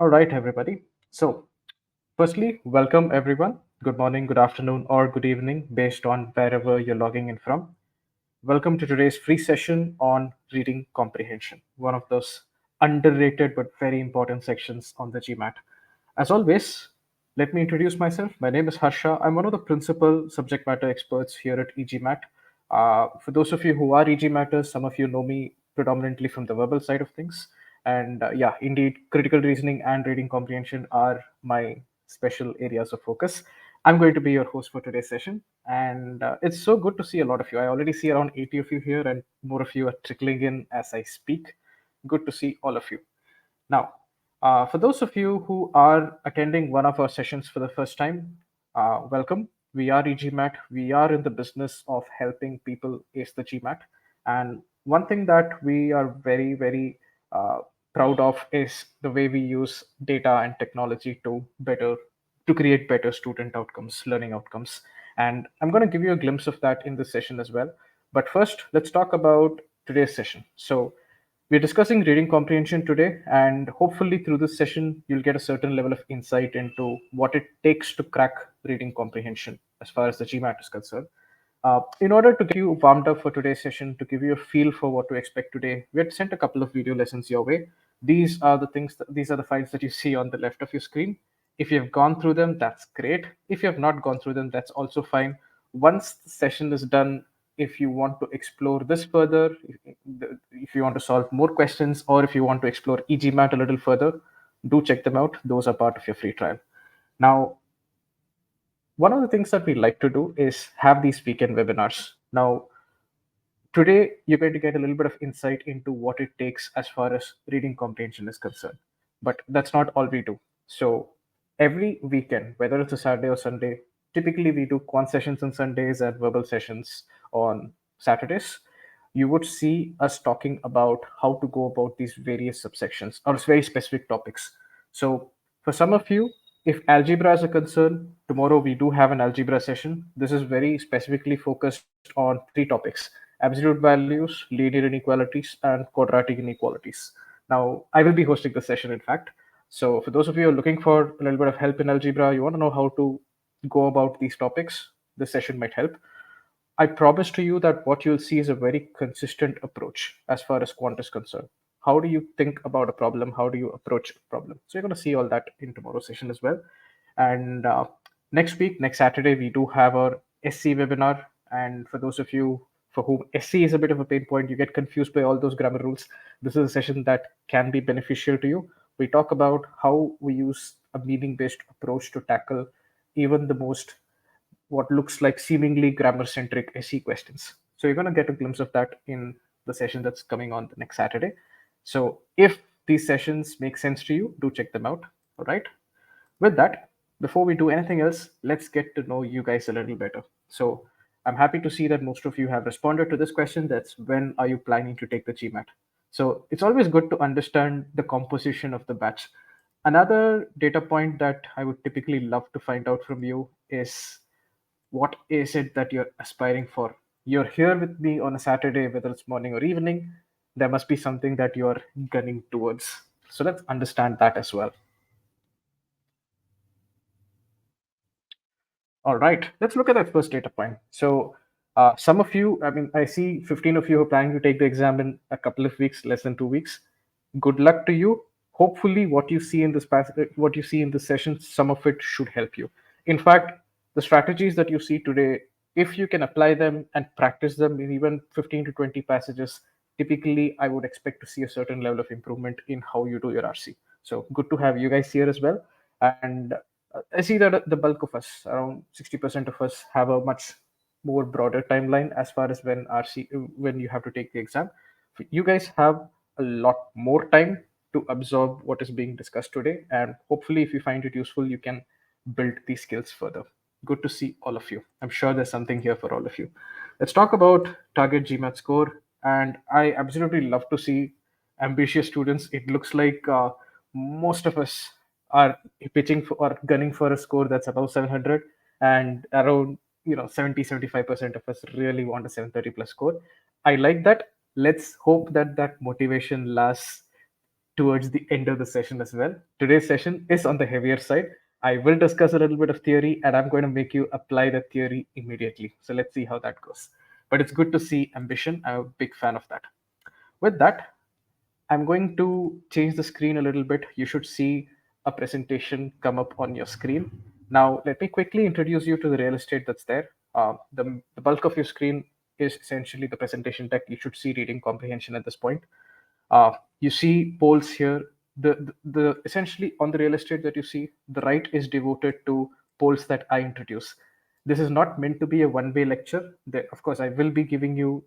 All right, everybody. So, firstly, welcome everyone. Good morning, good afternoon, or good evening, based on wherever you're logging in from. Welcome to today's free session on reading comprehension, one of those underrated but very important sections on the GMAT. As always, let me introduce myself. My name is Harsha. I'm one of the principal subject matter experts here at e-GMAT. For those of you who are e-GMATers, some of you know me predominantly from the verbal side of things. And yeah, indeed, critical reasoning and reading comprehension are my special areas of focus. I'm going to be your host for today's session, and it's so good to see a lot of you. I already see around 80 of you here, and more of you are trickling in as I speak. Good to see all of you. Now, for those of you who are attending one of our sessions for the first time, welcome. We are e-GMAT. We are in the business of helping people ace the GMAT. And one thing that we are very, very uh, proud of is the way we use data and technology to create better student outcomes, learning outcomes. And I'm going to give you a glimpse of that in this session as well. But first, let's talk about today's session. So we're discussing reading comprehension today, and hopefully, through this session, you'll get a certain level of insight into what it takes to crack reading comprehension as far as the GMAT is concerned. In order to get you warmed up for today's session, to give you a feel for what to expect today, we had sent a couple of video lessons your way. These are the files that you see on the left of your screen. If you have gone through them, that's great. If you have not gone through them, that's also fine. Once the session is done, if you want to explore this further, if you want to solve more questions, or if you want to explore e-GMAT a little further, do check them out. Those are part of your free trial. Now, one of the things that we like to do is have these weekend webinars. Now, today you're going to get a little bit of insight into what it takes as far as reading comprehension is concerned. But that's not all we do. So every weekend, whether it's a Saturday or Sunday, typically we do quant sessions on Sundays and verbal sessions on Saturdays. You would see us talking about how to go about these various subsections or very specific topics. So for some of you, if algebra is a concern, tomorrow we do have an algebra session. This is very specifically focused on three topics: absolute values, linear inequalities, and quadratic inequalities. Now, I will be hosting the session, in fact. So, for those of you who are looking for a little bit of help in algebra, you want to know how to go about these topics, this session might help. I promise to you that what you'll see is a very consistent approach as far as quant is concerned. How do you think about a problem? How do you approach a problem? So you're going to see all that in tomorrow's session as well. And next week, next Saturday, we do have our SC webinar. And for those of you for whom SC is a bit of a pain point, you get confused by all those grammar rules, this is a session that can be beneficial to you. We talk about how we use a meaning based approach to tackle even the most what looks like seemingly grammar centric SE questions. So you're going to get a glimpse of that in the session that's coming on the next Saturday. So if these sessions make sense to you, do check them out. All right. With that, before we do anything else, let's get to know you guys a little better. So I'm happy to see that most of you have responded to this question. That's when are you planning to take the GMAT? So it's always good to understand the composition of the batch. Another data point that I would typically love to find out from you is what is it that you're aspiring for? You're here with me on a Saturday, whether it's morning or evening. There must be something that you're gunning towards. So let's understand that as well. All right, let's look at that first data point. So, some of you, I mean, I see 15 of you are planning to take the exam in a couple of weeks, less than 2 weeks. Good luck to you. Hopefully, what you see in this session, some of it should help you. In fact, the strategies that you see today, if you can apply them and practice them in even 15 to 20 passages, typically I would expect to see a certain level of improvement in how you do your RC. So, good to have you guys here as well. And I see that the bulk of us, around 60% of us, have a much more broader timeline as far as when you have to take the exam. You guys have a lot more time to absorb what is being discussed today, and hopefully, if you find it useful, you can build these skills further. Good to see all of you. I'm sure there's something here for all of you. Let's talk about target GMAT score, and I absolutely love to see ambitious students. It looks like most of us are pitching for or gunning for a score that's above 700, and around 70-75% of us really want a 730 plus score. I like that. Let's hope that that motivation lasts towards the end of the session as well. Today's session is on the heavier side. I will discuss a little bit of theory and I'm going to make you apply the theory immediately. So let's see how that goes. But it's good to see ambition. I'm a big fan of that. With that, I'm going to change the screen a little bit. You should see a presentation come up on your screen. Now, let me quickly introduce you to the real estate that's there. The bulk of your screen is essentially the presentation deck. You should see reading comprehension at this point. You see polls here. The essentially on the real estate that you see, the right is devoted to polls that I introduce. This is not meant to be a one-way lecture. Of course, I will be giving you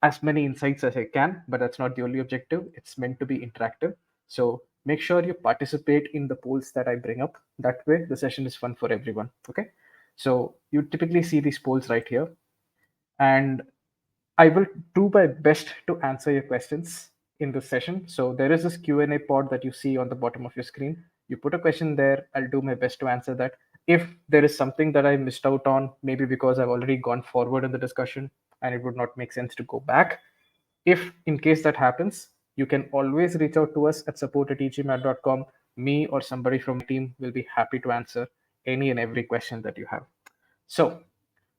as many insights as I can, but that's not the only objective. It's meant to be interactive. So make sure you participate in the polls that I bring up. That way, the session is fun for everyone. Okay. So you typically see these polls right here, and I will do my best to answer your questions in this session. So there is this Q&A pod that you see on the bottom of your screen. You put a question there. I'll do my best to answer that. If there is something that I missed out on, maybe because I've already gone forward in the discussion and it would not make sense to go back, if in case that happens, you can always reach out to us at support@egmat.com. Me or somebody from my team will be happy to answer any and every question that you have. So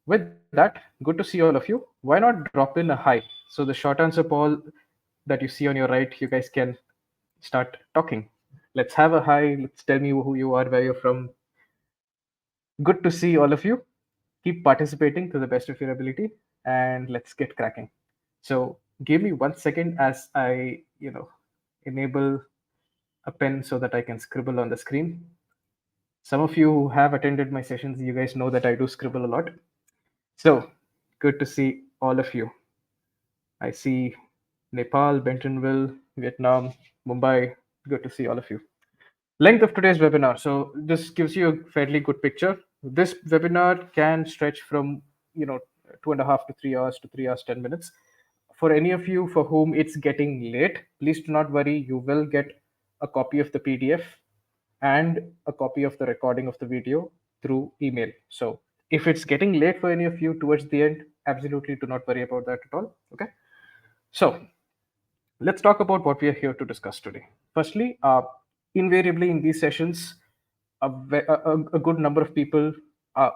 with that, good to see all of you. Why not drop in a hi? So the short answer poll that you see on your right, you guys can start talking. Let's have a hi. Let's tell me who you are, where you're from. Good to see all of you. Keep participating to the best of your ability, and let's get cracking. So give me 1 second as I, enable a pen so that I can scribble on the screen. Some of you who have attended my sessions, you guys know that I do scribble a lot. So good to see all of you. I see Nepal, Bentonville, Vietnam, Mumbai. Good to see all of you. Length of today's webinar. So this gives you a fairly good picture. This webinar can stretch from 2.5 to 3 hours to 3 hours 10 minutes. For any of you for whom it's getting late, please do not worry. You will get a copy of the PDF and a copy of the recording of the video through email. So if it's getting late for any of you towards the end, absolutely do not worry about that at all. Okay. So let's talk about what we are here to discuss today. Firstly, invariably in these sessions, a good number of people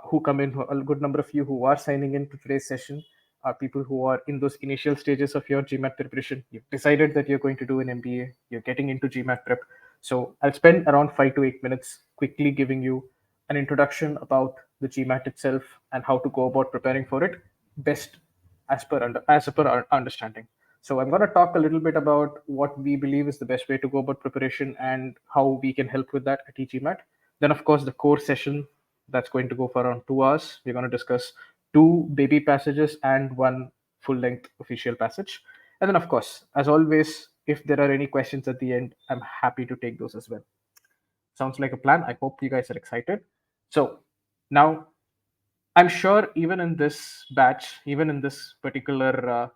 who come in, a good number of you who are signing in to today's session are people who are in those initial stages of your GMAT preparation. You've decided that you're going to do an MBA, you're getting into GMAT prep. So I'll spend around 5 to 8 minutes quickly giving you an introduction about the GMAT itself and how to go about preparing for it best as per our understanding. So I'm going to talk a little bit about what we believe is the best way to go about preparation and how we can help with that at e-GMAT. Then, of course, the core session that's going to go for around 2 hours. We're going to discuss two baby passages and one full-length official passage. And then, of course, as always, if there are any questions at the end, I'm happy to take those as well. Sounds like a plan. I hope you guys are excited. So now I'm sure even in this batch, even in this particular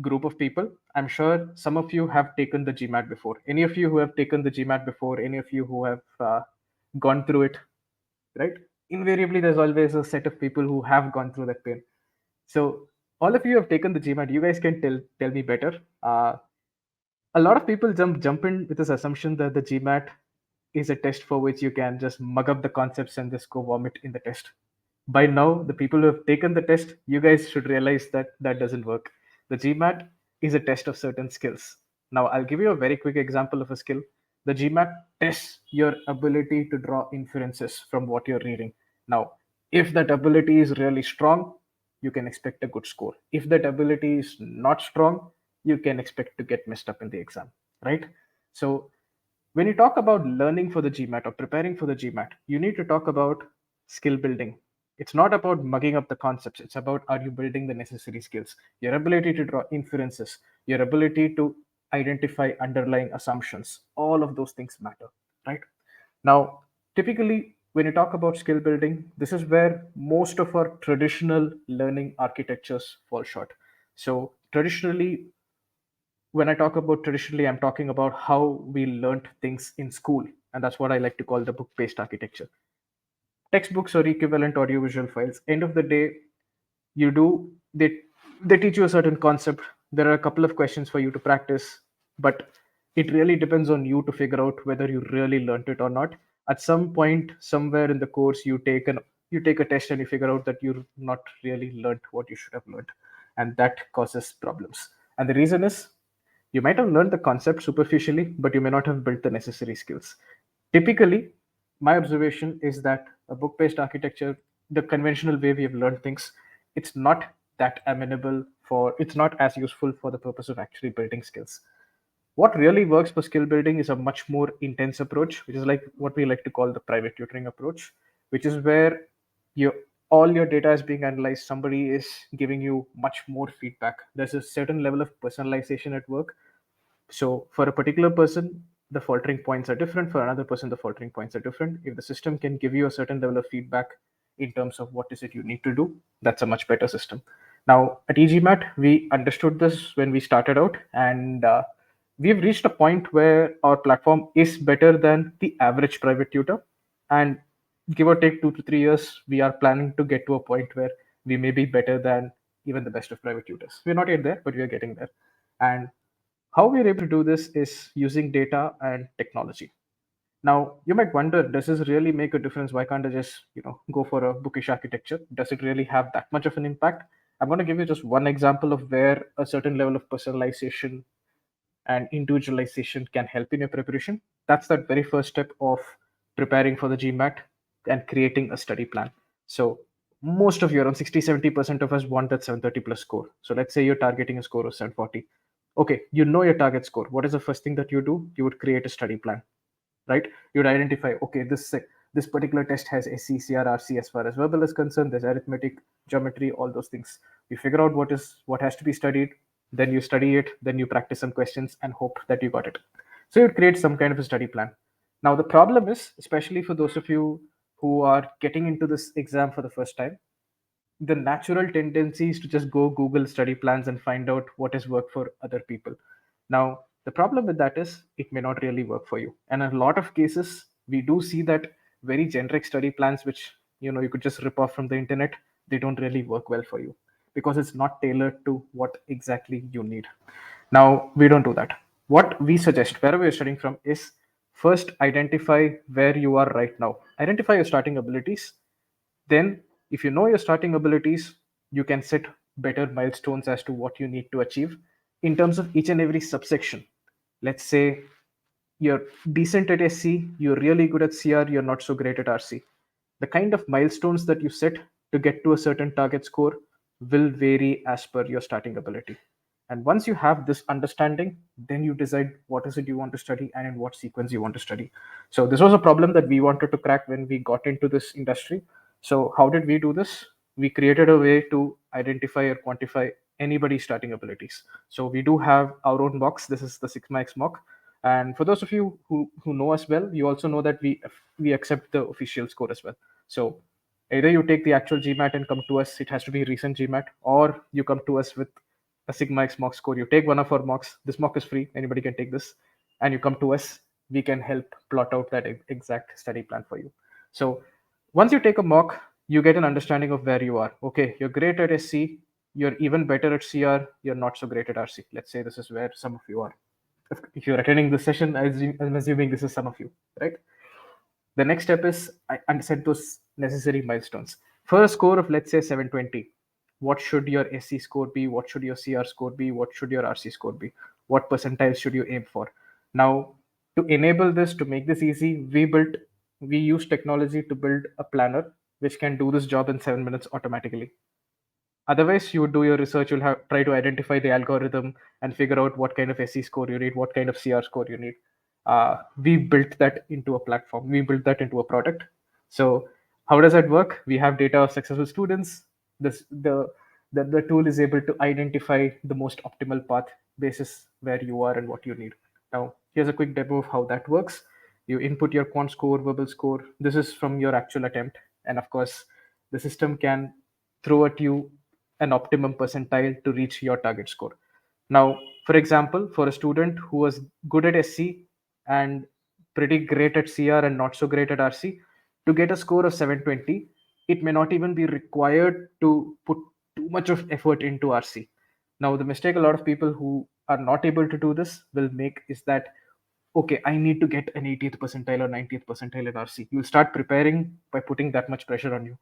group of people, I'm sure some of you have taken the GMAT before. Any of you who have taken the GMAT before, any of you who have gone through it, right? Invariably, there's always a set of people who have gone through that pain. So all of you have taken the GMAT. You guys can tell me better. A lot of people jump in with this assumption that the GMAT is a test for which you can just mug up the concepts and just go vomit in the test. By now, the people who have taken the test, you guys should realize that that doesn't work. The GMAT is a test of certain skills. Now, I'll give you a very quick example of a skill. The GMAT tests your ability to draw inferences from what you're reading. Now, if that ability is really strong, you can expect a good score. If that ability is not strong, you can expect to get messed up in the exam, right? So when you talk about learning for the GMAT or preparing for the GMAT, you need to talk about skill building. It's not about mugging up the concepts. It's about, are you building the necessary skills? Your ability to draw inferences, your ability to identify underlying assumptions. All of those things matter, right? Now, typically, when you talk about skill building, this is where most of our traditional learning architectures fall short. So, traditionally, when I talk about traditionally, I'm talking about how we learned things in school. And that's what I like to call the book based architecture. Textbooks or equivalent audiovisual files. End of the day, you do, they teach you a certain concept. There are a couple of questions for you to practice, but it really depends on you to figure out whether you really learned it or not. At some point, somewhere in the course, you take a test and you figure out that you not really learned what you should have learned, and that causes problems. And the reason is you might have learned the concept superficially, but you may not have built the necessary skills. Typically, my observation is that a book based architecture, the conventional way we have learned things, it's not that amenable for, it's not as useful for the purpose of actually building skills. What really works for skill building is a much more intense approach, which is like what we like to call the private tutoring approach, which is where you all your data is being analyzed. Somebody is giving you much more feedback. There's a certain level of personalization at work. So for a particular person, the faltering points are different. For another person, the faltering points are different. If the system can give you a certain level of feedback in terms of what is it you need to do, that's a much better system. Now at e-GMAT, we understood this when we started out, and we've reached a point where our platform is better than the average private tutor. And give or take 2 to 3 years, we are planning to get to a point where we may be better than even the best of private tutors. We're not yet there, but we are getting there. And how we're able to do this is using data and technology. Now, you might wonder, does this really make a difference? Why can't I just, go for a bookish architecture? Does it really have that much of an impact? I'm going to give you just one example of where a certain level of personalization and individualization can help in your preparation. That's that very first step of preparing for the GMAT and creating a study plan. So most of you, around 60-70% of us want that 730 plus score. So let's say you're targeting a score of 740. Okay, you know your target score. What is the first thing that you do? You would create a study plan, right? You'd identify, okay, this particular test has SC, CR, RC as far as verbal is concerned. There's arithmetic, geometry, all those things. You figure out what has to be studied, then you study it, then you practice some questions and hope that you got it. So you'd create some kind of a study plan. Now the problem is, especially for those of you who are getting into this exam for the first time, the natural tendency is to just go Google study plans and find out what has worked for other people. Now, the problem with that is it may not really work for you. And in a lot of cases, we do see that very generic study plans, which you could just rip off from the internet, they don't really work well for you because it's not tailored to what exactly you need. Now, we don't do that. What we suggest, wherever you're studying from, is first identify where you are right now. Identify your starting abilities. Then, if you know your starting abilities, you can set better milestones as to what you need to achieve in terms of each and every subsection. Let's say you're decent at SC, you're really good at CR, you're not so great at RC. The kind of milestones that you set to get to a certain target score will vary as per your starting ability. And once you have this understanding, then you decide what is it you want to study and in what sequence you want to study. So this was a problem that we wanted to crack when we got into this industry. So how did we do this? We created a way to identify or quantify anybody's starting abilities. So we do have our own mocks. This is the Sigma X mock. And for those of you who know us well, you also know that we accept the official score as well. So either you take the actual GMAT and come to us, it has to be recent GMAT, or you come to us with a Sigma X mock score. You take one of our mocks. This mock is free. Anybody can take this, and you come to us. We can help plot out that exact study plan for you. So once you take a mock, you get an understanding of where you are. Okay, you're great at SC. You're even better at CR. You're not so great at RC. Let's say this is where some of you are. If you're attending this session, I'm assuming this is some of you, right? The next step is I set those necessary milestones. For a score of, let's say, 720, what should your SC score be? What should your CR score be? What should your RC score be? What percentiles should you aim for? Now, to enable this, to make this easy, we use technology to build a planner which can do this job in 7 minutes automatically. Otherwise, you would do your research, you'll have try to identify the algorithm and figure out what kind of SC score you need, what kind of CR score you need. We built that into a platform. We built that into a product. So how does that work? We have data of successful students. This the tool is able to identify the most optimal path basis where you are and what you need. Now, here's a quick demo of how that works. You input your quant score, verbal score. This is from your actual attempt, and of course, the system can throw at you an optimum percentile to reach your target score. Now, for example, for a student who was good at SC and pretty great at CR and not so great at RC, to get a score of 720, it may not even be required to put too much of effort into RC. Now, the mistake a lot of people who are not able to do this will make is that okay, I need to get an 80th percentile or 90th percentile in RC. You'll start preparing by putting that much pressure on you.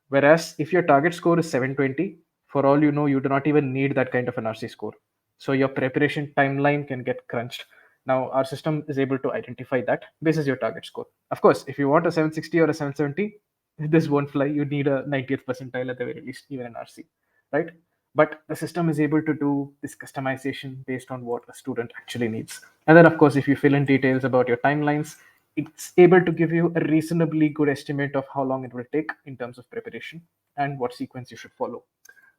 Whereas if your target score is 720, for all you know, you do not even need that kind of an RC score. So your preparation timeline can get crunched. Now, our system is able to identify that. This is your target score. Of course, if you want a 760 or a 770, this won't fly. You need a 90th percentile at the very least, even in RC, right? But the system is able to do this customization based on what a student actually needs. And then, of course, if you fill in details about your timelines, it's able to give you a reasonably good estimate of how long it will take in terms of preparation and what sequence you should follow.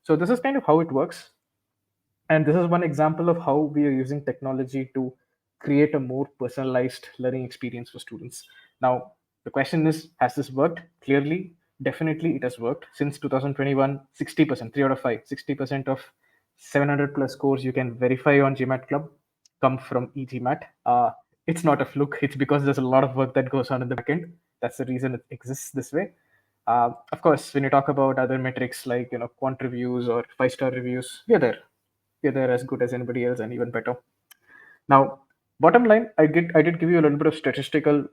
So this is kind of how it works. And this is one example of how we are using technology to create a more personalized learning experience for students. Now, the question is, has this worked? Clearly, definitely it has worked. Since 2021, 60%, 3 out of 5, 60% of 700 plus scores you can verify on GMAT Club come from e-GMAT. It's not a fluke. It's because there's a lot of work that goes on in the backend. That's the reason it exists this way. Of course, when you talk about other metrics like quant reviews or five-star reviews, we're there. We're there as good as anybody else and even better. Now, bottom line, I did give you a little bit of statistical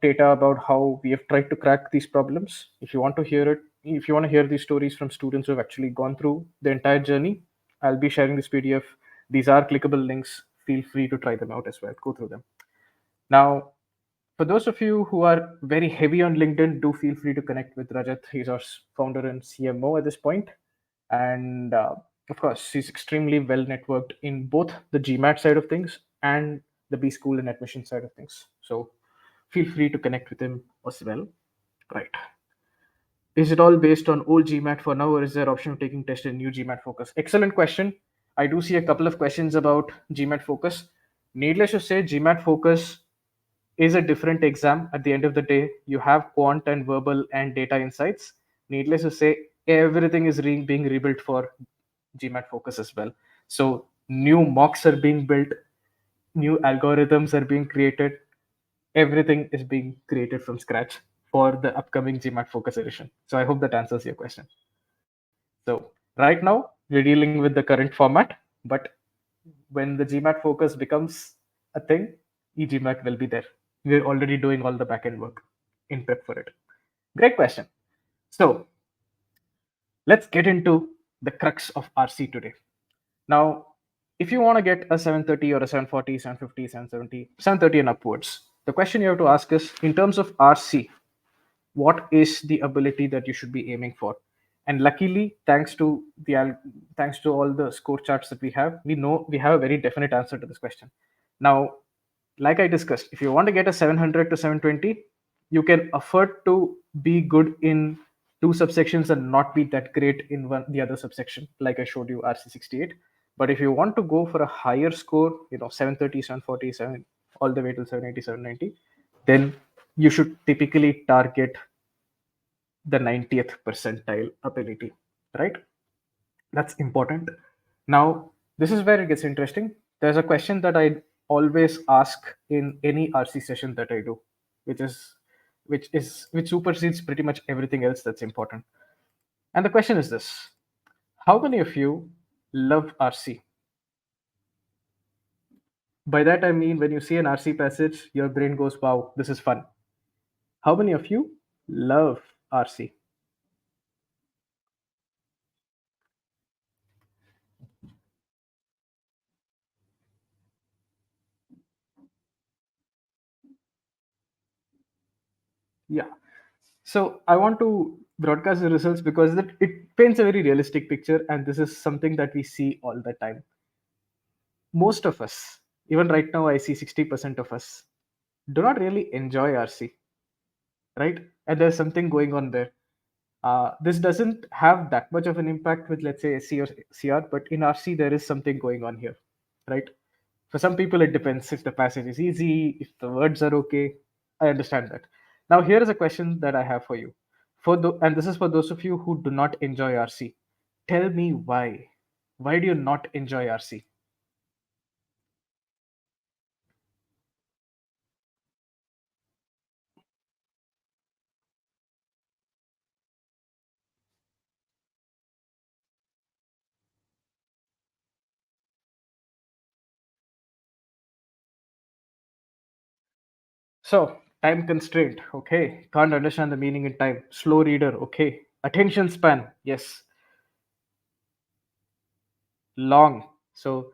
data about how we have tried to crack these problems. If you want to hear it, if you want to hear these stories from students who have actually gone through the entire journey, I'll be sharing this PDF. These are clickable links. Feel free to try them out as well. Go through them. Now, for those of you who are very heavy on LinkedIn, do feel free to connect with Rajat. He's our founder and CMO at this point. And of course, he's extremely well networked in both the GMAT side of things and the B school and admission side of things. So feel free to connect with him as well. Right. Is it all based on old GMAT for now, or is there option of taking test in new GMAT focus? Excellent question. I do see a couple of questions about GMAT focus. Needless to say, GMAT focus is a different exam. At the end of the day, you have quant and verbal and data insights. Needless to say, everything is being rebuilt for GMAT focus as well. So new mocks are being built, new algorithms are being created, everything is being created from scratch for the upcoming GMAT focus edition. So I hope that answers your question. So right now we're dealing with the current format, but when the GMAT focus becomes a thing, e-GMAT will be there. We're already doing all the backend work in prep for it. Great question. So let's get into the crux of RC today. Now, if you want to get a 730 or a 740, 750, 770, 730 and upwards, the question you have to ask is in terms of RC, what is the ability that you should be aiming for? And luckily, thanks to all the score charts that we have, we know we have a very definite answer to this question. Now, like I discussed, if you want to get a 700 to 720, you can afford to be good in two subsections and not be that great in the other subsection, like I showed you RC68. But if you want to go for a higher score, 730, 740, 7, all the way to 780, 790, then you should typically target the 90th percentile ability, right? That's important. Now, this is where it gets interesting. There's a question that I always ask in any RC session that I do, which is which supersedes pretty much everything else that's important. And the question is this: how many of you love RC? By that I mean when you see an RC passage, your brain goes, "Wow, this is fun." How many of you love RC? Yeah. So I want to broadcast the results because it paints a very realistic picture, and this is something that we see all the time. Most of us, even right now, I see 60% of us do not really enjoy RC, right? And there's something going on there. This doesn't have that much of an impact with, let's say, SC or CR, but in RC, there is something going on here, right? For some people, it depends if the passage is easy, if the words are okay. I understand that. Now, here is a question that I have for you. And this is for those of you who do not enjoy RC. Tell me why. Why do you not enjoy RC? So, time constraint, okay. Can't understand the meaning in time. Slow reader, okay. Attention span, yes. Long. So,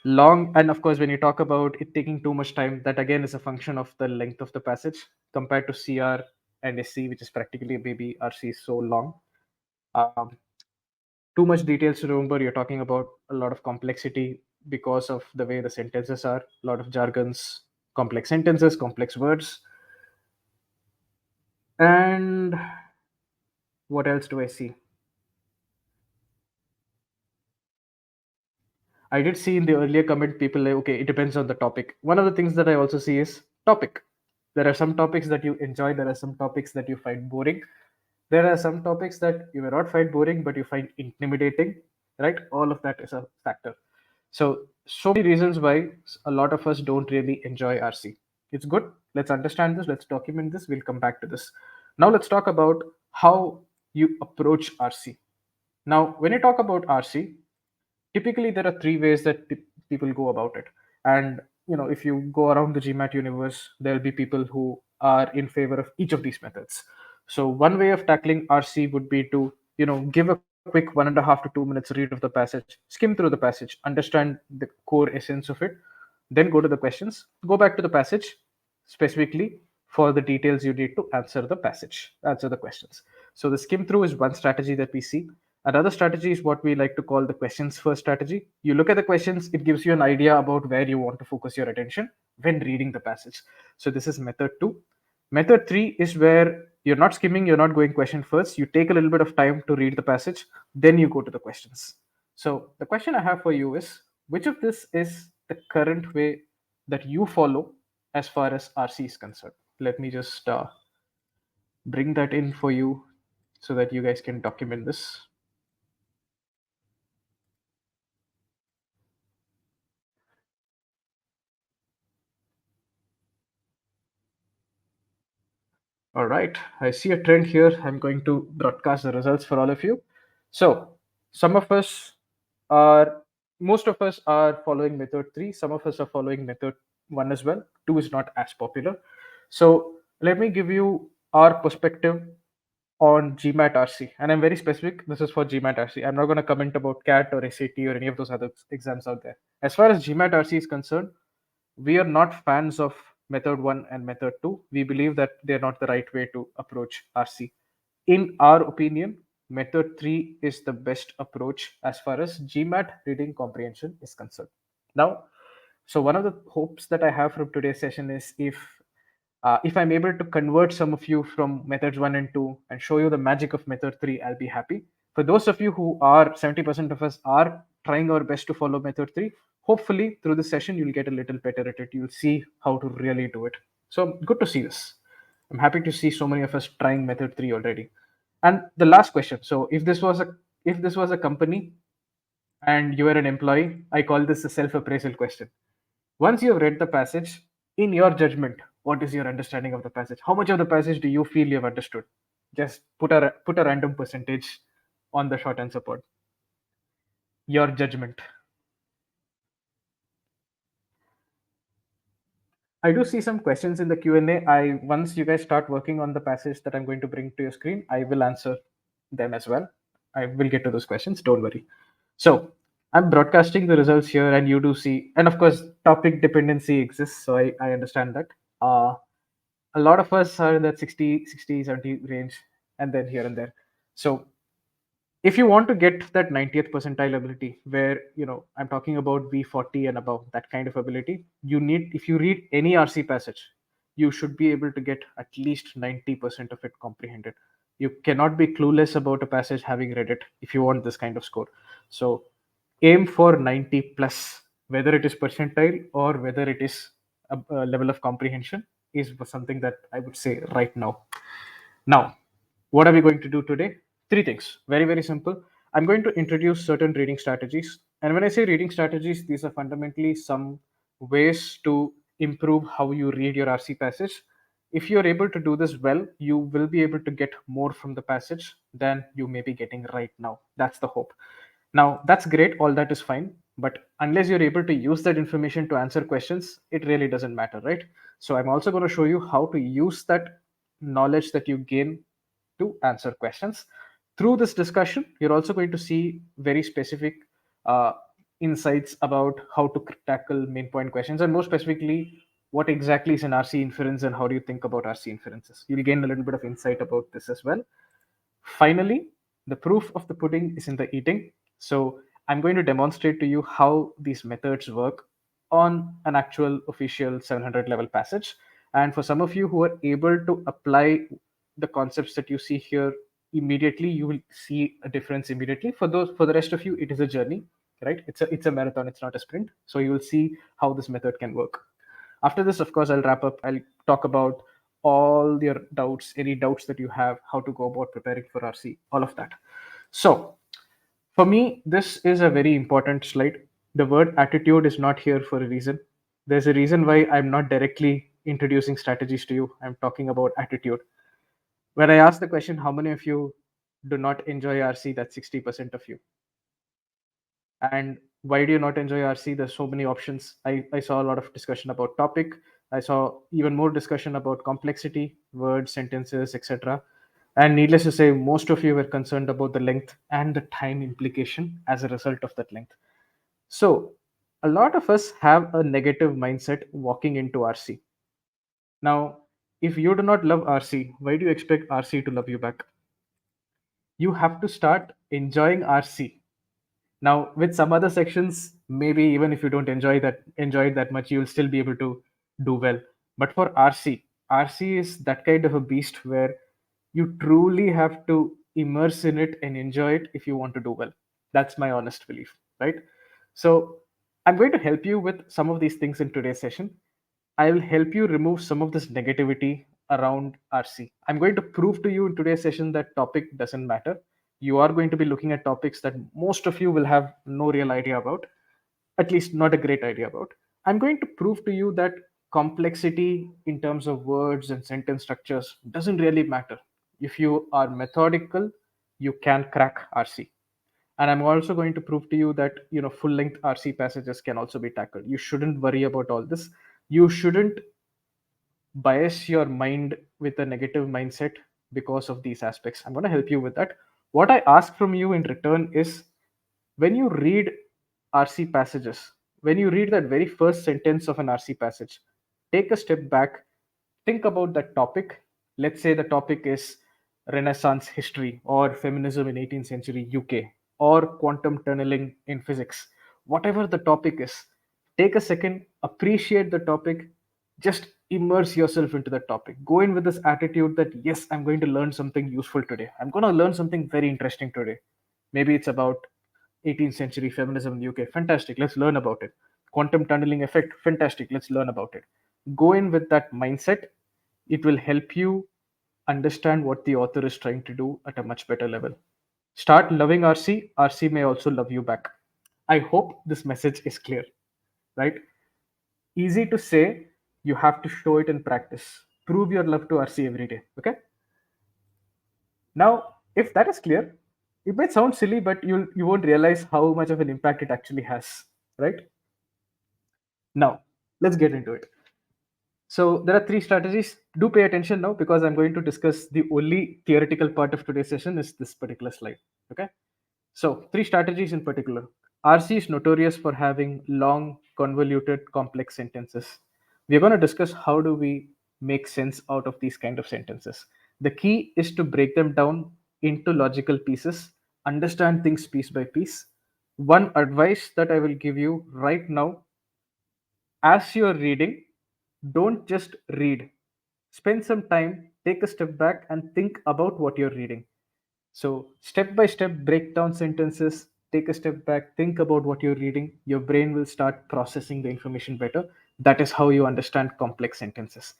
long, and of course, when you talk about it taking too much time, that again is a function of the length of the passage compared to CR and SC, which is practically a baby. RC is so long. Um, Too much details to remember. You're talking about a lot of complexity because of the way the sentences are, a lot of jargons, complex sentences, complex words. And what else do I see? I did see in the earlier comment people like, okay, it depends on the topic. One of the things that I also see is topic. There are some topics that you enjoy, there are some topics that you find boring. There are some topics that you may not find boring, but you find intimidating, right? All of that is a factor. So many reasons why a lot of us don't really enjoy RC. It's good. Let's understand this. Let's document this. We'll come back to this. Now let's talk about how you approach RC. Now, when you talk about RC, typically there are three ways that people go about it. And if you go around the GMAT universe, there'll be people who are in favor of each of these methods. So one way of tackling RC would be to give a quick 1.5 to 2 minutes read of the passage, skim through the passage, understand the core essence of it, then go to the questions, go back to the passage specifically for the details you need to answer the questions. So the skim through is one strategy that we see. Another strategy is what we like to call the questions first strategy. You look at the questions, it gives you an idea about where you want to focus your attention when reading the passage. So this is method two. Method three is where you're not skimming, you're not going question first. You take a little bit of time to read the passage, then you go to the questions. So the question I have for you is, which of this is the current way that you follow as far as RC is concerned? Let me just bring that in for you so that you guys can document this. All right, I see a trend here. I'm going to broadcast the results for all of you. So, some of us are, most of us are following method three. Some of us are following method one as well. Two is not as popular. So, let me give you our perspective on GMAT RC. And I'm very specific. This is for GMAT RC. I'm not going to comment about CAT or SAT or any of those other exams out there. As far as GMAT RC is concerned, we are not fans of method 1 and method 2. We believe that they're not the right way to approach RC. In our opinion, method 3 is the best approach as far as GMAT reading comprehension is concerned. Now, so one of the hopes that I have from today's session is if I'm able to convert some of you from methods 1 and 2 and show you the magic of method 3, I'll be happy. For those of you who are 70% of us are trying our best to follow method 3, hopefully through this session you'll get a little better at it. You'll see how to really do it. So good to see this. I'm happy to see so many of us trying method 3 already. And the last question. So if this was a company and you are an employee, I call this a self-appraisal question. Once you have read the passage, in your judgment, what is your understanding of the passage? How much of the passage do you feel you have understood? Just put a random percentage on the short answer pod. Your judgment. I do see some questions in the Q&A. I once you guys start working on the passage that I'm going to bring to your screen, I will answer them as well. I will get to those questions. Don't worry. So I'm broadcasting the results here, and you do see, and of course, topic dependency exists. So I understand that. A lot of us are in that 60, 60, 70 range, and then here and there. So if you want to get that 90th percentile ability, where I'm talking about V40 and above, that kind of ability, you need, if you read any RC passage, you should be able to get at least 90% of it comprehended. You cannot be clueless about a passage having read it if you want this kind of score. So aim for 90 plus, whether it is percentile or whether it is a level of comprehension, is something that I would say right now. What are we going to do today? Three things. Very, very simple. I'm going to introduce certain reading strategies. And when I say reading strategies, these are fundamentally some ways to improve how you read your RC passage. If you're able to do this well, you will be able to get more from the passage than you may be getting right now. That's the hope. Now, that's great. All that is fine. But unless you're able to use that information to answer questions, it really doesn't matter, right? So I'm also going to show you how to use that knowledge that you gain to answer questions. Through this discussion, you're also going to see very specific uh, insights about how to tackle main point questions, and more specifically, what exactly is an RC inference and how do you think about RC inferences. You'll gain a little bit of insight about this as well. Finally, the proof of the pudding is in the eating. So I'm going to demonstrate to you how these methods work on an actual official 700 level passage. And for some of you who are able to apply the concepts that you see here immediately, you will see a difference immediately. For the rest of you, it is a journey, right? It's a marathon, it's not a sprint. So you will see how this method can work. After this, of course, I'll wrap up. I'll talk about all your doubts, any doubts that you have, how to go about preparing for RC, all of that. So, for me, this is a very important slide. The word attitude is not here for a reason. There's a reason why I'm not directly introducing strategies to you. I'm talking about attitude. When I ask the question, how many of you do not enjoy RC? That's 60% of you. And why do you not enjoy RC? There's so many options. I saw a lot of discussion about topic. I saw even more discussion about complexity, words, sentences, etc. And needless to say, most of you were concerned about the length and the time implication as a result of that length. So, a lot of us have a negative mindset walking into RC. Now, if you do not love RC, why do you expect RC to love you back? You have to start enjoying RC. Now, with some other sections, maybe even if you don't enjoy it that much, you'll still be able to do well. But for RC is that kind of a beast where you truly have to immerse in it and enjoy it if you want to do well. That's my honest belief, right? So I'm going to help you with some of these things in today's session. I will help you remove some of this negativity around RC. I'm going to prove to you in today's session that topic doesn't matter. You are going to be looking at topics that most of you will have no real idea about, at least not a great idea about. I'm going to prove to you that complexity in terms of words and sentence structures doesn't really matter. If you are methodical, you can crack RC. And I'm also going to prove to you that full length RC passages can also be tackled. You shouldn't worry about all this. You shouldn't bias your mind with a negative mindset because of these aspects. I'm going to help you with that. What I ask from you in return is, when you read RC passages, when you read that very first sentence of an RC passage, take a step back, think about that topic. Let's say the topic is Renaissance history or feminism in 18th century UK or quantum tunneling in physics. Whatever the topic is, take a second, appreciate the topic, just immerse yourself into the topic. Go in with this attitude that, yes, I'm going to learn something useful today. I'm going to learn something very interesting today. Maybe it's about 18th century feminism in the UK. Fantastic. Let's learn about it. Quantum tunneling effect. Fantastic. Let's learn about it. Go in with that mindset. It will help you understand what the author is trying to do at a much better level. Start loving RC. RC may also love you back. I hope this message is clear, right? Easy to say, you have to show it in practice. Prove your love to RC every day. Okay. Now, if that is clear, it might sound silly, but you won't realize how much of an impact it actually has, right? Now, let's get into it. So there are three strategies. Do pay attention now because I'm going to discuss the only theoretical part of today's session is this particular slide. Okay. So three strategies in particular. RC is notorious for having long, convoluted, complex sentences. We're going to discuss how do we make sense out of these kind of sentences. The key is to break them down into logical pieces, understand things piece by piece. One advice that I will give you right now: as you're reading, don't just read. Spend some time, take a step back, and think about what you're reading. So, step by step, break down sentences, take a step back, think about what you're reading. Your brain will start processing the information better. That is how you understand complex sentences.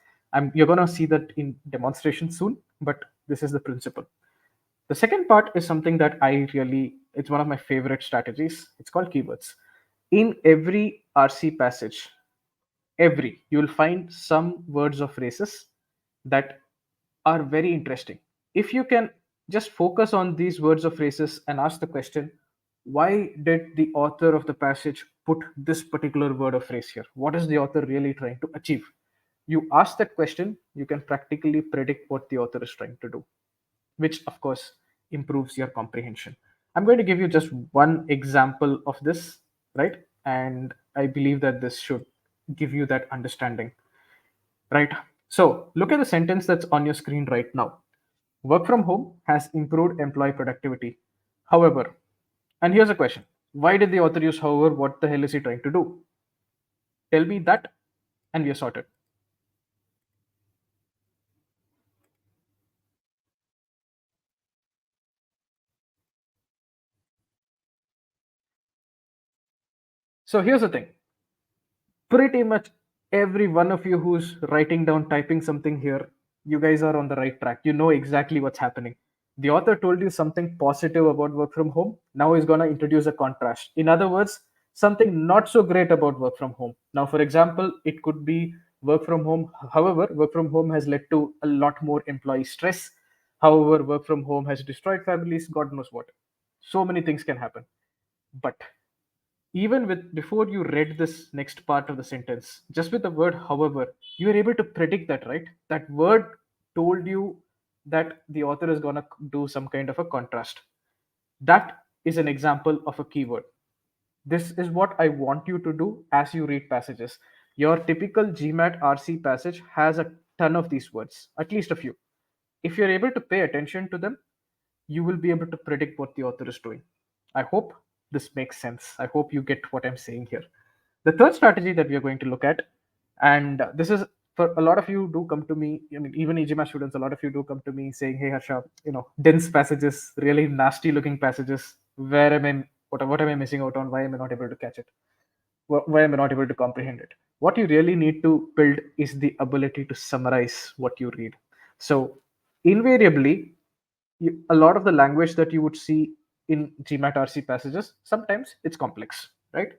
You're going to see that in demonstration soon, but this is the principle. The second part is something that it's one of my favorite strategies. It's called keywords. In every RC passage, you will find some words or phrases that are very interesting. If you can just focus on these words or phrases and ask the question, why did the author of the passage put this particular word or phrase here? What is the author really trying to achieve? You ask that question, you can practically predict what the author is trying to do, which of course improves your comprehension. I'm going to give you just one example of this, right? And I believe that this should give you that understanding, right? So look at the sentence that's on your screen right now. Work from home has improved employee productivity. However, and here's a question, why did the author use however? What the hell is he trying to do? Tell me that, and we are sorted. So here's the thing, pretty much every one of you who's writing down, typing something here, you guys are on the right track. You know exactly what's happening. The author told you something positive about work from home. Now he's going to introduce a contrast. In other words, something not so great about work from home. Now, for example, it could be work from home. However, work from home has led to a lot more employee stress. However, work from home has destroyed families, God knows what. So many things can happen. But even with before you read this next part of the sentence, just with the word however, you are able to predict that, right? That word told you that the author is going to do some kind of a contrast. That is an example of a keyword. This is what I want you to do as you read passages. Your typical GMAT RC passage has a ton of these words, at least a few. If you're able to pay attention to them, you will be able to predict what the author is doing. I hope this makes sense. I hope you get what I'm saying here. The third strategy that we are going to look at, and this is for a lot of you do come to me, I mean, even e-GMAT students, a lot of you do come to me saying, hey, Harsha, dense passages, really nasty looking passages, where am I, what am I missing out on? Why am I not able to catch it? Why am I not able to comprehend it? What you really need to build is the ability to summarize what you read. So, invariably, a lot of the language that you would see in GMAT RC passages, sometimes it's complex, right?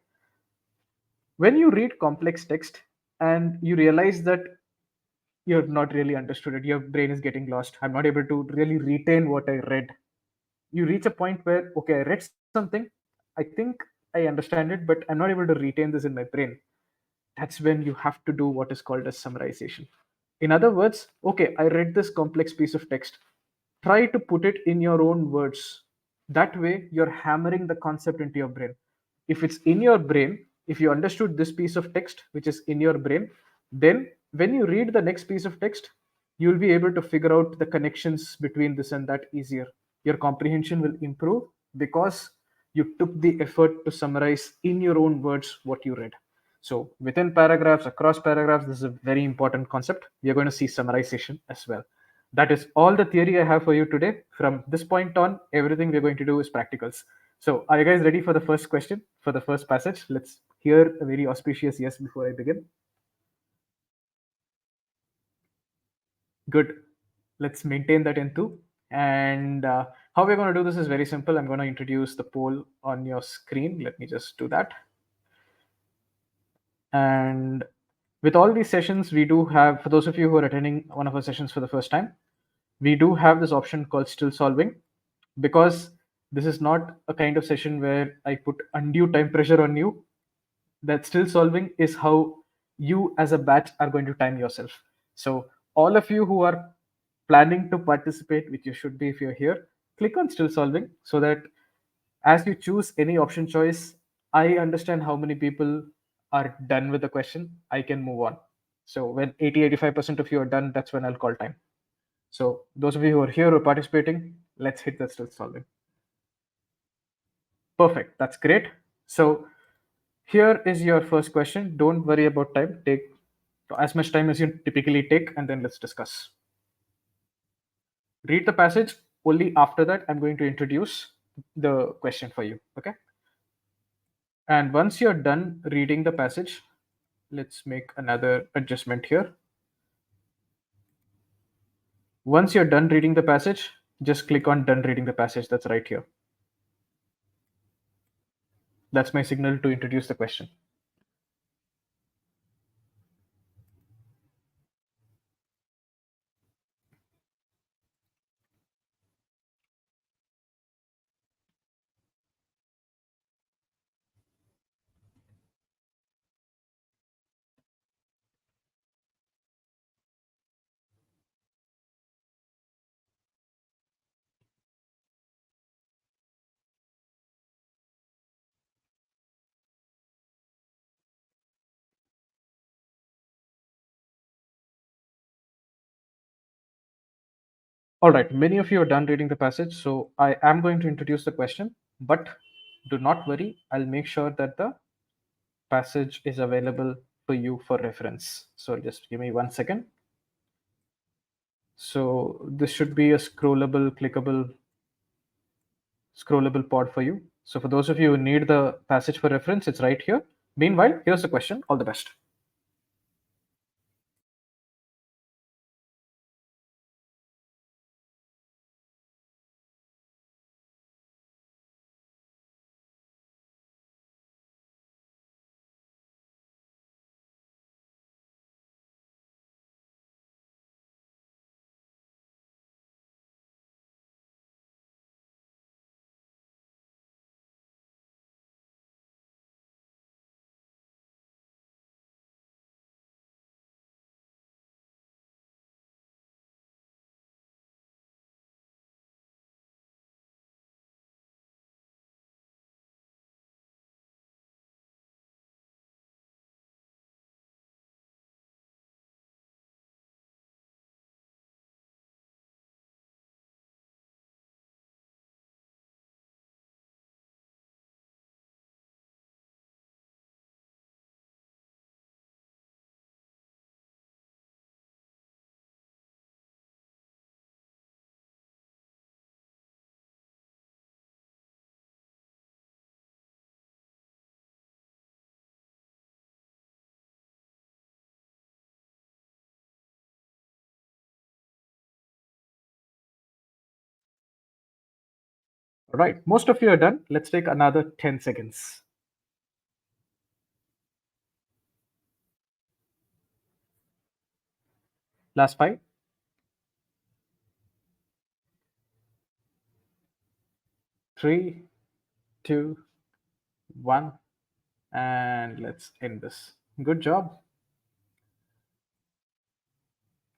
When you read complex text and you realize that you're not really understood it, your brain is getting lost, I'm not able to really retain what I read. You reach a point where, okay, I read something, I think I understand it, but I'm not able to retain this in my brain. That's when you have to do what is called as summarization. In other words, okay, I read this complex piece of text. Try to put it in your own words. That way, you're hammering the concept into your brain. If it's in your brain, if you understood this piece of text, which is in your brain, then when you read the next piece of text, you'll be able to figure out the connections between this and that easier. Your comprehension will improve because you took the effort to summarize in your own words what you read. So within paragraphs, across paragraphs, this is a very important concept. We are going to see summarization as well. That is all the theory I have for you today. From this point on, everything we're going to do is practicals. So are you guys ready for the first question, for the first passage? Let's hear a very auspicious yes before I begin. Good. Let's maintain that into. And how we're going to do this is very simple. I'm going to introduce the poll on your screen. Let me just do that. And with all these sessions, we do have, for those of you who are attending one of our sessions for the first time, we do have this option called still solving, because this is not a kind of session where I put undue time pressure on you. That still solving is how you as a batch are going to time yourself. So all of you who are planning to participate, which you should be if you're here, click on still solving so that as you choose any option choice, I understand how many people are done with the question. I can move on. So when 80-85% of you are done, that's when I'll call time. So those of you who are here or participating, let's hit that still solving. Perfect. That's great. So here is your first question. Don't worry about time. Take as much time as you typically take, and then let's discuss. Read the passage. Only after that, I'm going to introduce the question for you. Okay. And once you're done reading the passage, let's make another adjustment here. Once you're done reading the passage, just click on done reading the passage. That's right here. That's my signal to introduce the question. All right, many of you are done reading the passage, so I am going to introduce the question, but do not worry, I'll make sure that the passage is available for you for reference. So just give me 1 second. So this should be a scrollable pod for you. So for those of you who need the passage for reference, it's right here. Meanwhile, here's the question. All the best. All right, most of you are done. Let's take another 10 seconds. Last five, three, two, one, and let's end this. Good job.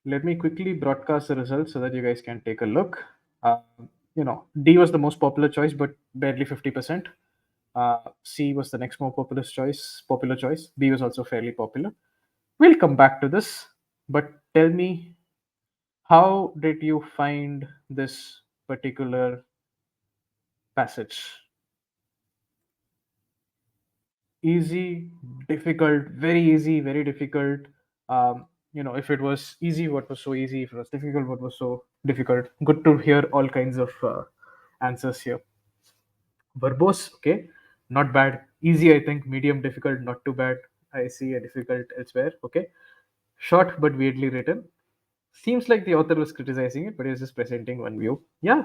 Let me quickly broadcast the results so that you guys can take a look. Uh, D was the most popular choice, but barely 50%. C was the next more popular choice. Popular choice. B was also fairly popular. We'll come back to this, but tell me, how did you find this particular passage? Easy, difficult, very easy, very difficult. If it was easy, what was so easy? If it was difficult, what was so difficult? Good to hear all kinds of answers here. Verbose, okay, not bad. Easy, I think. Medium, difficult, not too bad. I see a difficult elsewhere. Okay, short but weirdly written. Seems like the author was criticizing it, but he was just presenting one view. Yeah,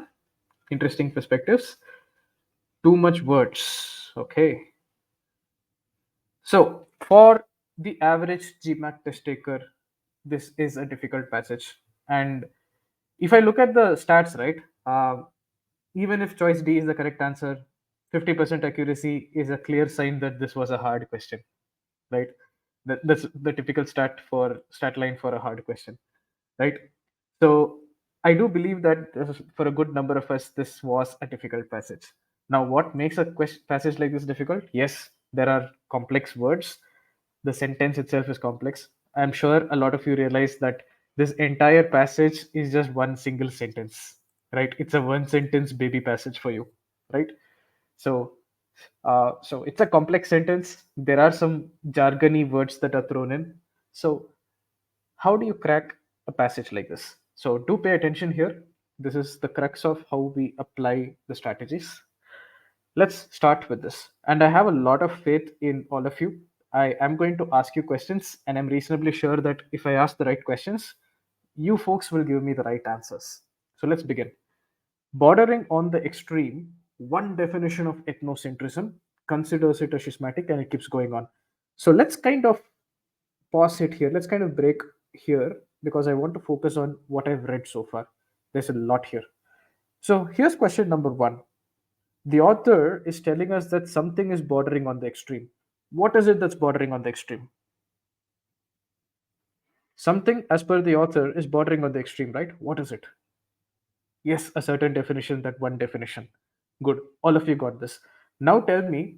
interesting perspectives. Too much words. Okay, so for the average GMAT test taker, this is a difficult passage. And if I look at the stats, right, even if choice D is the correct answer, 50% accuracy is a clear sign that this was a hard question, right? That's the typical stat line for a hard question, right? So I do believe that for a good number of us, this was a difficult passage. Now, what makes a passage like this difficult? Yes, there are complex words. The sentence itself is complex. I'm sure a lot of you realize that this entire passage is just one single sentence, right? It's a one sentence baby passage for you, right? So, so it's a complex sentence. There are some jargony words that are thrown in. So how do you crack a passage like this? So do pay attention here. This is the crux of how we apply the strategies. Let's start with this. And I have a lot of faith in all of you. I am going to ask you questions, and I'm reasonably sure that if I ask the right questions, you folks will give me the right answers. So let's begin. Bordering on the extreme, one definition of ethnocentrism considers it a schismatic, and it keeps going on. So let's kind of pause it here. Let's kind of break here because I want to focus on what I've read so far. There's a lot here. So here's question number one. The author is telling us that something is bordering on the extreme. What is it that's bordering on the extreme? Something, as per the author, is bordering on the extreme, right? What is it? Yes, a certain definition, that one definition. Good. All of you got this. Now tell me,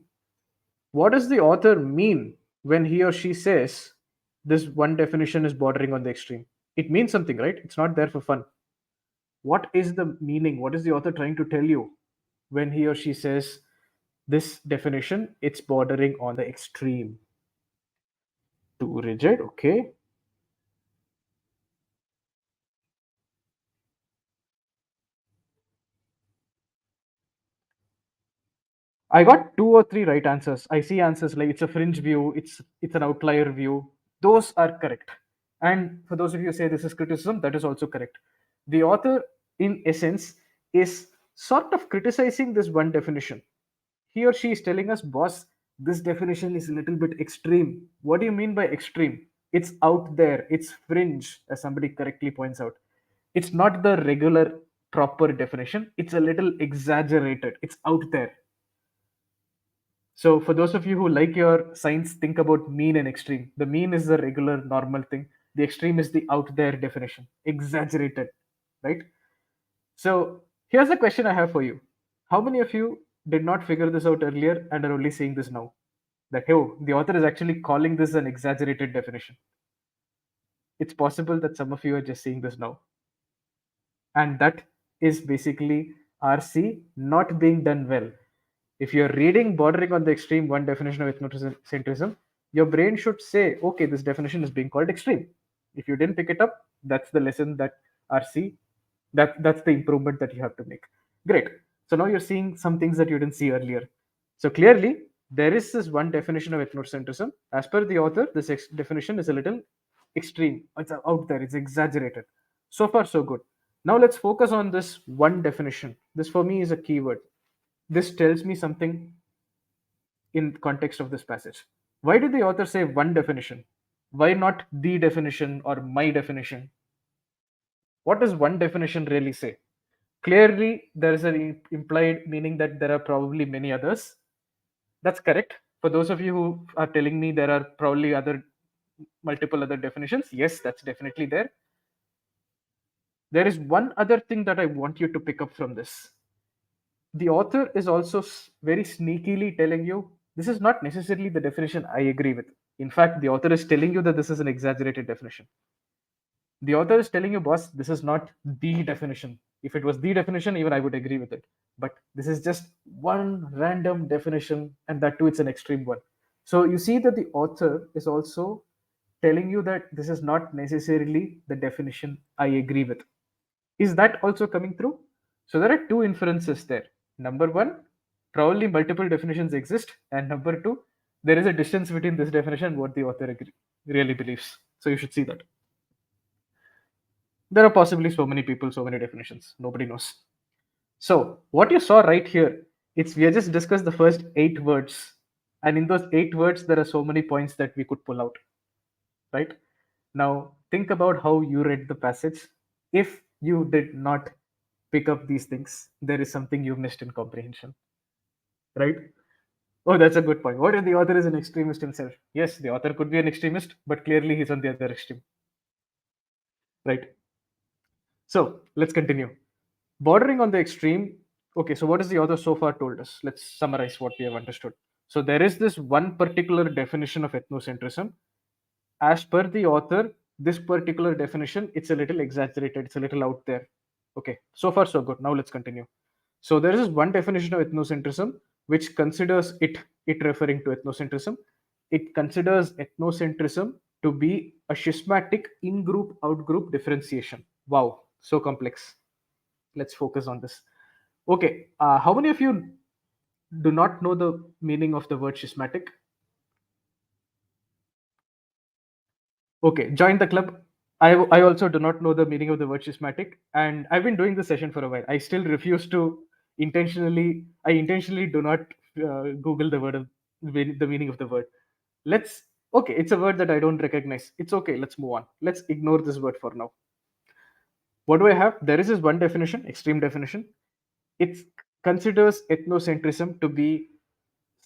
what does the author mean when he or she says this one definition is bordering on the extreme? It means something, right? It's not there for fun. What is the meaning? What is the author trying to tell you when he or she says this definition? It's bordering on the extreme. Too rigid, okay. I got two or three right answers. I see answers like it's a fringe view, it's an outlier view. Those are correct. And for those of you who say this is criticism, that is also correct. The author, in essence, is sort of criticizing this one definition. He or she is telling us, boss, this definition is a little bit extreme. What do you mean by extreme? It's out there, it's fringe, as somebody correctly points out. It's not the regular, proper definition, it's a little exaggerated, it's out there. So, for those of you who like your science, think about mean and extreme. The mean is the regular, normal thing. The extreme is the out there definition, exaggerated, right? So, here's a question I have for you. How many of you did not figure this out earlier and are only seeing this now? That, hey, oh, the author is actually calling this an exaggerated definition. It's possible that some of you are just seeing this now. And that is basically RC not being done well. If you're reading bordering on the extreme one definition of ethnocentrism, your brain should say, okay, this definition is being called extreme. If you didn't pick it up, that's the lesson that RC, that's the improvement that you have to make. Great. So now you're seeing some things that you didn't see earlier. So clearly, there is this one definition of ethnocentrism. As per the author, this definition is a little extreme. It's out there, it's exaggerated. So far, so good. Now let's focus on this one definition. This for me is a keyword. This tells me something in context of this passage. Why did the author say one definition? Why not the definition or my definition? What does one definition really say? Clearly, there is an implied meaning that there are probably many others. That's correct. For those of you who are telling me there are probably other multiple other definitions, yes, that's definitely there. There is one other thing that I want you to pick up from this. The author is also very sneakily telling you this is not necessarily the definition I agree with. In fact, the author is telling you that this is an exaggerated definition. The author is telling you, boss, this is not the definition. If it was the definition, even I would agree with it. But this is just one random definition, and that too, it's an extreme one. So you see that the author is also telling you that this is not necessarily the definition I agree with. Is that also coming through? So there are two inferences there. Number one, probably multiple definitions exist, and number two, there is a distance between this definition and what the author really believes. So you should see that. There are possibly so many people, so many definitions. Nobody knows. So what you saw right here, it's we have just discussed the first 8 words, and in those 8 words, there are so many points that we could pull out. Right now, think about how you read the passage. If you did not pick up these things, there is something you missed in comprehension. Right? Oh, that's a good point. What if the author is an extremist himself? Yes, the author could be an extremist, but clearly he's on the other extreme. Right? So let's continue. Bordering on the extreme. Okay, so what has the author so far told us? Let's summarize what we have understood. So there is this one particular definition of ethnocentrism. As per the author, this particular definition, it's a little exaggerated, it's a little out there. Okay, so far so good. Now let's continue. So there is one definition of ethnocentrism which considers it referring to ethnocentrism. It considers ethnocentrism to be a schismatic in-group out-group differentiation. Wow, so complex. Let's focus on this. Okay, how many of you do not know the meaning of the word schismatic? Okay, join the club. I also do not know the meaning of the word schismatic, and I've been doing this session for a while. I still refuse to I intentionally do not Google the meaning of the word. Let's, okay, it's a word that I don't recognize. It's okay, let's move on. Let's ignore this word for now. What do I have? There is this one definition, extreme definition. It considers ethnocentrism to be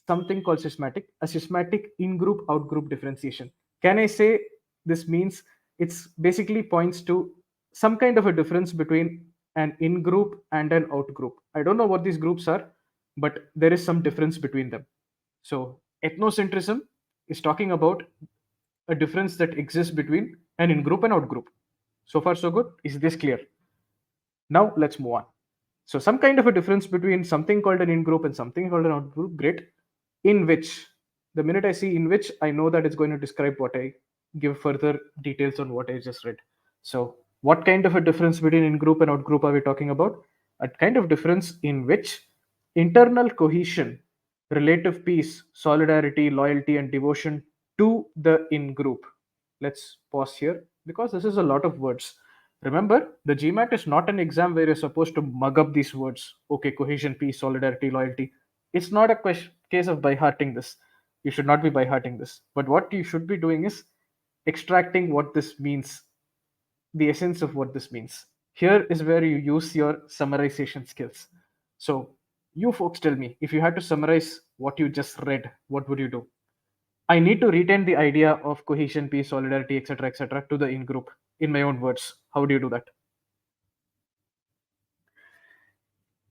something called a systematic in-group out-group differentiation. Can I say this means it's basically points to some kind of a difference between an in-group and an out-group? I don't know what these groups are, but there is some difference between them. So ethnocentrism is talking about a difference that exists between an in-group and out-group. So far, so good. Is this clear? Now let's move on. So some kind of a difference between something called an in-group and something called an out-group, great. In which, the minute I see in which, I know that it's going to describe what I give further details on what I just read. So what kind of a difference between in-group and out-group are we talking about? A kind of difference in which internal cohesion, relative peace, solidarity, loyalty, and devotion to the in-group. Let's pause here because this is a lot of words. Remember, the GMAT is not an exam where you're supposed to mug up these words. Okay, cohesion, peace, solidarity, loyalty. It's not a case of by hearting this. You should not be by hearting this. But what you should be doing is extracting what this means, the essence of what this means. Here is where you use your summarization skills. So, you folks tell me, if you had to summarize what you just read, what would you do? I need to retain the idea of cohesion, peace, solidarity, etc., to the in group in my own words. How do you do that?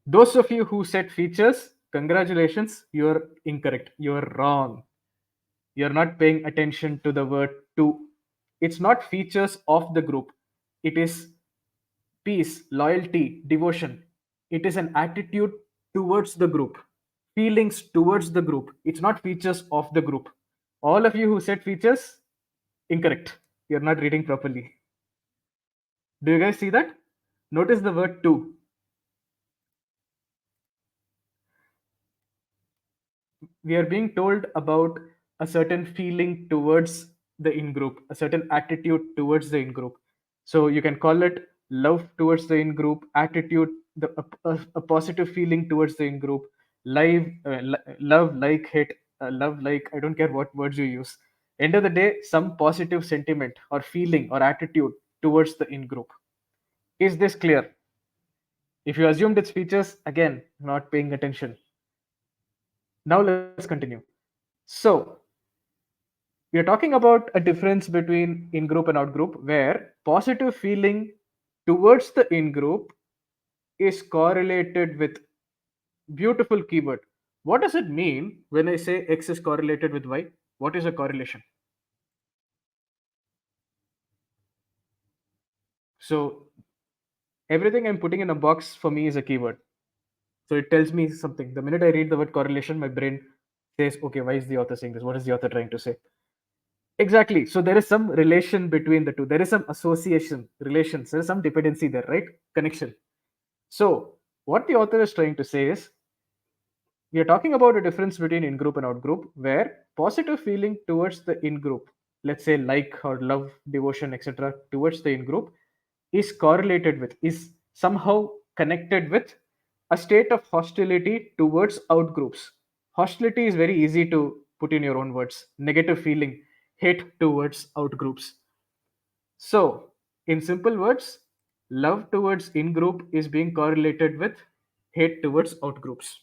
Those of you who said features, congratulations, you're incorrect. You're wrong. You're not paying attention to the word to. It's not features of the group, it is peace, loyalty, devotion. It is an attitude towards the group, feelings towards the group. It's not features of the group. All of you who said features, incorrect. You're not reading properly. Do you guys see that? Notice the word to. We are being told about a certain feeling towards the in group, a certain attitude towards the in group. So you can call it love towards the in group, attitude, a positive feeling towards the in group, love, like, hate, love, like, I don't care what words you use. End of the day, some positive sentiment or feeling or attitude towards the in group. Is this clear? If you assumed its features, again, not paying attention. Now let's continue. So, we are talking about a difference between in group and out group where positive feeling towards the in group is correlated with beautiful keyword. What does it mean when I say X is correlated with Y? What is a correlation? So, everything I'm putting in a box for me is a keyword. So, it tells me something. The minute I read the word correlation, my brain says, okay, why is the author saying this? What is the author trying to say? Exactly. So there is some relation between the two. There is some association, relations. There is some dependency there, right? Connection. So what the author is trying to say is we are talking about a difference between in group and out group, where positive feeling towards the in group, let's say like or love, devotion, etc., towards the in group, is correlated with, is somehow connected with a state of hostility towards out groups. Hostility is very easy to put in your own words. Negative feeling, hate towards out groups. So, in simple words, love towards in group is being correlated with hate towards out groups.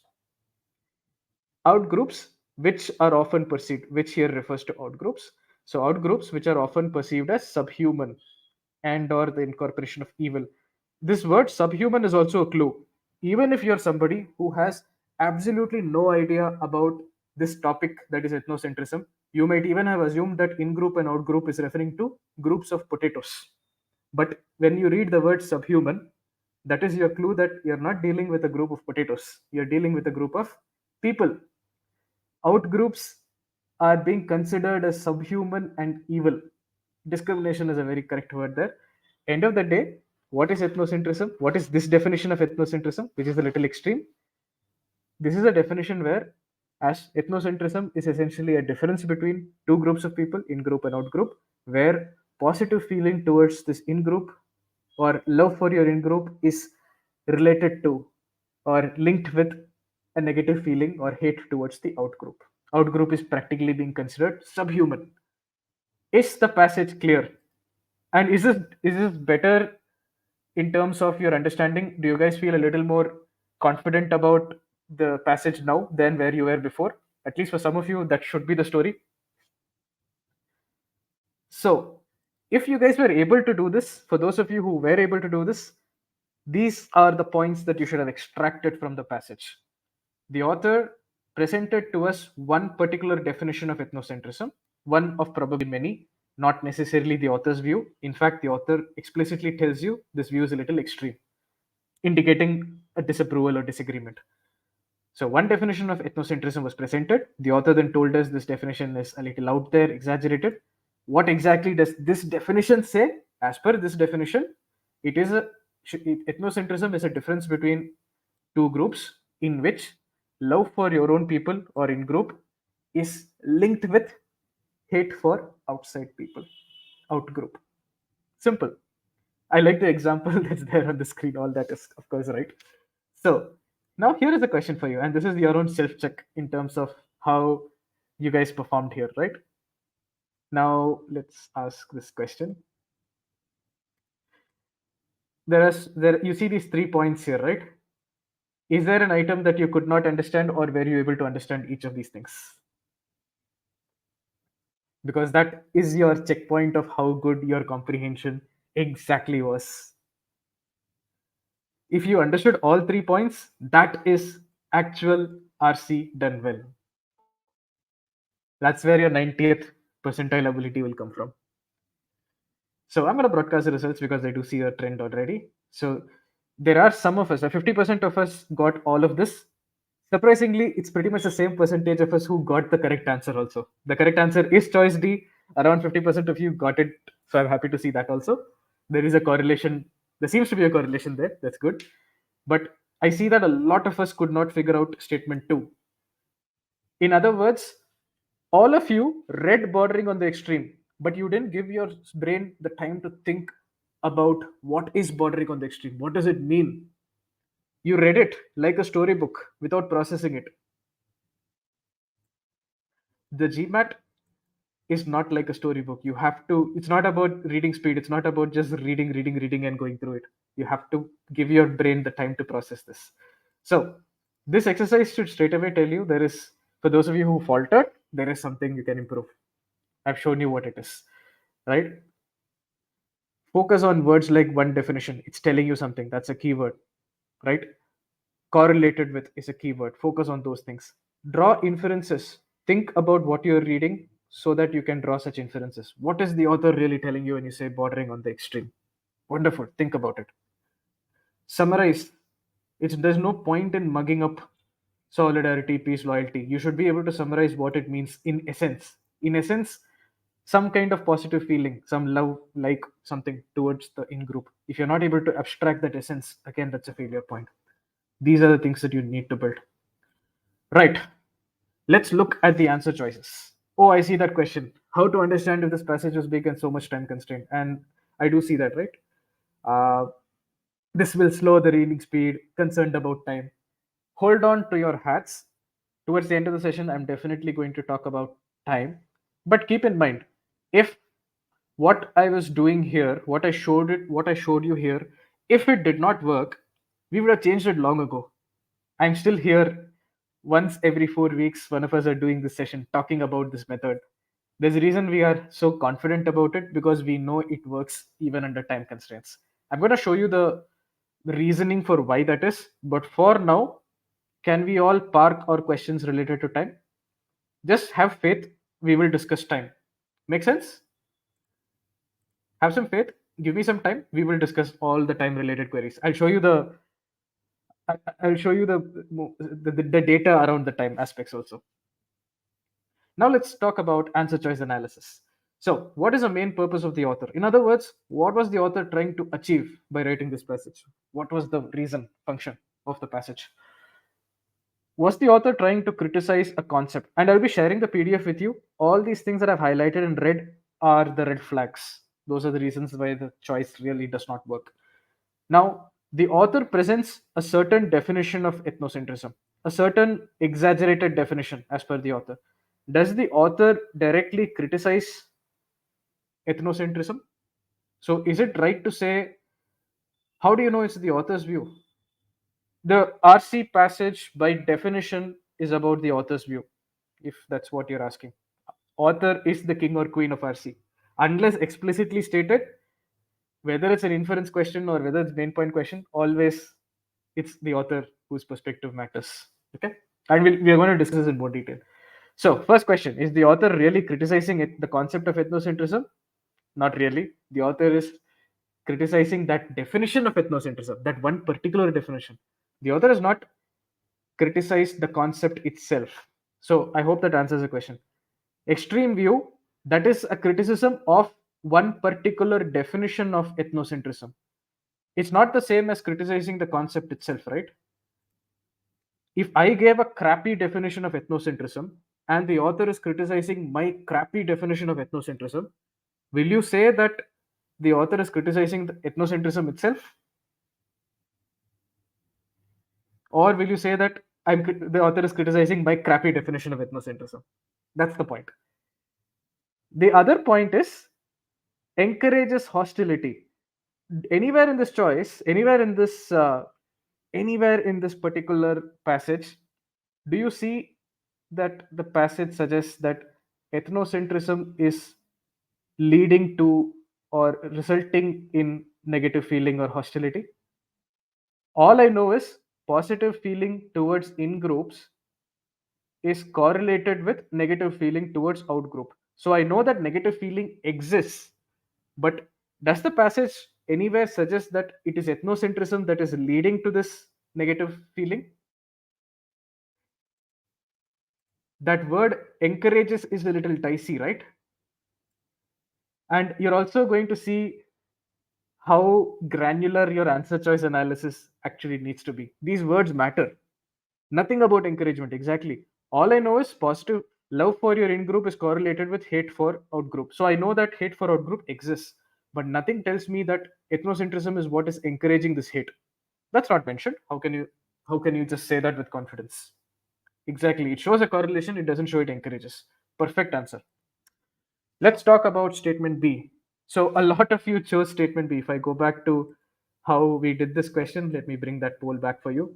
Outgroups which are often perceived, which here refers to outgroups. So outgroups which are often perceived as subhuman and or the incorporation of evil. This word subhuman is also a clue. Even if you're somebody who has absolutely no idea about this topic, that is ethnocentrism, you might even have assumed that in group and out group is referring to groups of potatoes. But when you read the word subhuman, that is your clue that you're not dealing with a group of potatoes, you're dealing with a group of people. Outgroups are being considered as subhuman and evil. Discrimination is a very correct word there. End of the day, what is ethnocentrism? What is this definition of ethnocentrism, which is a little extreme? This is a definition where, as ethnocentrism is essentially a difference between two groups of people, in group and out group, where positive feeling towards this in group or love for your in group is related to or linked with a negative feeling or hate towards the out group. Out group is practically being considered subhuman. Is the passage clear? And is this better in terms of your understanding? Do you guys feel a little more confident about the passage now than where you were before? At least for some of you, that should be the story. So, if you guys were able to do this, for those of you who were able to do this, these are the points that you should have extracted from the passage. The author presented to us one particular definition of ethnocentrism, one of probably many, not necessarily the author's view. In fact, the author explicitly tells you this view is a little extreme. indicating a disapproval or disagreement. So one definition of ethnocentrism was presented. The author then told us this definition is a little out there, exaggerated. What exactly does this definition say? As per this definition, it is a ethnocentrism is a difference between two groups in which love for your own people or in group is linked with hate for outside people, out group. Simple. I like the example that's there on the screen. All that is, of course, right. So now here is a question for you, and this is your own self check in terms of how you guys performed here, right? Now let's ask this question. There you see these 3 points here, right? Is there an item that you could not understand, or were you able to understand each of these things? Because that is your checkpoint of how good your comprehension exactly was. If you understood all 3 points, that is actual RC done well. That's where your 90th percentile ability will come from. So I'm going to broadcast the results because I do see a trend already. So there are some of us, 50% of us got all of this. Surprisingly, it's pretty much the same percentage of us who got the correct answer also. The correct answer is choice D. Around 50% of you got it. So I'm happy to see that also. There is a correlation. There seems to be a correlation there. That's good. But I see that a lot of us could not figure out statement 2. In other words, all of you read bordering on the extreme, but you didn't give your brain the time to think about what is bordering on the extreme. What does it mean? You read it like a storybook without processing it. The GMAT is not like a storybook. You have to, it's not about reading speed. It's not about just reading and going through it. You have to give your brain the time to process this. So this exercise should straight away tell you there is, for those of you who faltered, there is something you can improve. I've shown you what it is, right? Focus on words like one definition. It's telling you something. That's a keyword, right? Correlated with is a keyword. Focus on those things. Draw inferences. Think about what you're reading so that you can draw such inferences. What is the author really telling you when you say bordering on the extreme? Wonderful. Think about it. Summarize. There's no point in mugging up solidarity, peace, loyalty. You should be able to summarize what it means in essence. In essence, some kind of positive feeling, some love, like something towards the in group. If you're not able to abstract that essence, again, that's a failure point. These are the things that you need to build. Right. Let's look at the answer choices. Oh, I see that question. How to understand if this passage was big and so much time constraint? And I do see that, right? Uh, this will slow the reading speed, concerned about time. Hold on to your hats. Towards the end of the session, I'm definitely going to talk about time. But keep in mind, if what I was doing here, what I showed you here, if it did not work, we would have changed it long ago. I'm still here once every 4 weeks. One of us are doing this session talking about this method. There's a reason we are so confident about it because we know it works even under time constraints. I'm going to show you the reasoning for why that is. But for now, can we all park our questions related to time? Just have faith. We will discuss time. Make sense? Have some faith. Give me some time. We will discuss all the time related queries. I'll show you the data around the time aspects also. Now let's talk about answer choice analysis. So, what is the main purpose of the author? In other words, what was the author trying to achieve by writing this passage? What was the reason, function of the passage? Was the author trying to criticize a concept? And I'll be sharing the PDF with you. All these things that I've highlighted in red are the red flags. Those are the reasons why the choice really does not work. Now, the author presents a certain definition of ethnocentrism, a certain exaggerated definition as per the author. Does the author directly criticize ethnocentrism? So, is it right to say, how do you know it's the author's view? The RC passage, by definition, is about the author's view, if that's what you're asking. Author is the king or queen of RC. Unless explicitly stated, whether it's an inference question or whether it's main point question, always it's the author whose perspective matters. Okay, and we are going to discuss this in more detail. So, first question: is the author really criticizing the concept of ethnocentrism? Not really. The author is criticizing that definition of ethnocentrism, that one particular definition. The author has not criticized the concept itself. So I hope that answers the question. Extreme view, that is a criticism of one particular definition of ethnocentrism. It's not the same as criticizing the concept itself, right? If I gave a crappy definition of ethnocentrism and the author is criticizing my crappy definition of ethnocentrism, will you say that the author is criticizing the ethnocentrism itself? Or will you say that the author is criticizing my crappy definition of ethnocentrism? That's the point. The other point is encourages hostility. Anywhere in this choice, anywhere in this particular passage, do you see that the passage suggests that ethnocentrism is leading to or resulting in negative feeling or hostility? All I know is positive feeling towards in groups is correlated with negative feeling towards out group. So I know that negative feeling exists, but does the passage anywhere suggest that it is ethnocentrism that is leading to this negative feeling? That word encourages is a little dicey, right? And you're also going to see how granular your answer choice analysis actually needs to be. These words matter. Nothing about encouragement, exactly. All I know is positive love for your in group is correlated with hate for out group. So I know that hate for out group exists, but nothing tells me that ethnocentrism is what is encouraging this hate. That's not mentioned. How can you just say that with confidence? Exactly. It shows a correlation, it doesn't show it encourages. Perfect answer. Let's talk about statement B. So a lot of you chose statement B. If I go back to how we did this question, let me bring that poll back for you.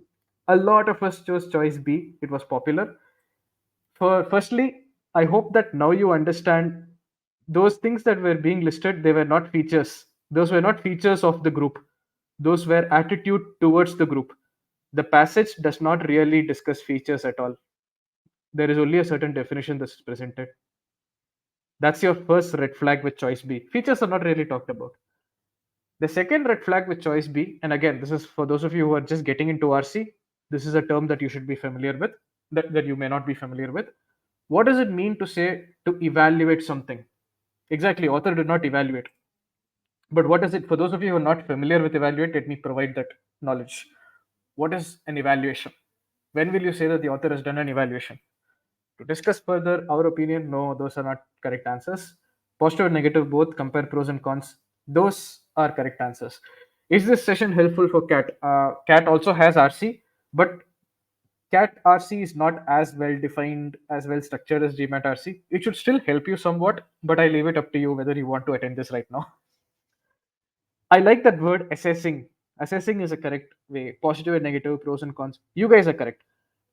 A lot of us chose choice B. It was popular. Firstly, I hope that now you understand those things that were being listed, they were not features. Those were not features of the group. Those were attitude towards the group. The passage does not really discuss features at all. There is only a certain definition that's presented. That's your first red flag with choice B. Features are not really talked about. The second red flag with choice B, and again, this is for those of you who are just getting into RC, this is a term that you should be familiar with, that you may not be familiar with. What does it mean to say to evaluate something? Exactly, author did not evaluate. But what is it? For those of you who are not familiar with evaluate, let me provide that knowledge. What is an evaluation? When will you say that the author has done an evaluation? To discuss further our opinion, no, those are not correct answers. Positive and negative both, compare pros and cons. Those are correct answers. Is this session helpful for CAT? CAT also has RC, but CAT RC is not as well defined, as well structured as GMAT RC. It should still help you somewhat, but I leave it up to you whether you want to attend this right now. I like that word assessing. Assessing is a correct way. Positive and negative, pros and cons. You guys are correct.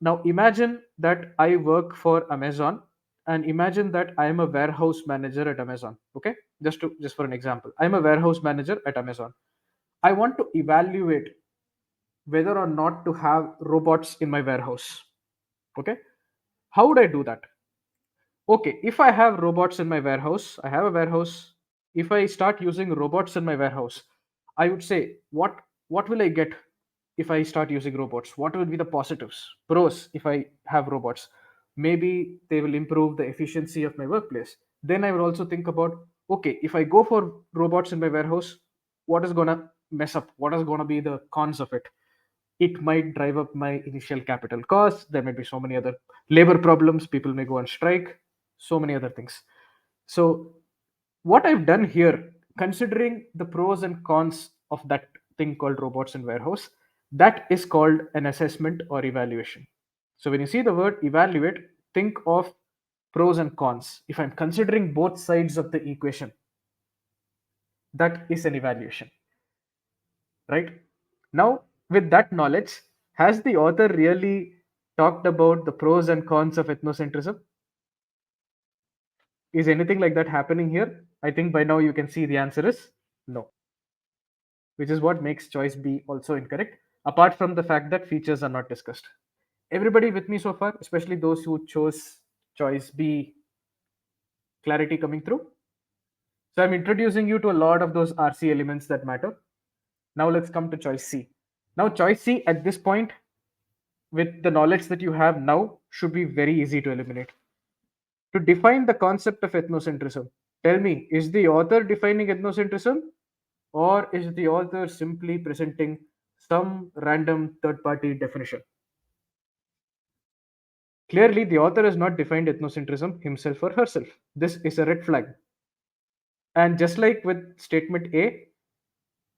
Now imagine that I work for Amazon and imagine that I am a warehouse manager at Amazon. Okay? Just for an example. I'm a warehouse manager at Amazon. I want to evaluate whether or not to have robots in my warehouse. Okay? How would I do that? Okay, if I have robots in my warehouse, I have a warehouse. If I start using robots in my warehouse, I would say, what will I get if I start using robots? What will be the positives, pros if I have robots? Maybe they will improve the efficiency of my workplace. Then I will also think about, okay, if I go for robots in my warehouse, what is gonna mess up? What is gonna be the cons of it? It might drive up my initial capital costs. There may be so many other labor problems. People may go on strike, so many other things. So, what I've done here, considering the pros and cons of that thing called robots in warehouse, that is called an assessment or evaluation. So, when you see the word evaluate, think of pros and cons. If I'm considering both sides of the equation, that is an evaluation, right? Now, with that knowledge, has the author really talked about the pros and cons of ethnocentrism? Is anything like that happening here? I think by now you can see the answer is no, which is what makes choice B also incorrect, apart from the fact that features are not discussed. Everybody with me so far, especially those who chose choice B, clarity coming through? So I'm introducing you to a lot of those RC elements that matter. Now let's come to choice C. Now, choice C at this point, with the knowledge that you have now, should be very easy to eliminate. To define the concept of ethnocentrism, tell me, is the author defining ethnocentrism, or is the author simply presenting some random third party definition? Clearly, the author has not defined ethnocentrism himself or herself. This is a red flag. And just like with statement A,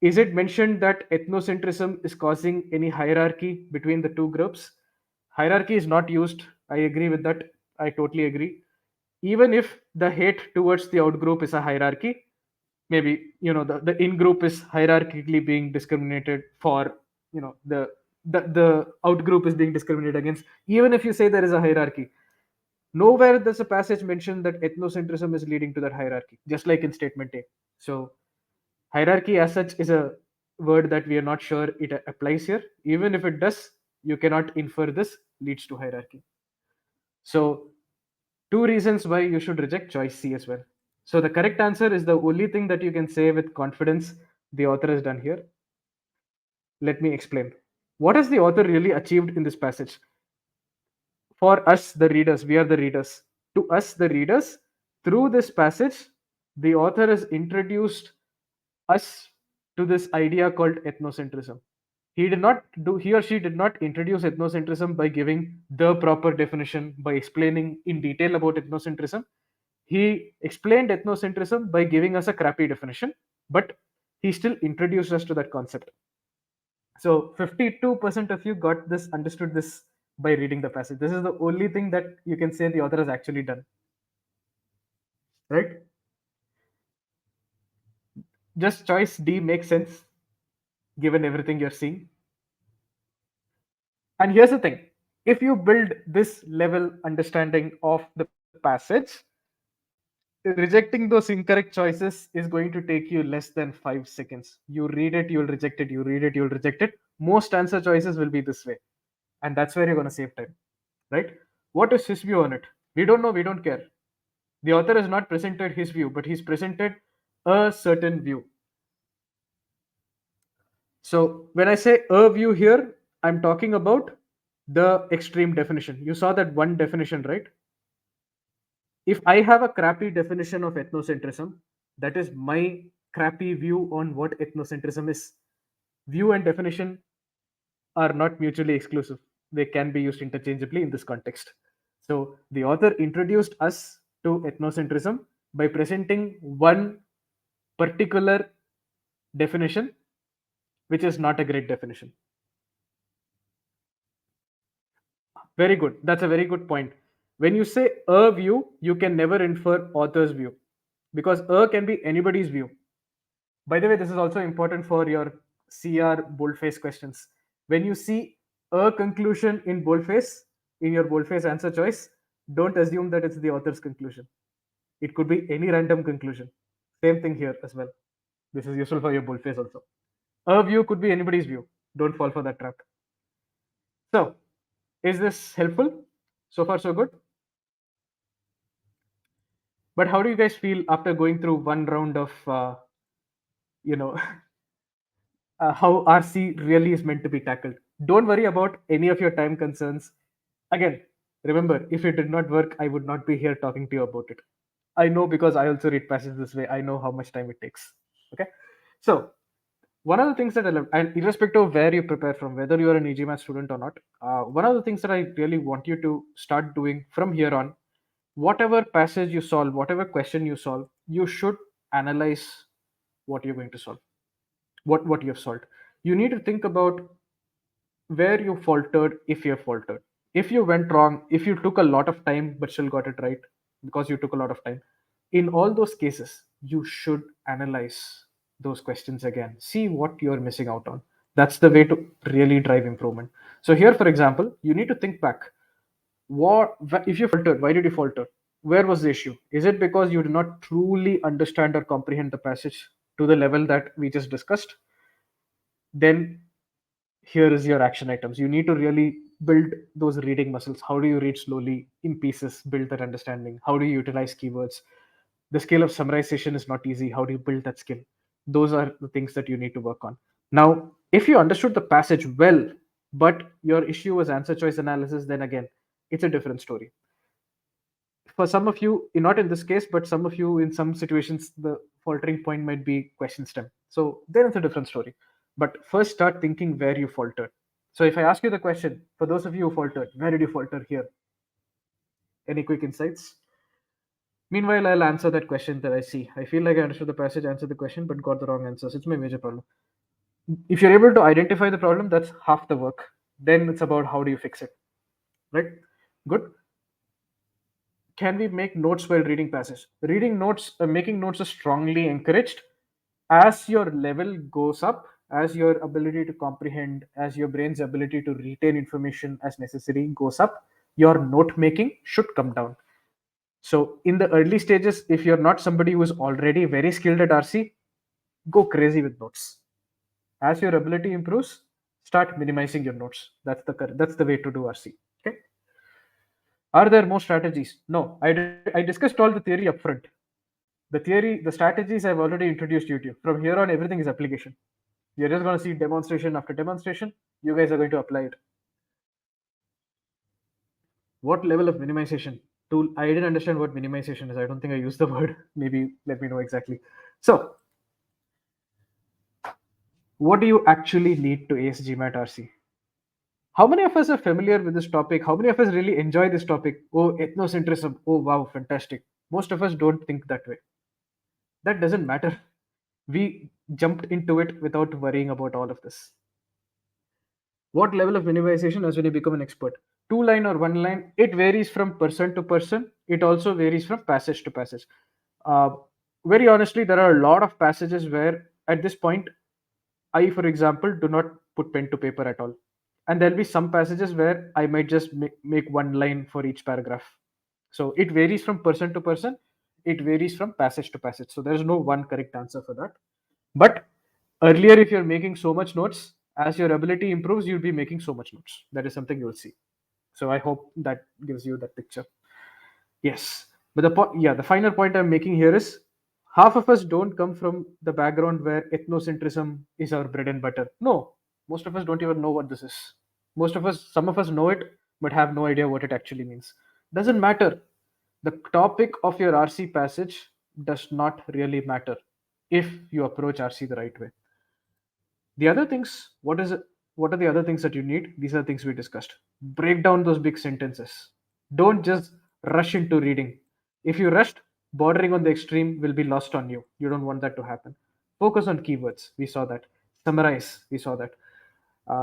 is it mentioned that ethnocentrism is causing any hierarchy between the two groups? Hierarchy is not used. I agree with that. I totally agree. Even if the hate towards the out group is a hierarchy, maybe the in group is hierarchically being discriminated for, the out group is being discriminated against. Even if you say there is a hierarchy, nowhere does a passage mention that ethnocentrism is leading to that hierarchy, just like in statement A. So hierarchy as such is a word that we are not sure it applies here. Even if it does, you cannot infer this leads to hierarchy. So two reasons why you should reject choice C as well. So the correct answer is the only thing that you can say with confidence the author has done here. Let me explain. What has the author really achieved in this passage? For us, the readers, we are the readers. To us, the readers, through this passage, the author has introduced us to this idea called ethnocentrism. He or she did not introduce ethnocentrism by giving the proper definition, by explaining in detail about ethnocentrism. He explained ethnocentrism by giving us a crappy definition, but he still introduced us to that concept. So 52% of you got this, understood this by reading the passage. This is the only thing that you can say the author has actually done, right? Just choice D makes sense given everything you're seeing. And here's the thing, if you build this level understanding of the passage, rejecting those incorrect choices is going to take you less than 5 seconds. You read it, you'll reject it, you read it, you'll reject it. Most answer choices will be this way. And that's where you're going to save time, right? What is his view on it? We don't know, we don't care. The author has not presented his view, but he's presented a certain view. So when I say a view here, I'm talking about the extreme definition. You saw that one definition, right? If I have a crappy definition of ethnocentrism, that is my crappy view on what ethnocentrism is. View and definition are not mutually exclusive, they can be used interchangeably in this context. So the author introduced us to ethnocentrism by presenting one particular definition, which is not a great definition. Very good. That's a very good point. When you say a view, you can never infer author's view because a can be anybody's view. By the way, this is also important for your CR boldface questions. When you see a conclusion in boldface, in your boldface answer choice, don't assume that it's the author's conclusion. It could be any random conclusion. Same thing here as well. This is useful for your boldface also. A view could be anybody's view. Don't fall for that trap. So, is this helpful? So far, so good. But how do you guys feel after going through one round of, you know, how RC really is meant to be tackled? Don't worry about any of your time concerns. Again, remember, if it did not work, I would not be here talking to you about it. I know because I also read passages this way. I know how much time it takes. Okay. So, one of the things that I love, and irrespective of where you prepare from, whether you're an e-GMAT student or not, one of the things that I really want you to start doing from here on, whatever passage you solve, whatever question you solve, you should analyze what you're going to solve, what you have solved. You need to think about where you faltered, if you have faltered, if you went wrong, if you took a lot of time but still got it right because you took a lot of time. In all those cases, you should analyze those questions again, see what you're missing out on. That's the way to really drive improvement. So here, for example, you need to think back. What if you faltered? Why did you falter? Where was the issue? Is it because you did not truly understand or comprehend the passage to the level that we just discussed? Then here is your action items. You need to really build those reading muscles. How do you read slowly in pieces? Build that understanding. How do you utilize keywords? The skill of summarization is not easy. How do you build that skill? Those are the things that you need to work on. Now, if you understood the passage well, but your issue was answer choice analysis, then again, it's a different story. For some of you, not in this case, but some of you in some situations, the faltering point might be question stem. So then it's a different story. But first, start thinking where you faltered. So if I ask you the question, for those of you who faltered, where did you falter here? Any quick insights? Meanwhile, I'll answer that question that I see. I feel like I understood the passage, answered the question, but got the wrong answers. It's my major problem. If you're able to identify the problem, that's half the work. Then it's about how do you fix it, right? Good. Can we make notes while reading passages? Reading notes, making notes is strongly encouraged. As your level goes up, as your ability to comprehend, as your brain's ability to retain information as necessary goes up, your note making should come down. So in the early stages, if you're not somebody who is already very skilled at RC, go crazy with notes. As your ability improves, start minimizing your notes. That's the way to do RC. Okay. Are there more strategies? No, I discussed all the theory upfront. The strategies I've already introduced you to. From here on, everything is application. You're just going to see demonstration after demonstration. You guys are going to apply it. What level of minimization? Tool. I didn't understand what minimization is. I don't think I used the word. Maybe let me know exactly. So, what do you actually need to ace GMAT RC? How many of us are familiar with this topic? How many of us really enjoy this topic? Oh, ethnocentrism. Oh, wow, fantastic. Most of us don't think that way. That doesn't matter. We jumped into it without worrying about all of this. What level of minimization as when you become an expert? Two line or one line, it varies from person to person. It also varies from passage to passage. Uh, very honestly, there are a lot of passages where at this point, I, for example, do not put pen to paper at all. And there'll be some passages where I might just make one line for each paragraph. So it varies from person to person. It varies from passage to passage. So there's no one correct answer for that. But earlier, if you're making so much notes, as your ability improves, you'll be making so much notes. That is something you'll see. So I hope that gives you that picture. Yes, but the final point I'm making here is half of us don't come from the background where ethnocentrism is our bread and butter. No, most of us don't even know what this is. Most of us, some of us know it, but have no idea what it actually means. Doesn't matter. The topic of your RC passage does not really matter if you approach RC the right way. The other things, what are the other things that you need? These are things we discussed. Break down those big sentences. Don't just rush into reading. If you rushed, bordering on the extreme will be lost on you. You don't want that to happen. Focus on keywords. We saw that. Summarize. We saw that.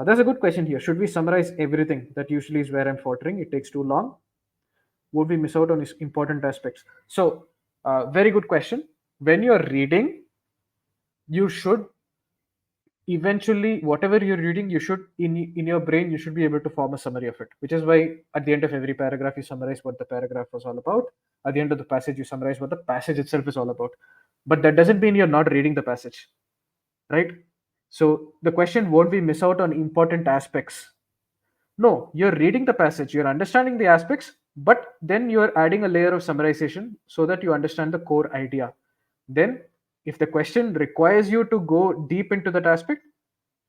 There's a good question here. Should we summarize everything? That usually is where I'm faltering. It takes too long. Would we miss out on these important aspects? So, very good question. When you're reading, you should eventually whatever you're reading you should in your brain you should be able to form a summary of it, which is why at the end of every paragraph you summarize what the paragraph was all about. At the end of the passage you summarize what the passage itself is all about. But that doesn't mean you're not reading the passage, right? So the question, won't we miss out on important aspects? No, you're reading the passage, you're understanding the aspects, but then you're adding a layer of summarization so that you understand the core idea. Then, if the question requires you to go deep into that aspect,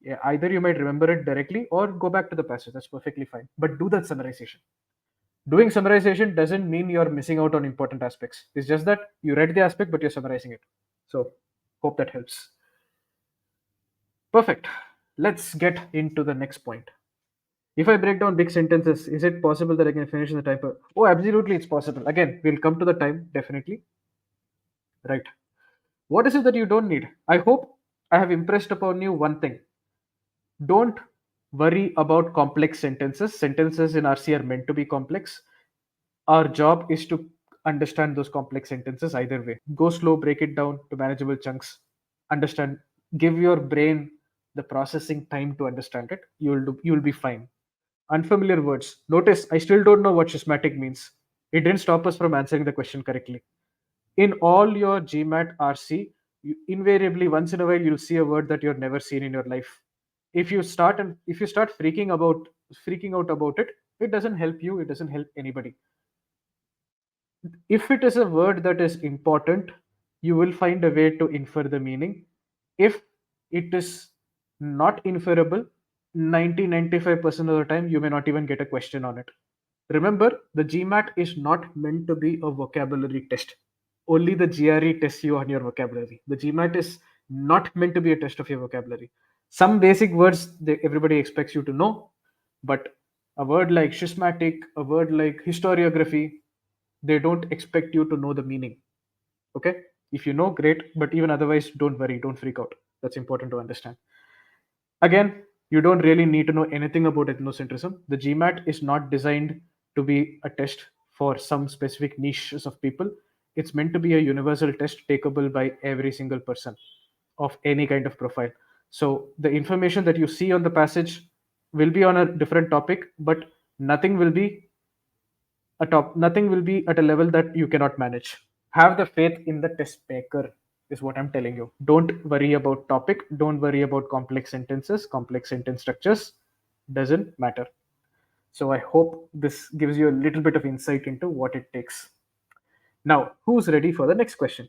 yeah, either you might remember it directly or go back to the passage. That's perfectly fine. But do that summarization. Doing summarization doesn't mean you're missing out on important aspects. It's just that you read the aspect, but you're summarizing it. So, hope that helps. Perfect. Let's get into the next point. If I break down big sentences, is it possible that I can finish in the time? Oh, absolutely, it's possible. Again, we'll come to the time, definitely. Right. What is it that you don't need? I hope I have impressed upon you one thing. Don't worry about complex sentences. Sentences in RC are meant to be complex. Our job is to understand those complex sentences either way. Go slow, break it down to manageable chunks. Understand, give your brain the processing time to understand it. You'll be fine. Unfamiliar words. Notice I still don't know what schismatic means. It didn't stop us from answering the question correctly. In all your GMAT RC, invariably once in a while you'll see a word that you've never seen in your life. If you start freaking out about it, it doesn't help you, it doesn't help anybody. If it is a word that is important, you will find a way to infer the meaning. If it is not inferable, 90-95% of the time, you may not even get a question on it. Remember, the GMAT is not meant to be a vocabulary test. Only the GRE tests you on your vocabulary. The GMAT is not meant to be a test of your vocabulary. Some basic words everybody expects you to know, but a word like schismatic, a word like historiography, they don't expect you to know the meaning. Okay? If you know, great, but even otherwise, don't worry, don't freak out. That's important to understand. Again, you don't really need to know anything about ethnocentrism. The GMAT is not designed to be a test for some specific niches of people. It's meant to be a universal test takeable by every single person of any kind of profile. So the information that you see on the passage will be on a different topic, but nothing will be nothing will be at a level that you cannot manage. Have the faith in the test maker is what I'm telling you. Don't worry about topic, don't worry about complex sentences, complex sentence structures, doesn't matter. So I hope this gives you a little bit of insight into what it takes. Now, who's ready for the next question?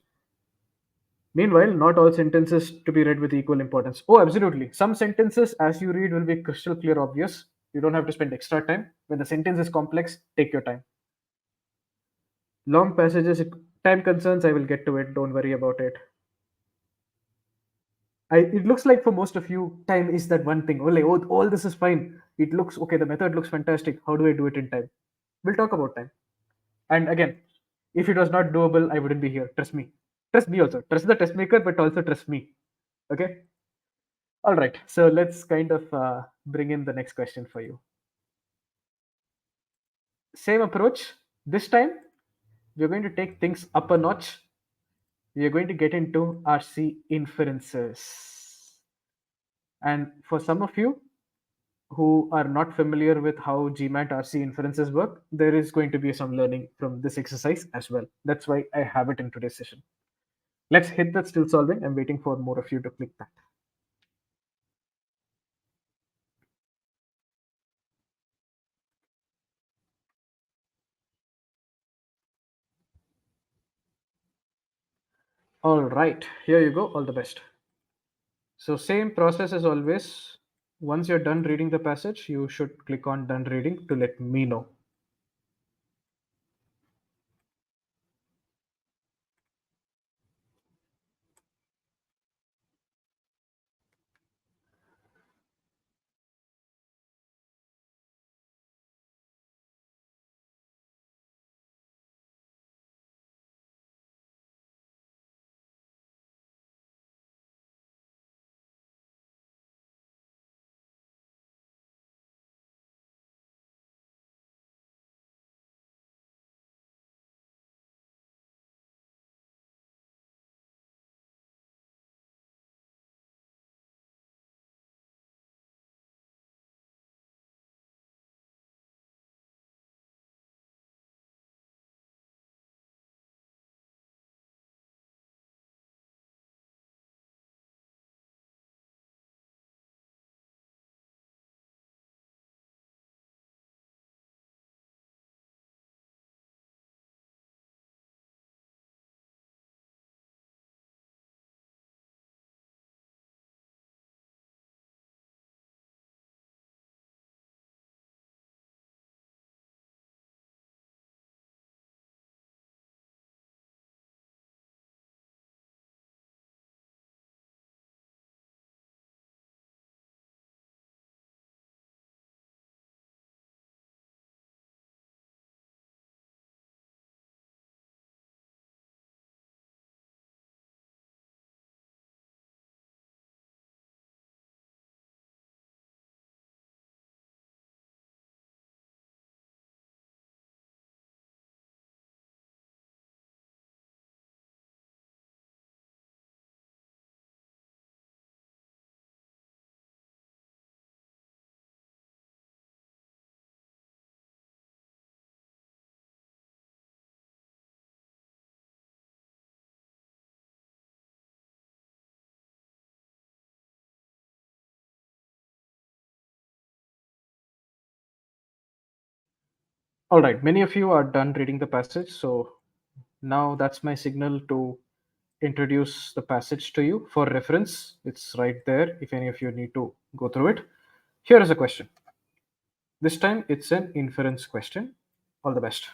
Meanwhile, not all sentences to be read with equal importance. Oh, absolutely. Some sentences as you read will be crystal clear, obvious. You don't have to spend extra time. When the sentence is complex, take your time. Long passages, time concerns, I will get to it. Don't worry about it. It looks like for most of you, time is that one thing. Oh, like, oh, all this is fine. It looks okay. The method looks fantastic. How do I do it in time? We'll talk about time. And again, if it was not doable, I wouldn't be here. Trust me. Trust me also. Trust the test maker, but also trust me. Okay. All right. So let's kind of bring in the next question for you. Same approach. This time, we're going to take things up a notch. We are going to get into RC inferences. And for some of you who are not familiar with how GMAT RC inferences work, there is going to be some learning from this exercise as well. That's why I have it in today's session. Let's hit that still solving. I'm waiting for more of you to click that. All right, here you go. All the best. So same process as always. Once you're done reading the passage, you should click on done reading to let me know. All right, many of you are done reading the passage, so Now that's my signal to introduce the passage to you for reference. It's right there if any of you need to go through it. Here is a question. This time it's an inference question. All the best.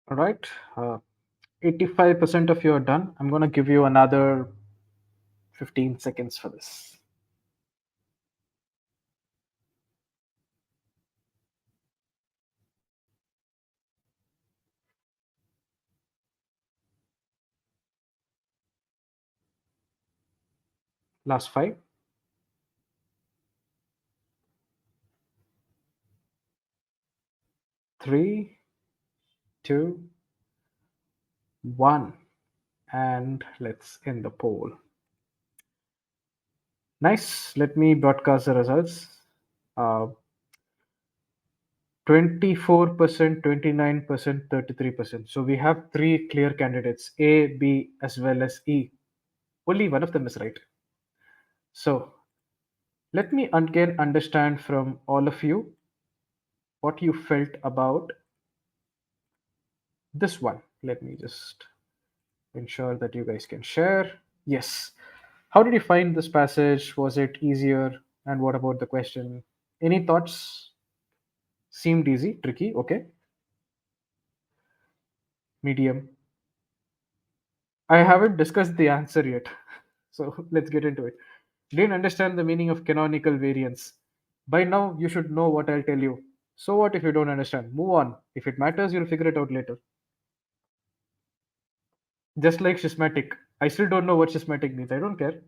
All right. Uh, 85% of you are done. I'm going to give you another 15 seconds for this. Last five, three, two, one. And let's end the poll. Nice. Let me broadcast the results. Uh, 24%, 29%, 33%. So we have three clear candidates, A, B, as well as E. Only one of them is right. So let me again understand from all of you what you felt about this one. Let me just ensure that you guys can share. Yes. How did you find this passage? Was it easier? And what about the question? Any thoughts? Seemed easy, tricky, okay. Medium. I haven't discussed the answer yet. So let's get into it. Didn't understand the meaning of canonical variance. By now, you should know what I'll tell you. So what if you don't understand? Move on. If it matters, you'll figure it out later. Just like schismatic. I still don't know what schismatic means. I don't care.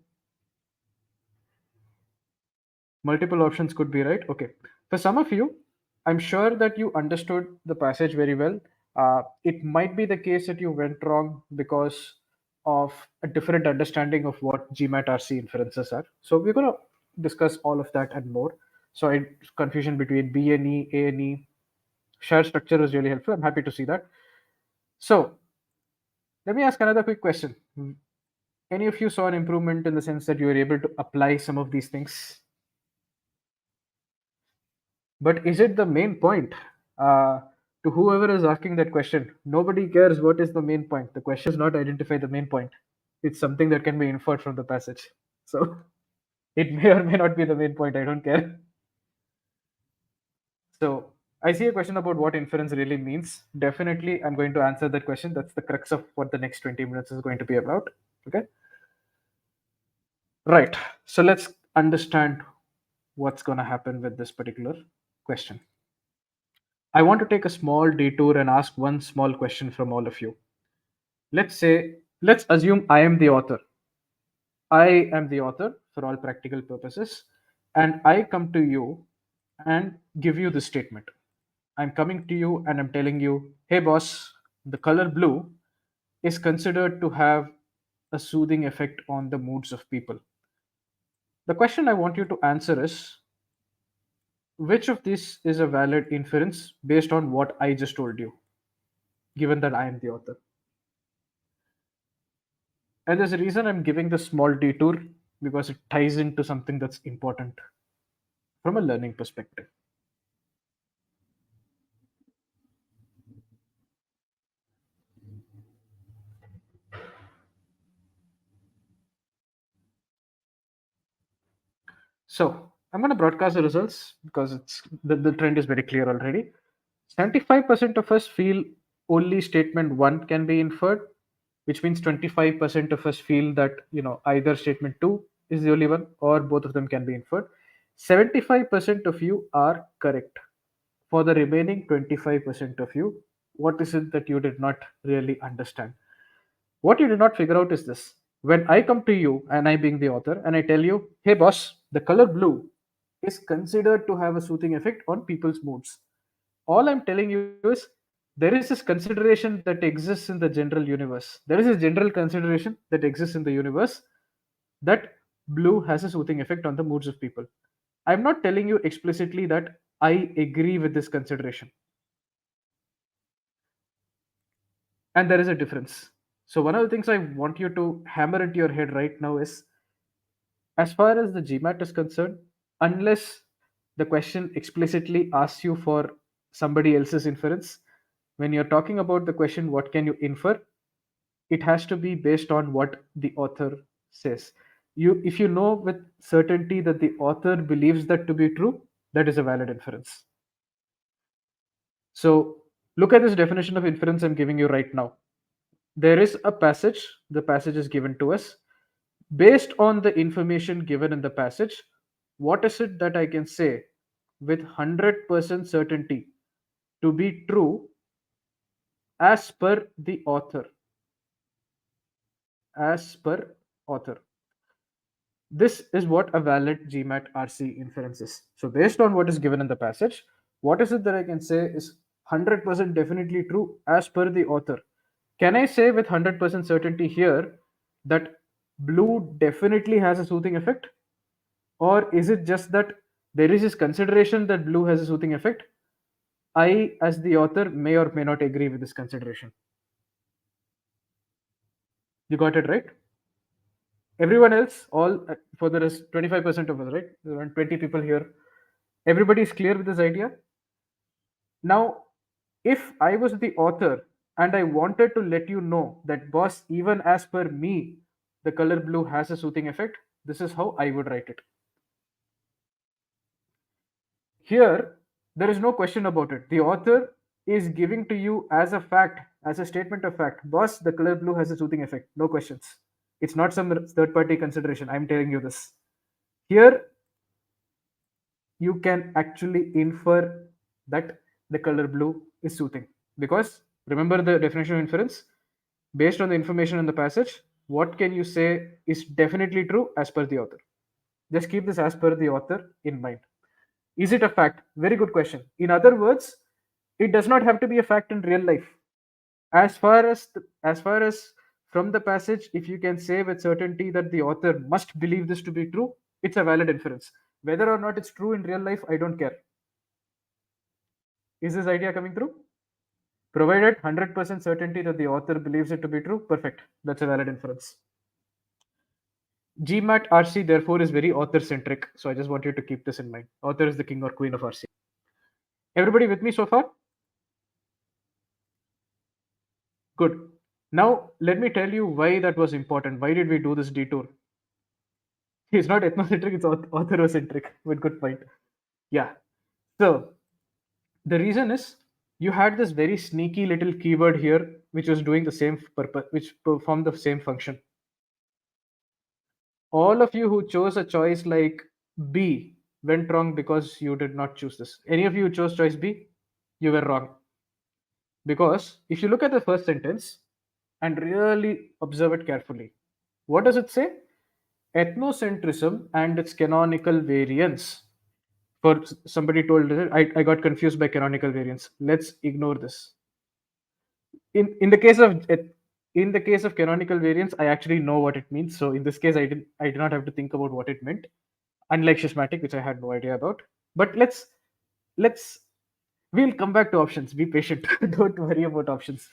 Multiple options could be right. Okay. For some of you, I'm sure that you understood the passage very well. It might be the case that you went wrong because of a different understanding of what GMAT RC inferences are. So we're going to discuss all of that and more. So confusion between B and E, A and E. Shared structure is really helpful. I'm happy to see that. So let me ask another quick question. Any of you saw an improvement in the sense that you were able to apply some of these things? But is it the main point? To whoever is asking that question, nobody cares what is the main point. The question is not identify the main point. It's something that can be inferred from the passage. So it may or may not be the main point. I don't care. So I see a question about what inference really means. Definitely, I'm going to answer that question. That's the crux of what the next 20 minutes is going to be about. Okay. Right. So let's understand what's going to happen with this particular question. I want to take a small detour and ask one small question from all of you. Let's assume I am the author. I am the author for all practical purposes, and I come to you and give you this statement. I'm coming to you and I'm telling you, hey boss, the color blue is considered to have a soothing effect on the moods of people. The question I want you to answer is, which of these is a valid inference based on what I just told you, given that I am the author? And there's a reason I'm giving this small detour because it ties into something that's important from a learning perspective. So I'm going to broadcast the results because the trend is very clear already. 75% of us feel only statement one can be inferred, which means 25% of us feel that either statement two is the only one or both of them can be inferred. 75% of you are correct. For the remaining 25% of you, what is it that you did not really understand? What you did not figure out is this. When I come to you, and I being the author, and I tell you, hey boss, the color blue is considered to have a soothing effect on people's moods. All I'm telling you is there is this consideration that exists in the general universe. There is a general consideration that exists in the universe that blue has a soothing effect on the moods of people. I'm not telling you explicitly that I agree with this consideration. And there is a difference. So, one of the things I want you to hammer into your head right now is, as far as the GMAT is concerned, unless the question explicitly asks you for somebody else's inference, when you're talking about the question, what can you infer? It has to be based on what the author says. If you know with certainty that the author believes that to be true, that is a valid inference. So, look at this definition of inference I'm giving you right now. There is a passage, the passage is given to us. Based on the information given in the passage, what is it that I can say with 100% certainty to be true as per the author? As per author. This is what a valid GMAT RC inference is. So, based on what is given in the passage, what is it that I can say is 100% definitely true as per the author? Can I say with 100% certainty here that blue definitely has a soothing effect? Or is it just that there is this consideration that blue has a soothing effect? I, as the author, may or may not agree with this consideration. You got it right? Everyone else, all for the rest, 25% of us, right? There are 20 people here. Everybody is clear with this idea? Now, if I was the author and I wanted to let you know that, boss, even as per me, the color blue has a soothing effect, this is how I would write it. Here, there is no question about it. The author is giving to you as a fact, as a statement of fact, boss, the color blue has a soothing effect. No questions. It's not some third party consideration. I'm telling you this. Here, you can actually infer that the color blue is soothing. Because remember the definition of inference? Based on the information in the passage, what can you say is definitely true as per the author? Just keep this as per the author in mind. Is it a fact? Very good question. In other words, it does not have to be a fact in real life. As far as from the passage, if you can say with certainty that the author must believe this to be true, it's a valid inference. Whether or not it's true in real life, I don't care. Is this idea coming through? Provided 100% certainty that the author believes it to be true, perfect. That's a valid inference. GMAT RC therefore is very author centric. So I just want you to keep this in mind. Author is the king or queen of RC. Everybody with me so far? Good. Now let me tell you why that was important. Why did we do this detour? It's not ethnocentric, it's authorocentric. But good point. Yeah. So the reason is you had this very sneaky little keyword here which was doing the same purpose, which performed the same function. All of you who chose a choice like B went wrong because you did not choose this. Any of you who chose choice B, you were wrong. Because if you look at the first sentence and really observe it carefully, what does it say? Ethnocentrism and its canonical variants. For somebody told it, I got confused by canonical variance. Let's ignore this. In the case of in the case of canonical variance, I actually know what it means. So in this case, I did not have to think about what it meant, unlike schismatic, which I had no idea about. But let's we'll come back to options. Be patient. Don't worry about options.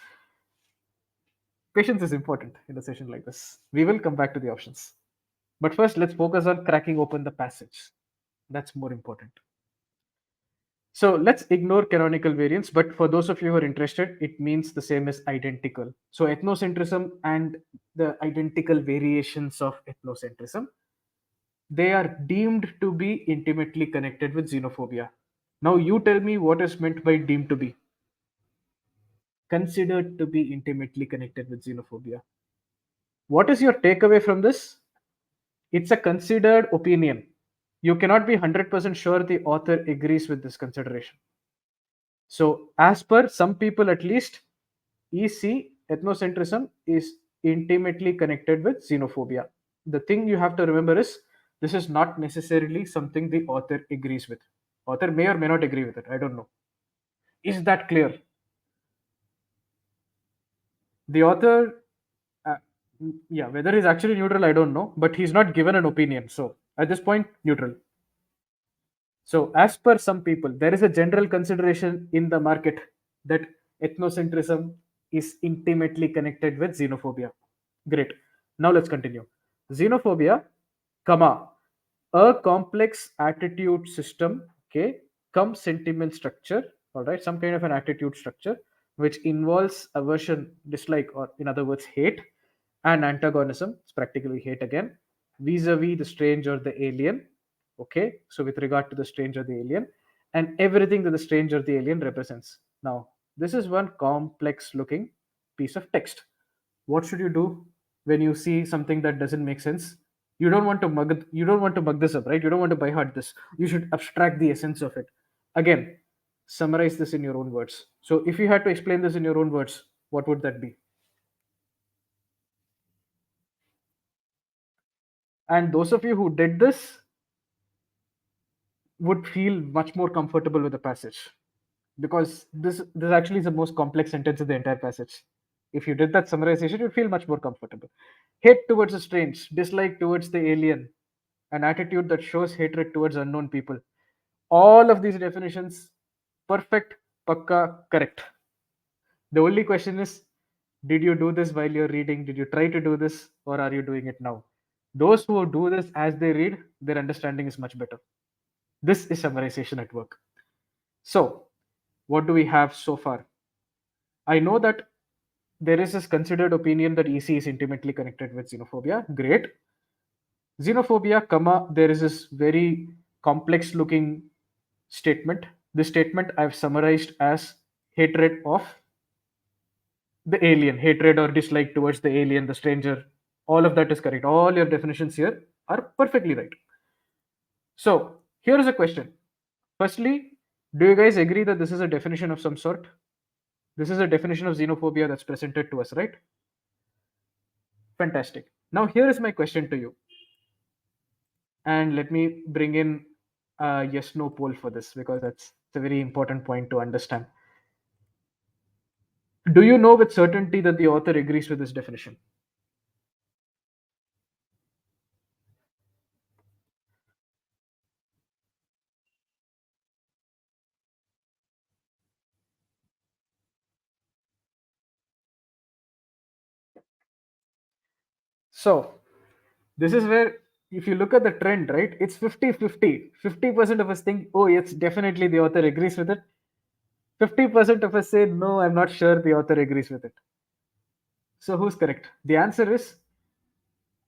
Patience is important in a session like this. We will come back to the options. But first, let's focus on cracking open the passage. That's more important. So let's ignore canonical variance, but for those of you who are interested, it means the same as identical. So ethnocentrism and the identical variations of ethnocentrism, they are deemed to be intimately connected with xenophobia. Now you tell me what is meant by deemed to be. Considered to be intimately connected with xenophobia. What is your takeaway from this? It's a considered opinion. You cannot be 100% sure the author agrees with this consideration. So, as per some people at least, EC, ethnocentrism, is intimately connected with xenophobia. The thing you have to remember is this is not necessarily something the author agrees with. Author may or may not agree with it. I don't know. Is that clear? The author, uh, yeah, whether he's actually neutral, I don't know, but he's not given an opinion. So, at this point, neutral. So, as per some people, there is a general consideration in the market that ethnocentrism is intimately connected with xenophobia. Great. Now let's continue. Xenophobia, comma, a complex attitude system, okay, come sentiment structure, all right, some kind of an attitude structure which involves aversion, dislike, or in other words, hate, and antagonism, it's practically hate again, vis-a-vis the strange or the alien, okay, so with regard to the strange or the alien, and everything that the strange or the alien represents. Now, this is one complex looking piece of text. What should you do when you see something that doesn't make sense? You don't want to mug this up, right? You don't want to by heart this. You should abstract the essence of it. Again, summarize this in your own words. So if you had to explain this in your own words, what would that be? And those of you who did this would feel much more comfortable with the passage, because this actually is the most complex sentence of the entire passage. If you did that summarization, you'd feel much more comfortable. Hate towards the strange, dislike towards the alien, an attitude that shows hatred towards unknown people. All of these definitions, perfect, pakka, correct. The only question is, did you do this while you're reading? Did you try to do this, or are you doing it now? Those who do this as they read, their understanding is much better. This is summarization at work. So, what do we have so far? I know that there is this considered opinion that EC is intimately connected with xenophobia. Great. Xenophobia, comma, there is this very complex looking statement. This statement I've summarized as hatred of the alien, hatred or dislike towards the alien, the stranger. All of that is correct. All your definitions here are perfectly right. So, here is a question. Firstly, do you guys agree that this is a definition of some sort? This is a definition of xenophobia that's presented to us, right? Fantastic. Now, here is my question to you. And let me bring in a yes no poll for this, because that's a very important point to understand. Do you know with certainty that the author agrees with this definition? So, this is where, if you look at the trend, right, it's 50-50. 50% of us think, oh, yes, definitely the author agrees with it. 50% of us say, no, I'm not sure the author agrees with it. So, who's correct? The answer is,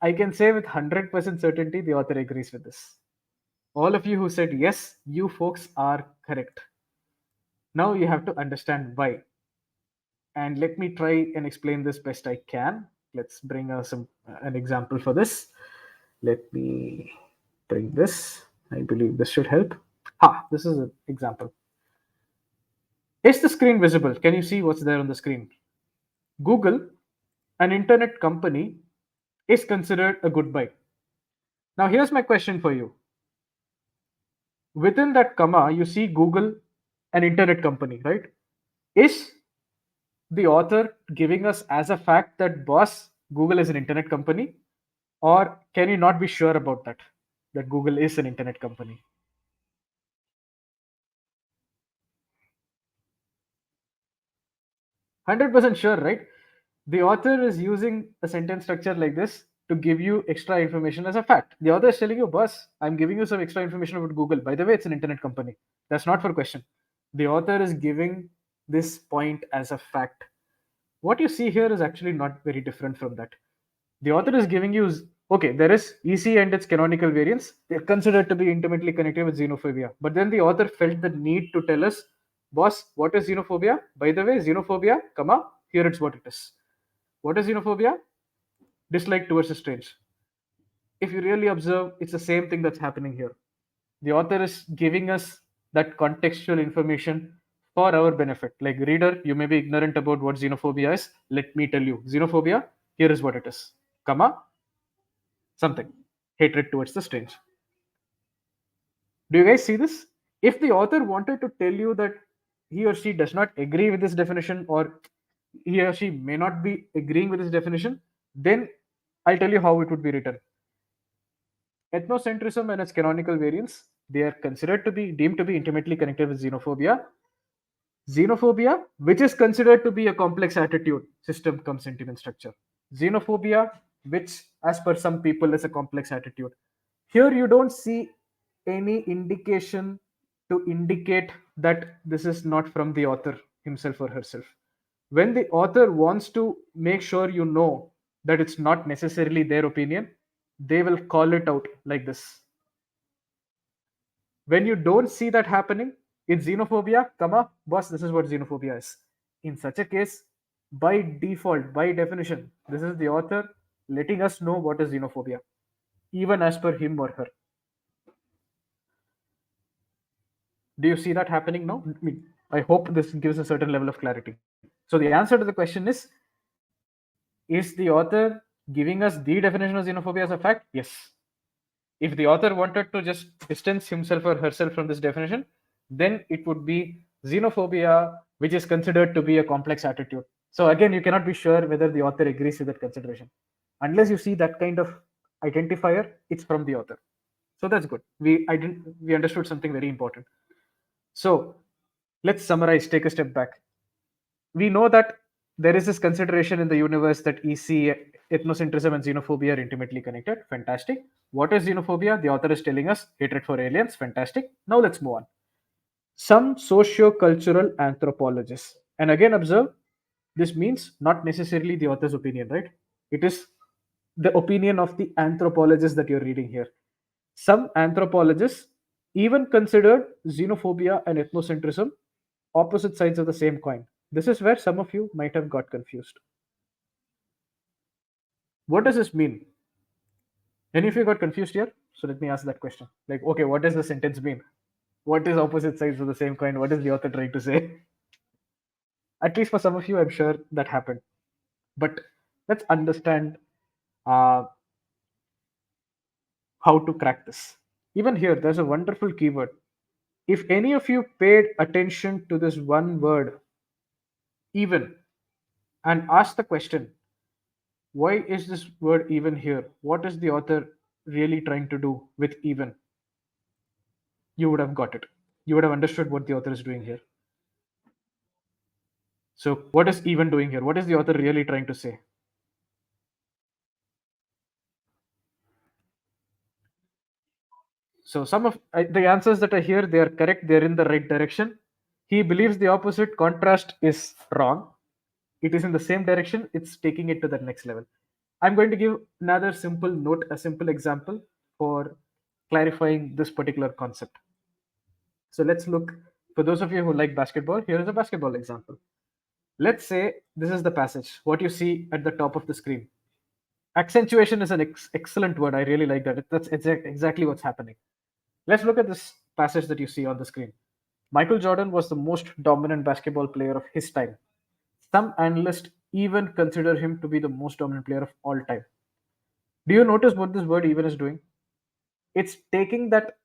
I can say with 100% certainty the author agrees with this. All of you who said yes, you folks are correct. Now you have to understand why. And let me try and explain this best I can. Let's bring an example for this. Let me bring this. I believe this should help. This is an example. Is the screen visible? Can you see what's there on the screen? Google, an internet company, is considered a good buy. Now, here's my question for you. Within that comma, you see Google, an internet company, right? Is the author giving us as a fact that boss, Google is an internet company? Or can you not be sure about that? That Google is an internet company? 100% sure, right? The author is using a sentence structure like this to give you extra information as a fact. The author is telling you, boss, I'm giving you some extra information about Google. By the way, it's an internet company. That's not for question. The author is giving this point as a fact. What you see here is actually not very different from that. The author is giving you, okay, there is EC and its canonical variants. They're considered to be intimately connected with xenophobia. But then the author felt the need to tell us, boss, what is xenophobia? By the way, xenophobia, comma, here it's what it is. What is xenophobia? Dislike towards a strange. If you really observe, it's the same thing that's happening here. The author is giving us that contextual information for our benefit. Like, reader, you may be ignorant about what xenophobia is. Let me tell you. Xenophobia, here is what it is. Comma, something. Hatred towards the strange. Do you guys see this? If the author wanted to tell you that he or she does not agree with this definition, or he or she may not be agreeing with this definition, then I'll tell you how it would be written. Ethnocentrism and its canonical variants, they are considered to be deemed to be intimately connected with xenophobia. Xenophobia, which is considered to be a complex attitude, system cum sentiment structure. Xenophobia, which as per some people is a complex attitude. Here you don't see any indication to indicate that this is not from the author himself or herself. When the author wants to make sure you know that it's not necessarily their opinion, they will call it out like this. When you don't see that happening, it's xenophobia, comma, boss, this is what xenophobia is. In such a case, by default, by definition, this is the author letting us know what is xenophobia, even as per him or her. Do you see that happening now? I hope this gives a certain level of clarity. So the answer to the question is the author giving us the definition of xenophobia as a fact? Yes. If the author wanted to just distance himself or herself from this definition, then it would be xenophobia, which is considered to be a complex attitude. So again, you cannot be sure whether the author agrees with that consideration. Unless you see that kind of identifier, it's from the author. So that's good. We understood something very important. So let's summarize, take a step back. We know that there is this consideration in the universe that EC, ethnocentrism, and xenophobia are intimately connected. Fantastic. What is xenophobia? The author is telling us hatred for aliens. Fantastic. Now let's move on. Some socio-cultural anthropologists. And again, observe, this means not necessarily the author's opinion, right? It is the opinion of the anthropologist that you're reading here. Some anthropologists even considered xenophobia and ethnocentrism opposite sides of the same coin. This is where some of you might have got confused. What does this mean? Any of you got confused here? So let me ask that question. Like, okay, what does the sentence mean? What is opposite sides of the same coin? What is the author trying to say? At least for some of you, I'm sure that happened. But let's understand uh, how to crack this. Even here, there's a wonderful keyword. If any of you paid attention to this one word, even, and asked the question, why is this word even here? What is the author really trying to do with even? You would have got it. You would have understood what the author is doing here. So, what is even doing here? What is the author really trying to say? So, some of the answers that are here, they are correct. They're in the right direction. He believes the opposite contrast is wrong. It is in the same direction. It's taking it to the next level. I'm going to give another simple note, a simple example for clarifying this particular concept. So let's look, for those of you who like basketball, here is a basketball example. Let's say this is the passage, what you see at the top of the screen. Accentuation is an excellent word. I really like that. That's exactly what's happening. Let's look at this passage that you see on the screen. Michael Jordan was the most dominant basketball player of his time. Some analysts even consider him to be the most dominant player of all time. Do you notice what this word even is doing? It's taking that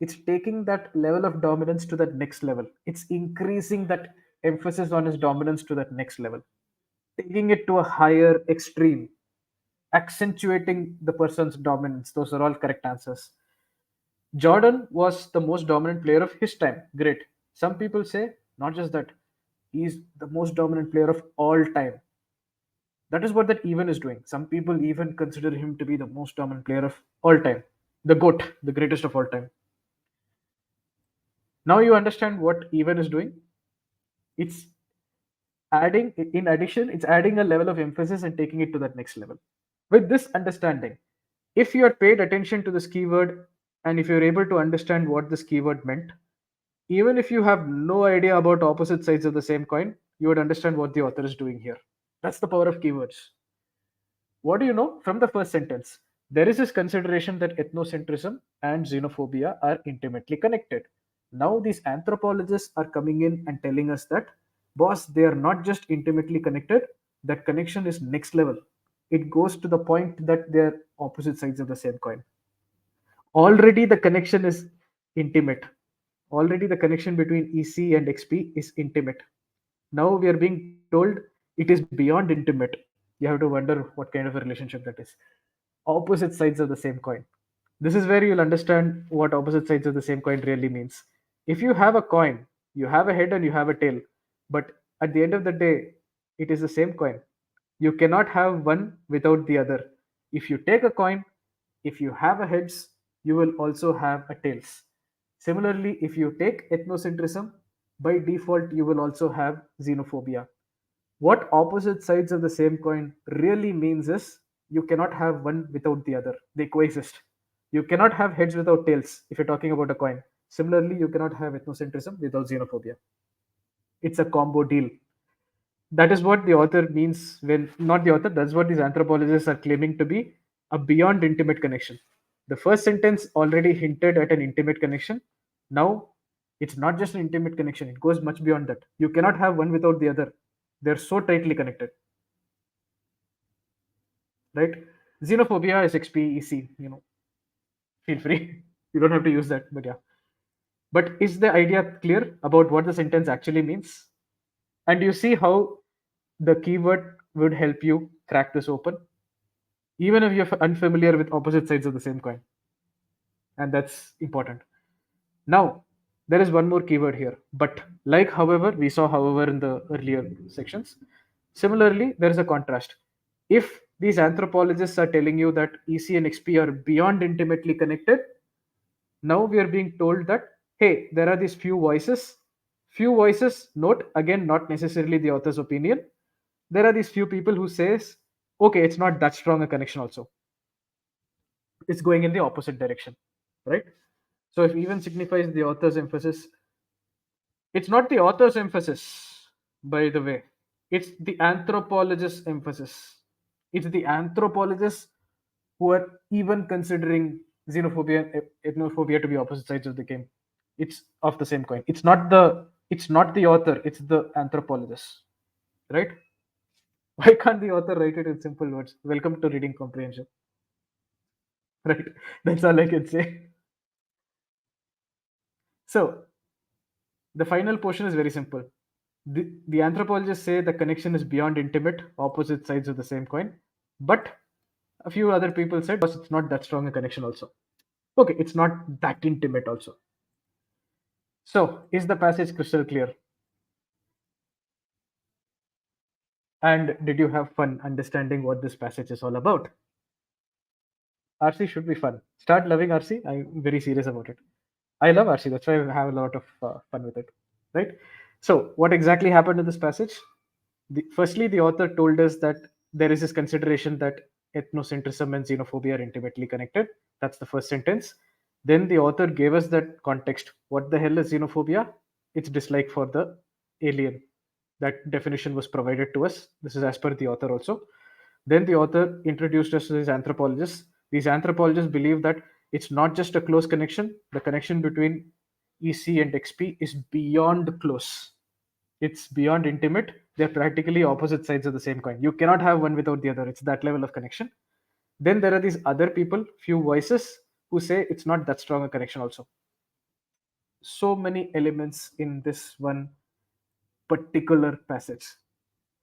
It's taking that level of dominance to that next level. It's increasing that emphasis on his dominance to that next level, taking it to a higher extreme, accentuating the person's dominance. Those are all correct answers. Jordan was the most dominant player of his time. Great. Some people say, not just that, he's the most dominant player of all time. That is what that even is doing. Some people even consider him to be the most dominant player of all time, the GOAT, the greatest of all time. Now you understand what even is doing. It's adding, in addition, it's adding a level of emphasis and taking it to that next level. With this understanding, if you had paid attention to this keyword and if you're able to understand what this keyword meant, even if you have no idea about opposite sides of the same coin, you would understand what the author is doing here. That's the power of keywords. What do you know from the first sentence? There is this consideration that ethnocentrism and xenophobia are intimately connected. Now, these anthropologists are coming in and telling us that, boss, they are not just intimately connected, that connection is next level. It goes to the point that they're opposite sides of the same coin. Already, the connection is intimate. Already, the connection between EC and XP is intimate. Now we are being told it is beyond intimate. You have to wonder what kind of a relationship that is. Opposite sides of the same coin. This is where you'll understand what opposite sides of the same coin really means. If you have a coin, you have a head and you have a tail, but at the end of the day, it is the same coin. You cannot have one without the other. If you take a coin, if you have a heads, you will also have a tails. Similarly, if you take ethnocentrism, by default, you will also have xenophobia. What opposite sides of the same coin really means is you cannot have one without the other. They coexist. You cannot have heads without tails if you're talking about a coin. Similarly, you cannot have ethnocentrism without xenophobia. It's a combo deal. That is what the author means when, not the author, that's what these anthropologists are claiming to be a beyond intimate connection. The first sentence already hinted at an intimate connection. Now, it's not just an intimate connection, it goes much beyond that. You cannot have one without the other. They're so tightly connected, right? Xenophobia is XPEC, feel free. You don't have to use that, but yeah. But is the idea clear about what the sentence actually means? And you see how the keyword would help you crack this open, even if you're unfamiliar with opposite sides of the same coin. And that's important. Now, there is one more keyword here, but like however, we saw however in the earlier sections. Similarly, there is a contrast. If these anthropologists are telling you that EC and XP are beyond intimately connected, now we are being told that, hey, there are these few voices. Few voices, note again, not necessarily the author's opinion. There are these few people who says, okay, it's not that strong a connection also. It's going in the opposite direction, right? So if even signifies the author's emphasis, it's not the author's emphasis, by the way. It's the anthropologist's emphasis. It's the anthropologists who are even considering xenophobia and ethnophobia to be opposite sides of the game. It's of the same coin. It's not the author, it's the anthropologist. Right? Why can't the author write it in simple words? Welcome to reading comprehension. Right? That's all I can say. So the final portion is very simple. The anthropologists say the connection is beyond intimate, opposite sides of the same coin. But a few other people said, boss, it's not that strong a connection also. Okay, it's not that intimate also. So, is the passage crystal clear? And did you have fun understanding what this passage is all about? RC should be fun. Start loving RC. I'm very serious about it. I love RC. That's why I have a lot of fun with it. Right? So, what exactly happened in this passage? Firstly, the author told us that there is this consideration that ethnocentrism and xenophobia are intimately connected. That's the first sentence. Then the author gave us that context. What the hell is xenophobia? It's dislike for the alien. That definition was provided to us. This is as per the author also. Then the author introduced us to these anthropologists. These anthropologists believe that it's not just a close connection. The connection between EC and XP is beyond close. It's beyond intimate. They're practically opposite sides of the same coin. You cannot have one without the other. It's that level of connection. Then there are these other people, few voices, who say it's not that strong a connection also. so many elements in this one particular passage.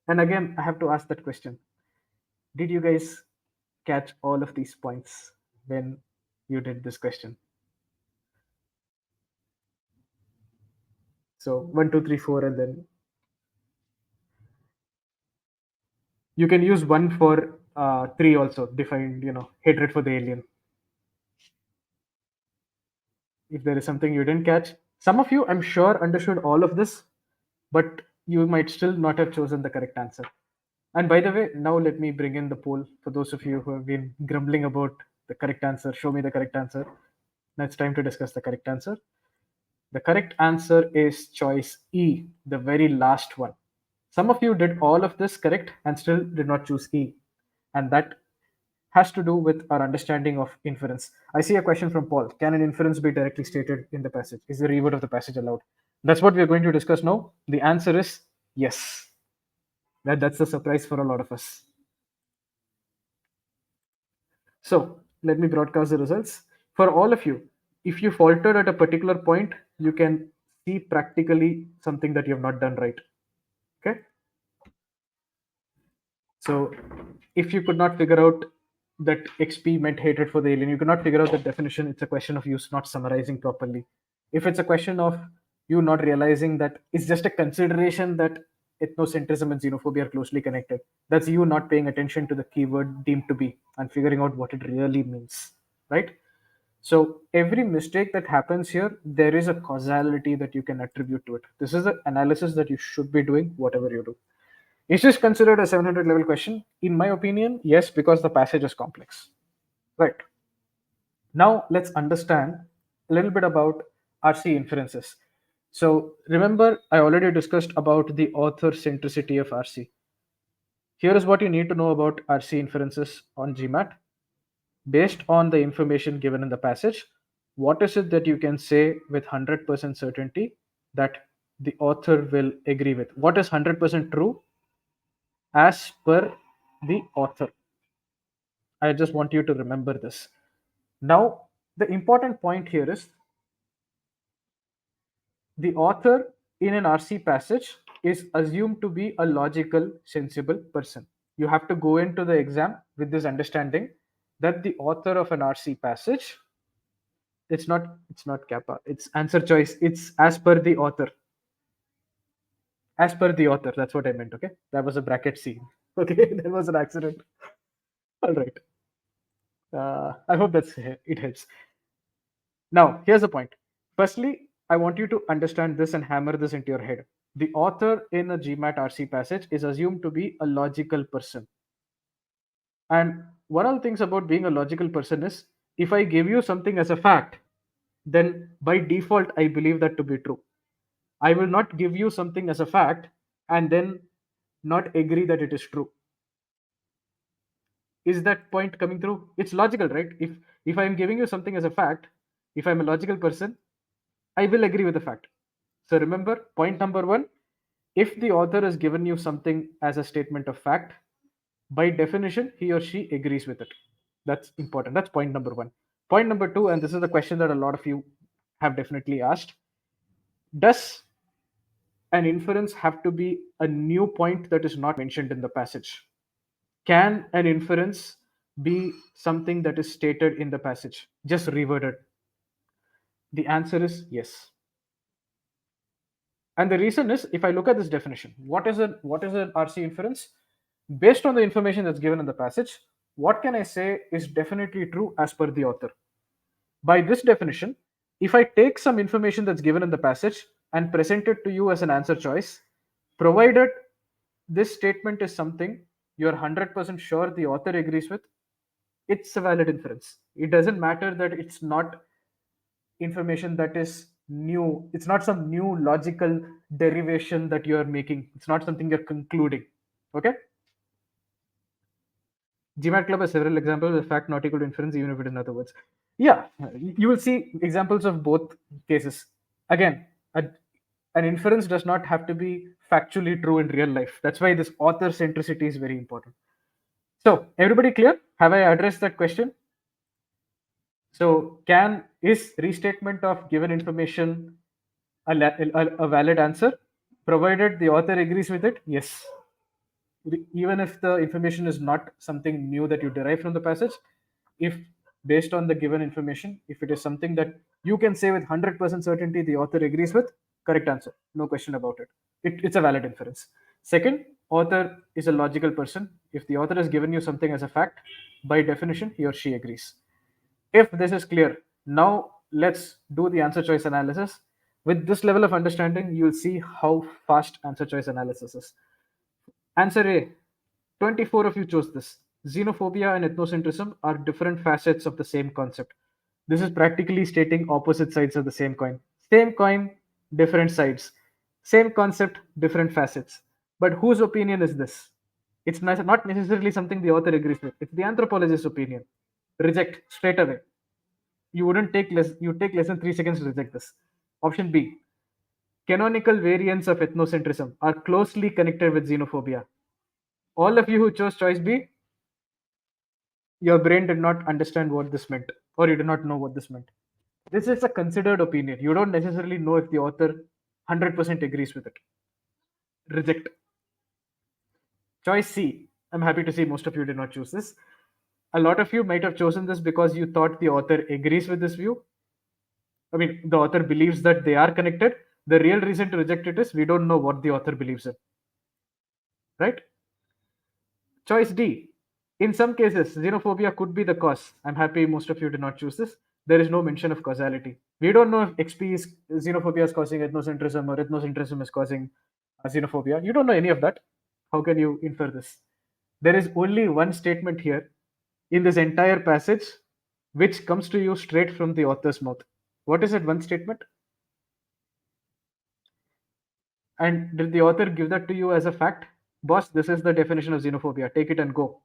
And again, I have to ask that question. Did you guys catch all of these points when you did this question? So one, two, three, four, and then you can use one for three also. Defined, hatred for the alien. If there is something you didn't catch, some of you, I'm sure, understood all of this, but you might still not have chosen the correct answer. And by the way, now let me bring in the poll for those of you who have been grumbling about the correct answer. Show me the correct answer. Now it's time to discuss the correct answer. The correct answer is choice E, the very last one. Some of you did all of this correct and still did not choose E. And that has to do with our understanding of inference. I see a question from Paul. Can an inference be directly stated in the passage? Is the reword of the passage allowed? That's what we're going to discuss now. The answer is yes. That's the surprise for a lot of us. So let me broadcast the results. For all of you, if you faltered at a particular point, you can see practically something that you have not done right. Okay. So if you could not figure out that XP meant hatred for the alien, you could not figure out the definition, it's a question of you not summarizing properly. If it's a question of you not realizing that it's just a consideration that ethnocentrism and xenophobia are closely connected, that's you not paying attention to the keyword deemed to be and figuring out what it really means, right? So every mistake that happens here, there is a causality that you can attribute to it. This is the analysis that you should be doing, whatever you do. Is this considered a 700 level question? In my opinion, yes, because the passage is complex. Right. Now let's understand a little bit about RC inferences. So remember, I already discussed about the author centricity of RC. Here is what you need to know about RC inferences on GMAT. Based on the information given in the passage, what is it that you can say with 100% certainty that the author will agree with? What is 100% true as per the author? I just want you to remember this. Now, the important point here is the author in an RC passage is assumed to be a logical, sensible person. You have to go into the exam with this understanding that the author of an RC passage, it's not kappa, it's answer choice, it's as per the author. As per the author, that's what I meant, okay? That was a bracket C. Okay, that was an accident. All right. I hope it helps. Now, here's the point. Firstly, I want you to understand this and hammer this into your head. The author in a GMAT RC passage is assumed to be a logical person. And one of the things about being a logical person is if I give you something as a fact, then by default, I believe that to be true. I will not give you something as a fact and then not agree that it is true. Is that point coming through? It's logical, right? If I'm giving you something as a fact, if I'm a logical person, I will agree with the fact. So remember, point number one, if the author has given you something as a statement of fact, by definition, he or she agrees with it. That's important. That's point number one. Point number two, and this is the question that a lot of you have definitely asked: does an inference have to be a new point that is not mentioned in the passage? Can an inference be something that is stated in the passage, just reworded? The answer is yes. And the reason is, if I look at this definition, what is an RC inference? Based on the information that's given in the passage, what can I say is definitely true as per the author? By this definition, if I take some information that's given in the passage and present it to you as an answer choice, provided this statement is something you're 100% sure the author agrees with, it's a valid inference. It doesn't matter that it's not information that is new, it's not some new logical derivation that you are making, it's not something you're concluding. Okay. GMAT club has several examples of fact not equal to inference even if it is in other words. Yeah, you will see examples of both cases. Again, an inference does not have to be factually true in real life. That's why this author centricity is very important. So everybody clear? Have I addressed that question? So can is restatement of given information a valid answer, provided the author agrees with it. Yes, even if the information is not something new that you derive from the passage, if based on the given information, if it is something that you can say with 100% certainty the author agrees with, correct answer, no question about it. It's a valid inference. Second, author is a logical person. If the author has given you something as a fact, by definition he or she agrees. If this is clear, now let's do the answer choice analysis. With this level of understanding, you'll see how fast answer choice analysis is. Answer A, 24 of you chose this. Xenophobia and ethnocentrism are different facets of the same concept. This is practically stating opposite sides of the same coin. Same coin, different sides. Same concept, different facets. But whose opinion is this? It's not necessarily something the author agrees with. It's the anthropologist's opinion. Reject straight away. You take less than 3 seconds to reject this. Option B. Canonical variants of ethnocentrism are closely connected with xenophobia. All of you who chose choice B, your brain did not understand what this meant, or you did not know what this meant. This is a considered opinion. You don't necessarily know if the author 100% agrees with it. Reject. Choice C. I'm happy to see most of you did not choose this. A lot of you might have chosen this because you thought the author agrees with this view. I mean, the author believes that they are connected. The real reason to reject it is we don't know what the author believes in. Right? Choice D. In some cases, xenophobia could be the cause. I'm happy most of you did not choose this. There is no mention of causality. We don't know if xenophobia is causing ethnocentrism or ethnocentrism is causing xenophobia. You don't know any of that. How can you infer this? There is only one statement here in this entire passage which comes to you straight from the author's mouth. What is that one statement? And did the author give that to you as a fact? Boss, this is the definition of xenophobia. Take it and go.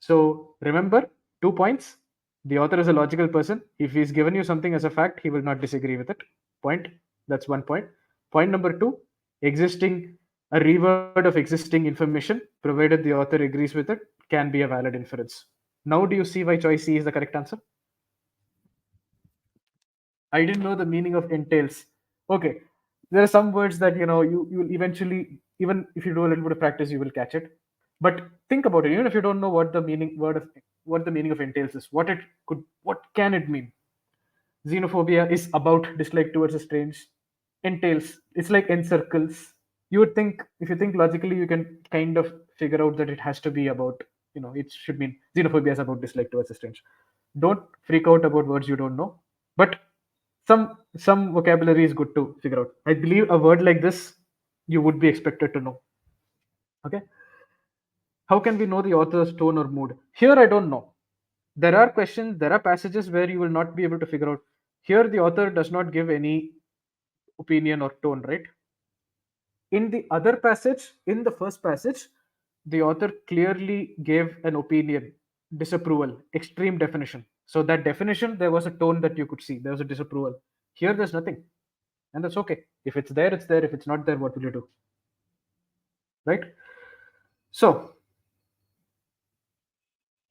So remember, 2 points. The author is a logical person. If he's given you something as a fact, he will not disagree with it. Point. That's 1 point. Point number two, existing a reword of existing information, provided the author agrees with it, can be a valid inference. Now do you see why choice C is the correct answer? I didn't know the meaning of entails. Okay, there are some words that you will eventually, even if you do a little bit of practice, you will catch it. But think about it. Even if you don't know what the meaning of entails is, what can it mean? Xenophobia is about dislike towards a strange. Entails, it's like encircles. You would think, if you think logically, you can kind of figure out that it has to be about, it should mean xenophobia is about dislike towards a strange. Don't freak out about words you don't know, but some vocabulary is good to figure out. I believe a word like this you would be expected to know. Okay. How can we know the author's tone or mood? Here I don't know. There are passages where you will not be able to figure out. Here the author does not give any opinion or tone, right? In the other passage, in the first passage, the author clearly gave an opinion, disapproval, extreme definition. So that definition, there was a tone that you could see. There was a disapproval. Here, there's nothing, and that's okay. If it's there, it's there. If it's not there, what will you do? Right? So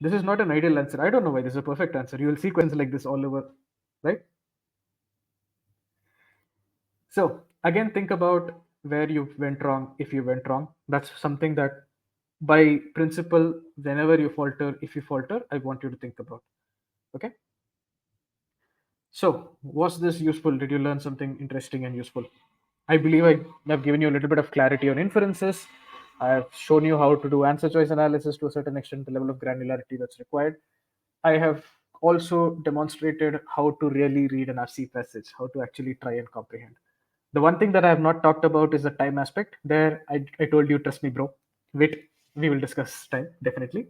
this is not an ideal answer. I don't know why this is a perfect answer. You will see questions like this all over, right? So again, think about where you went wrong, if you went wrong. That's something that by principle, whenever you falter, if you falter, I want you to think about. Okay. So was this useful? Did you learn something interesting and useful? I believe I have given you a little bit of clarity on inferences. I have shown you how to do answer choice analysis to a certain extent, the level of granularity that's required. I have also demonstrated how to really read an RC passage, how to actually try and comprehend. The one thing that I have not talked about is the time aspect. There, I told you, trust me, bro. Wait, we will discuss time, definitely.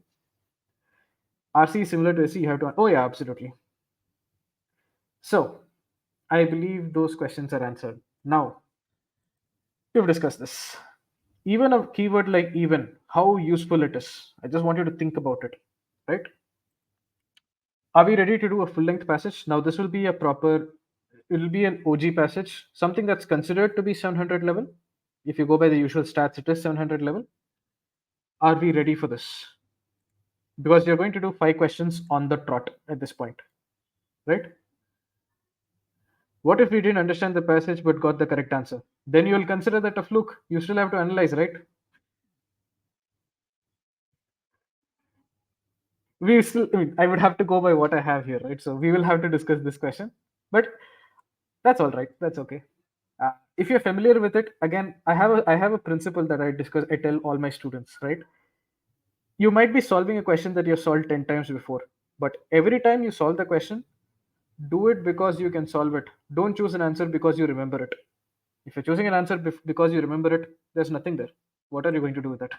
RC is similar to SC, you have to. Oh, yeah, absolutely. So, I believe those questions are answered. Now, we've discussed this. Even a keyword like even, how useful it is. I just want you to think about it, right? Are we ready to do a full length passage? Now, this will be it will be an OG passage, something that's considered to be 700 level. If you go by the usual stats, it is 700 level. Are we ready for this? Because you're going to do 5 questions on the trot at this point, right? What if we didn't understand the passage but got the correct answer? Then you'll consider that a fluke. You still have to analyze, right? We still, I mean, I would have to go by what I have here, right? So we will have to discuss this question, but that's all right. That's okay. If you're familiar with it, again, I have a principle that I discuss. I tell all my students, right? You might be solving a question that you've solved 10 times before, but every time you solve the question, do it because you can solve it. Don't choose an answer because you remember it. If you're choosing an answer because you remember it, there's nothing there. What are you going to do with it?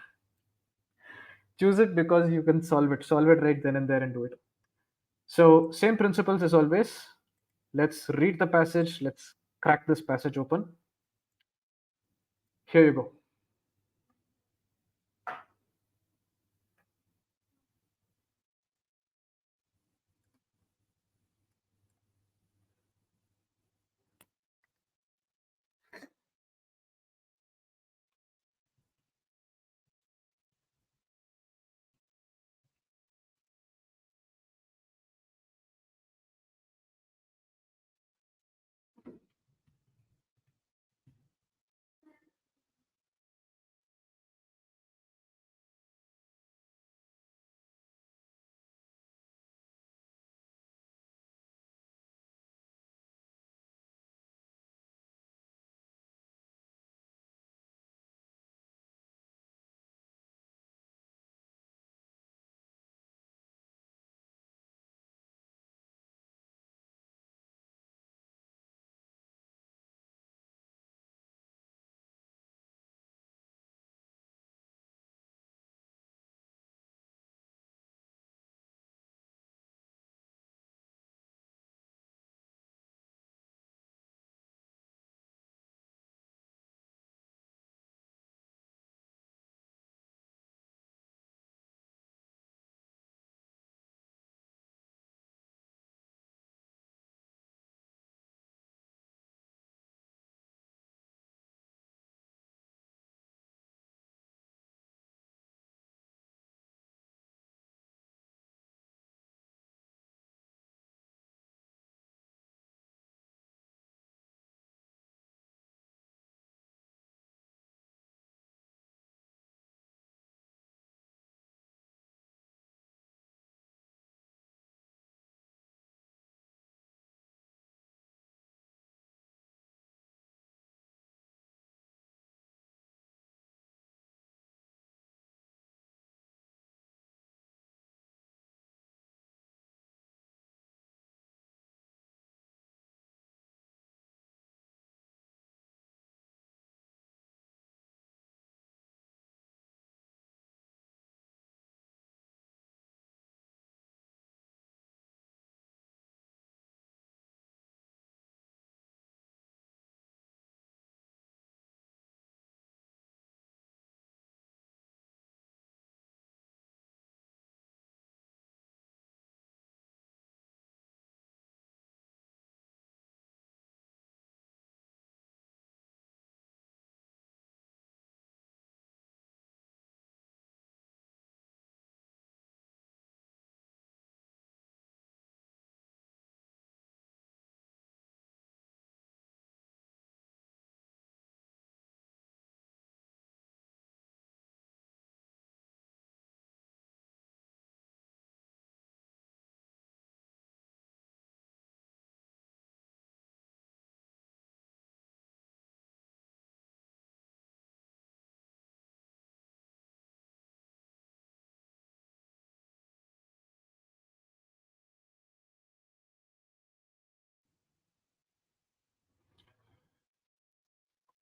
Choose it because you can solve it. Solve it right then and there and do it. So, same principles as always. Let's read the passage. Let's crack this passage open. Here you go.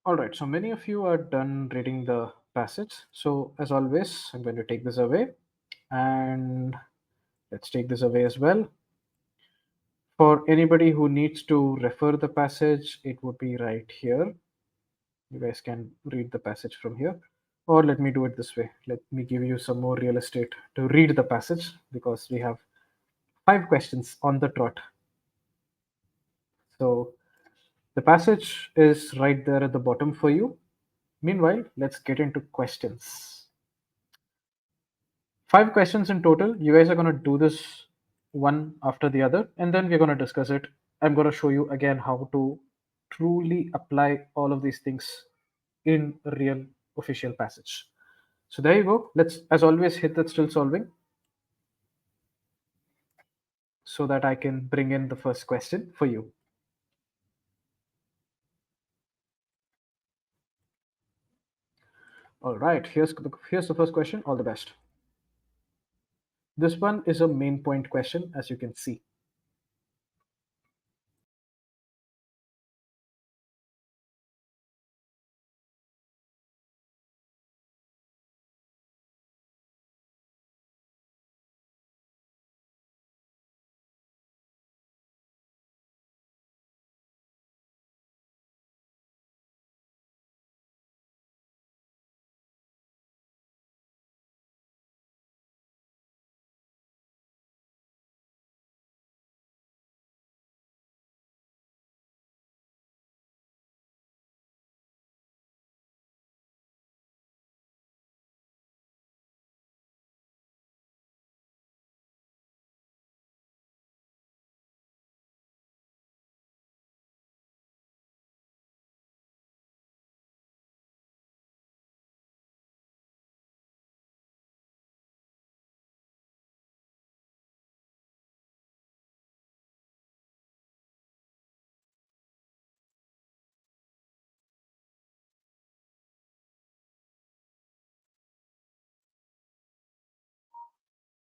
All right, so many of you are done reading the passage. So, as always, I'm going to take this away and let's take this away as well. For anybody who needs to refer the passage, it would be right here. You guys can read the passage from here. Or let me do it this way. Let me give you some more real estate to read the passage because we have 5 questions on the trot. So the passage is right there at the bottom for you. Meanwhile, let's get into questions. 5 questions in total. You guys are going to do this one after the other, and then we're going to discuss it I'm going to show you again how to truly apply all of these things in a real official passage. So there you go. Let's, as always, hit that still solving so that I can bring in the first question for you. All right, here's the first question. All the best. This one is a main point question, as you can see.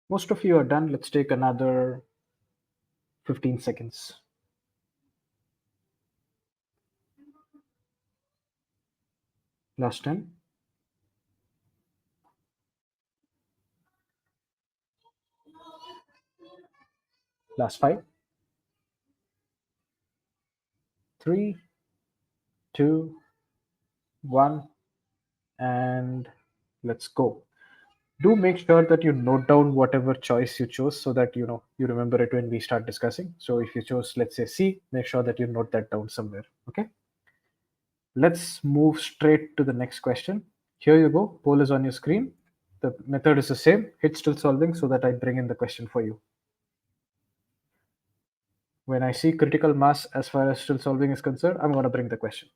Most of you are done. Let's take another 15 seconds. Last 10, last 5, 3, 2, 1, and let's go. Do make sure that you note down whatever choice you chose so that you remember it when we start discussing. So if you chose, let's say, C, make sure that you note that down somewhere. Okay. Let's move straight to the next question. Here you go. Poll is on your screen. The method is the same. Hit still solving so that I bring in the question for you. When I see critical mass as far as still solving is concerned, I'm going to bring the question.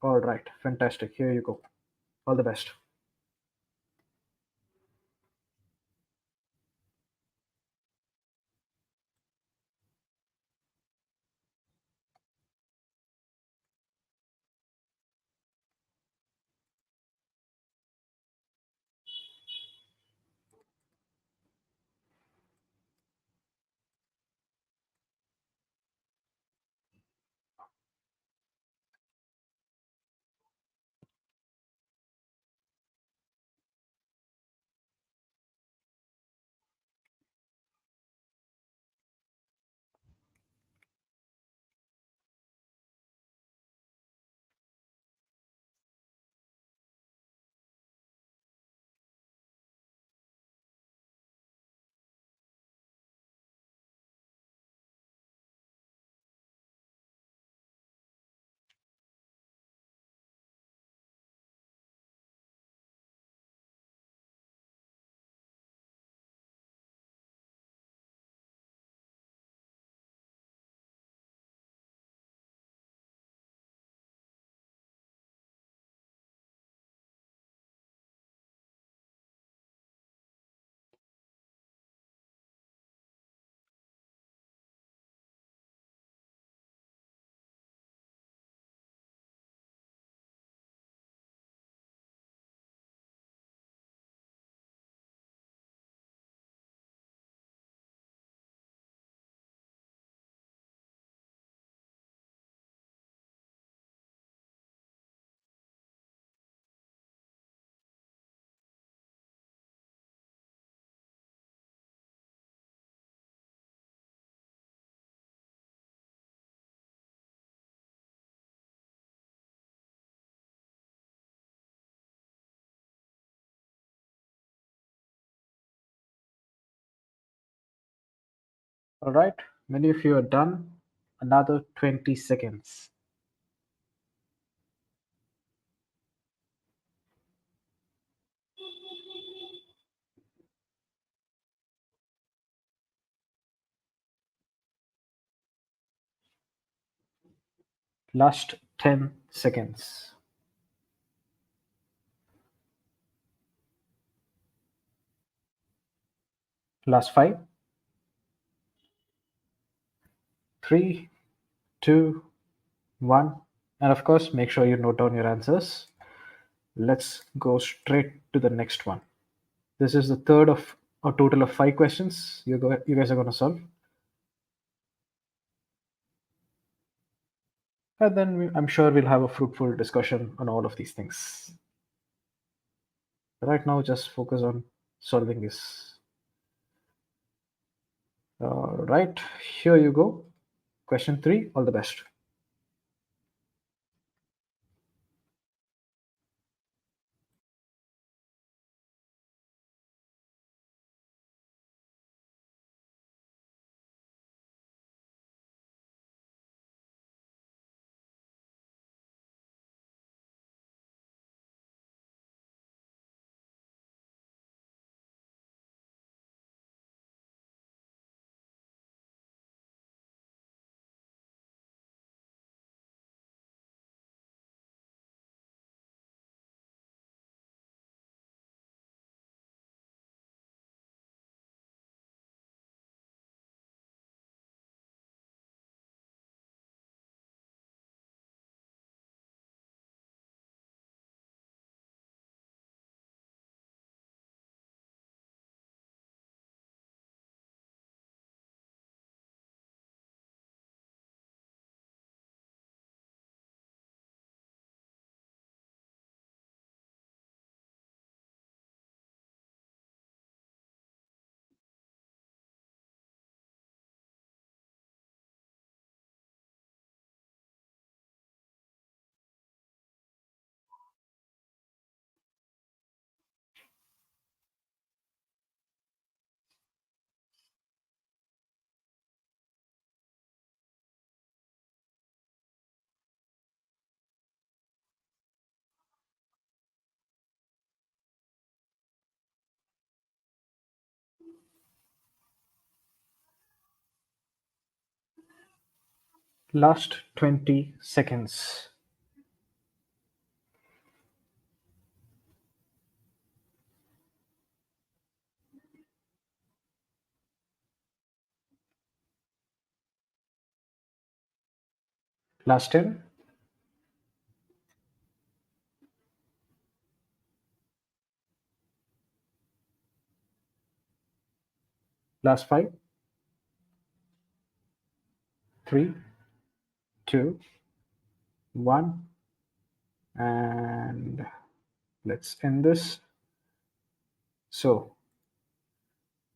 All right. Fantastic. Here you go. All the best. All right. Many of you are done. Another 20 seconds. Last 10 seconds. Last five, three, two, one. And of course, make sure you note down your answers. Let's go straight to the next one. This is the third of a total of five questions you guys are going to solve. And then I'm sure we'll have a fruitful discussion on all of these things. Right now, just focus on solving this. All right, here you go. Question three, all the best. Last 20 seconds. Last 10. Last five, three, two, one. And let's end this. So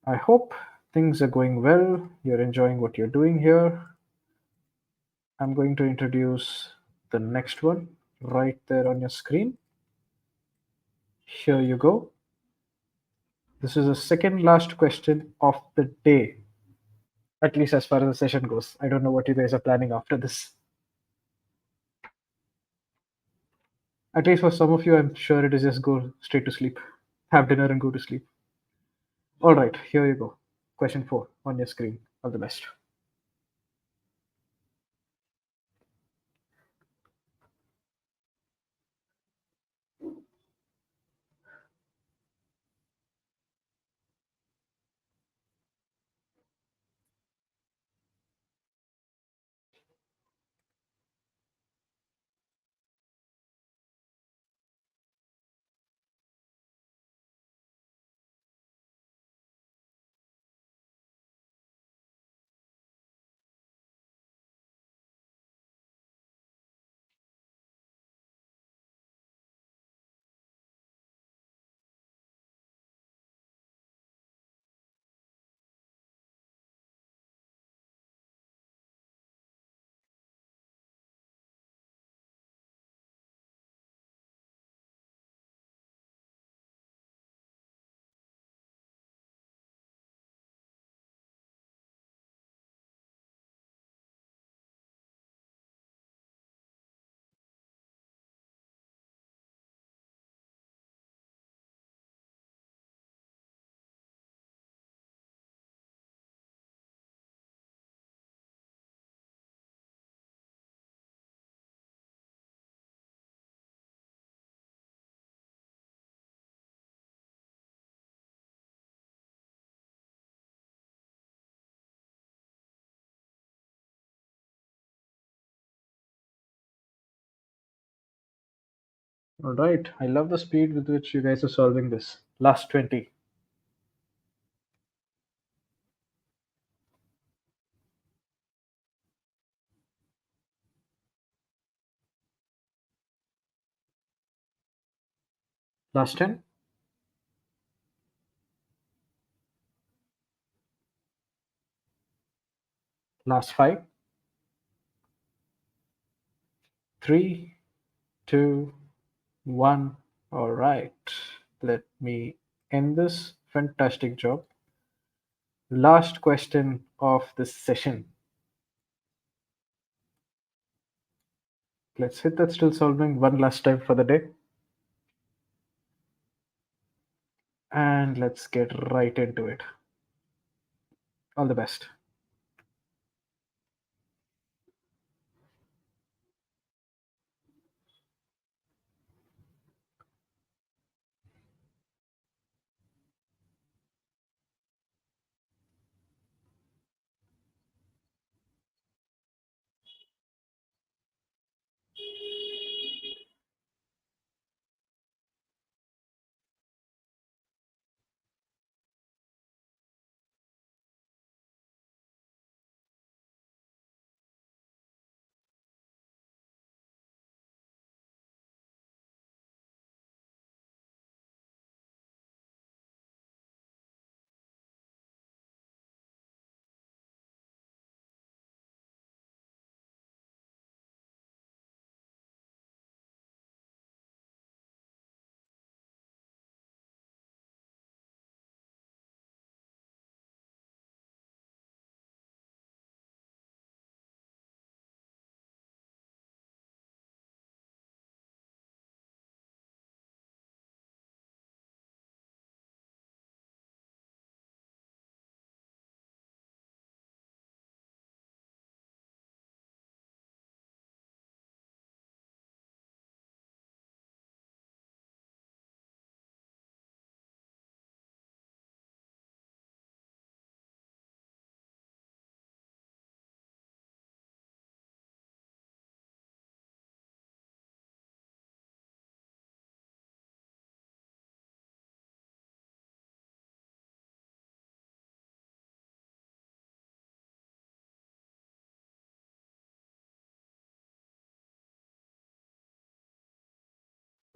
I hope things are going well. You're enjoying what you're doing here. I'm going to introduce the next one right there on your screen. Here you go. This is the second last question of the day, at least as far as the session goes. I don't know what you guys are planning after this. At least for some of you, I'm sure it is just go straight to sleep, have dinner, and go to sleep. All right, here you go. Question four on your screen. All the best. All right. I love the speed with which you guys are solving this. Last 20. Last 10. Last 5. 3, 2, 1. All right. Let me end this. Fantastic job. Last question of this session. Let's hit that still solving one last time for the day. And let's get right into it. All the best.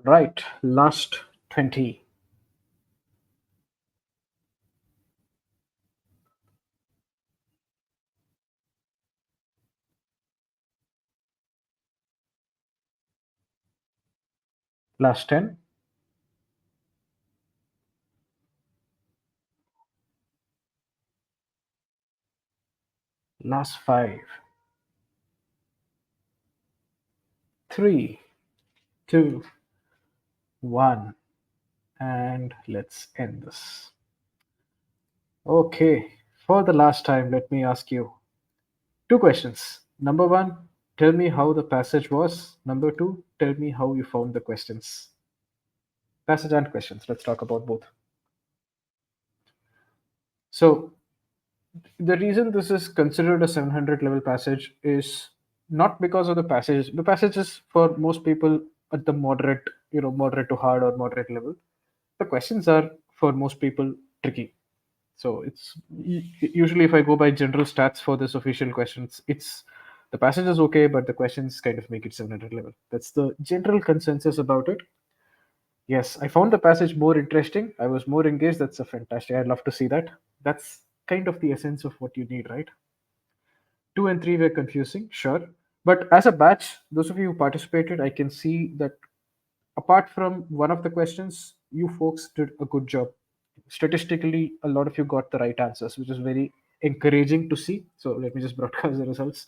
Right. Last 20. Last 10. Last 5. 3, 2, 1. And let's end this. Okay. For the last time, let me ask you two questions. Number one, tell me how the passage was. Number two, tell me how you found the questions. Passage and questions. Let's talk about both. So, the reason this is considered a 700 level passage is not because of the passage. The passage is for most people at the moderate, moderate to hard or moderate level. The questions are for most people tricky. So it's usually, if I go by general stats for this official questions, it's the passage is okay, but the questions kind of make it 700 level. That's the general consensus about it. Yes, I found the passage more interesting. I was more engaged. That's a fantastic. I'd love to see that. That's kind of the essence of what you need, right? 2 and 3 were confusing, sure. But as a batch, those of you who participated, I can see that apart from one of the questions, you folks did a good job. Statistically, a lot of you got the right answers, which is very encouraging to see. So let me just broadcast the results.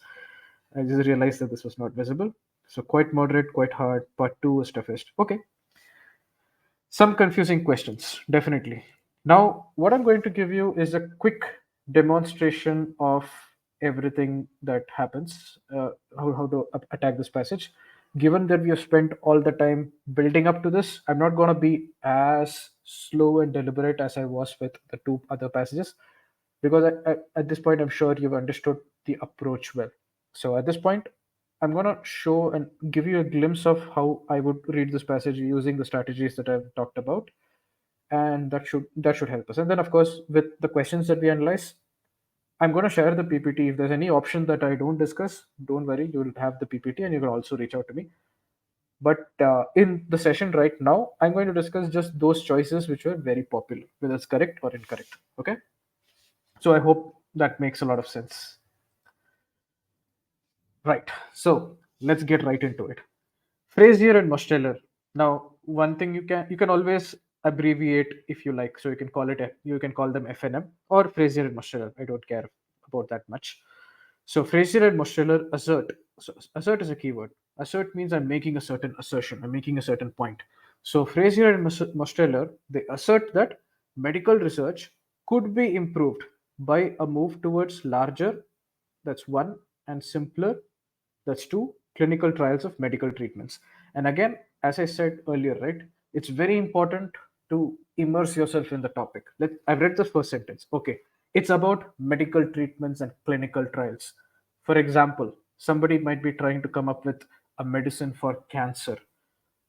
I just realized that this was not visible. So quite moderate, quite hard. Part two was toughest. Okay, some confusing questions, definitely. Now, what I'm going to give you is a quick demonstration of everything that happens, how to attack this passage. Given that we have spent all the time building up to this, I'm not going to be as slow and deliberate as I was with the two other passages, because at this point, I'm sure you've understood the approach well. So at this point, I'm going to show and give you a glimpse of how I would read this passage using the strategies that I've talked about, and that should help us. And then, of course, with the questions that we analyze, I'm going to share the PPT. If there's any option that I don't discuss, don't worry, you will have the PPT, and you can also reach out to me. But in the session right now, I'm going to discuss just those choices which were very popular, whether it's correct or incorrect. Okay. So I hope that makes a lot of sense. Right. So let's get right into it. Frazier and Musteller. Now, one thing you can always abbreviate if you like. So you can call them FNM or Frazier and Musteller. I don't care about that much. So Frazier and Musteller assert. So assert is a keyword. Assert means I'm making a certain assertion. I'm making a certain point. So Frazier and Musteller, they assert that medical research could be improved by a move towards larger, that's one, and simpler, that's two, clinical trials of medical treatments. And again, as I said earlier, right, it's very important to immerse yourself in the topic. I've read the first sentence. Okay, it's about medical treatments and clinical trials. For example, somebody might be trying to come up with a medicine for cancer.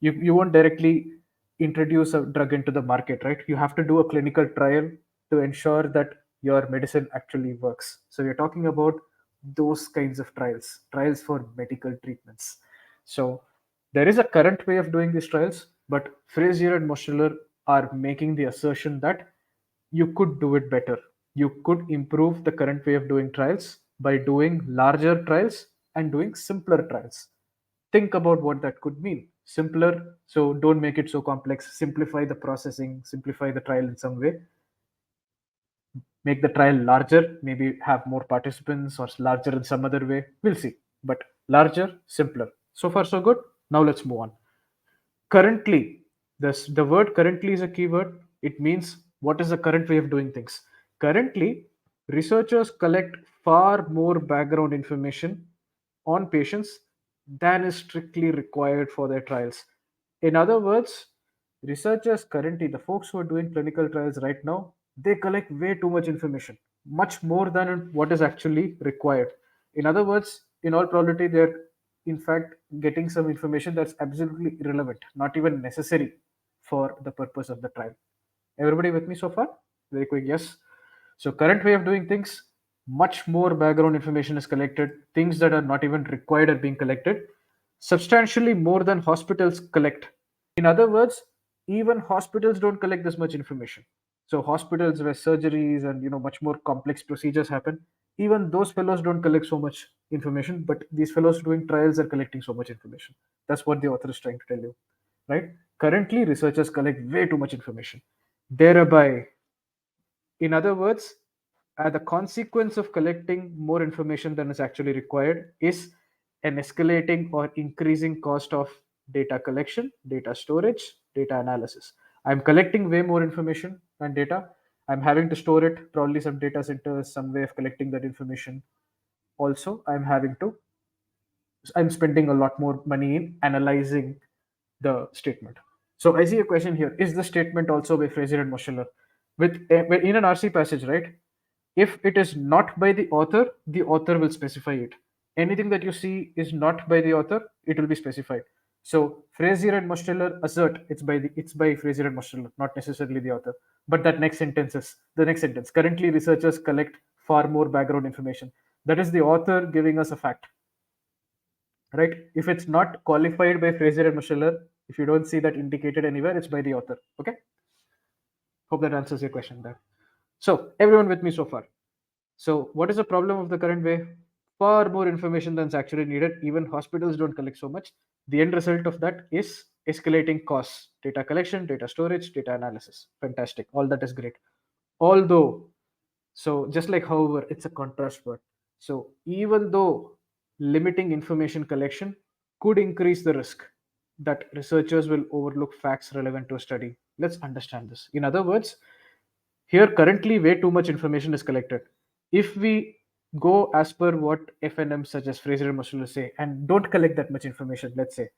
You won't directly introduce a drug into the market, right? You have to do a clinical trial to ensure that your medicine actually works. So we're talking about those kinds of trials for medical treatments. So there is a current way of doing these trials, but Frazier and Moscheller are making the assertion that you could do it better. You could improve the current way of doing trials by doing larger trials and doing simpler trials. Think about what that could mean. Simpler, so don't make it so complex. Simplify the processing, simplify the trial in some way. Make the trial larger, maybe have more participants or larger in some other way. We'll see. But larger, simpler. So far, so good. Now let's move on. Currently, the word currently is a keyword. It means what is the current way of doing things. Currently, researchers collect far more background information on patients than is strictly required for their trials. In other words, researchers currently, the folks who are doing clinical trials right now, they collect way too much information, much more than what is actually required. In other words, in all probability, they're in fact getting some information that's absolutely irrelevant, not even necessary for the purpose of the trial. Everybody with me so far? Very quick, yes. So current way of doing things, much more background information is collected. Things that are not even required are being collected. Substantially more than hospitals collect. In other words, even hospitals don't collect this much information. So hospitals where surgeries and much more complex procedures happen, even those fellows don't collect so much information, but these fellows doing trials are collecting so much information. That's what the author is trying to tell you, right? Currently, researchers collect way too much information. Thereby, in other words, the consequence of collecting more information than is actually required is an escalating or increasing cost of data collection, data storage, data analysis. I'm collecting way more information and data. I'm having to store it, probably some data centers, some way of collecting that information. Also, I'm spending a lot more money in analyzing the statement. So I see a question here. Is the statement also by Fraser and Moscheller? In an RC passage, right? If it is not by the author will specify it. Anything that you see is not by the author, it will be specified. So Frazier and Moscheller assert it's by Frazier and Moscheller, not necessarily the author. But that next sentence is the next sentence. Currently, researchers collect far more background information. That is the author giving us a fact, right? If it's not qualified by Fraser and Moscheller, if you don't see that indicated anywhere, it's by the author. Okay. Hope that answers your question there. So everyone with me so far. So, what is the problem of the current way? Far more information than is actually needed. Even hospitals don't collect so much. The end result of that is escalating costs, data collection, data storage, data analysis. Fantastic. All that is great. Although, so just like however, it's a contrast word. So, even though limiting information collection could increase the risk that researchers will overlook facts relevant to a study. Let's understand this. In other words, here, currently, way too much information is collected. If we go as per what FNM such as Fraser and Muscle say and don't collect that much information, let's say,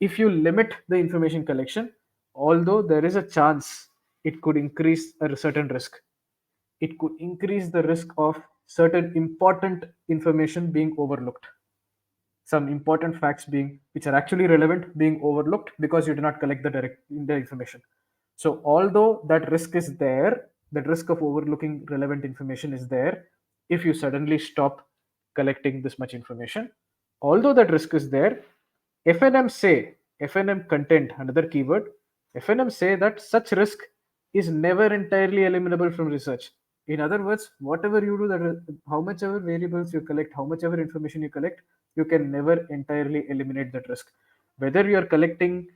if you limit the information collection, although there is a chance it could increase a certain risk, it could increase the risk of certain important information being overlooked. some important facts being which are actually relevant being overlooked because you do not collect the information. So although that risk is there, that risk of overlooking relevant information is there if you suddenly stop collecting this much information. Although that risk is there, FNM say, FNM content, another keyword, FNM say that such risk is never entirely eliminable from research. In other words, whatever you do, how much ever variables you collect, how much ever information you collect, you can never entirely eliminate that risk. Whether you are collecting,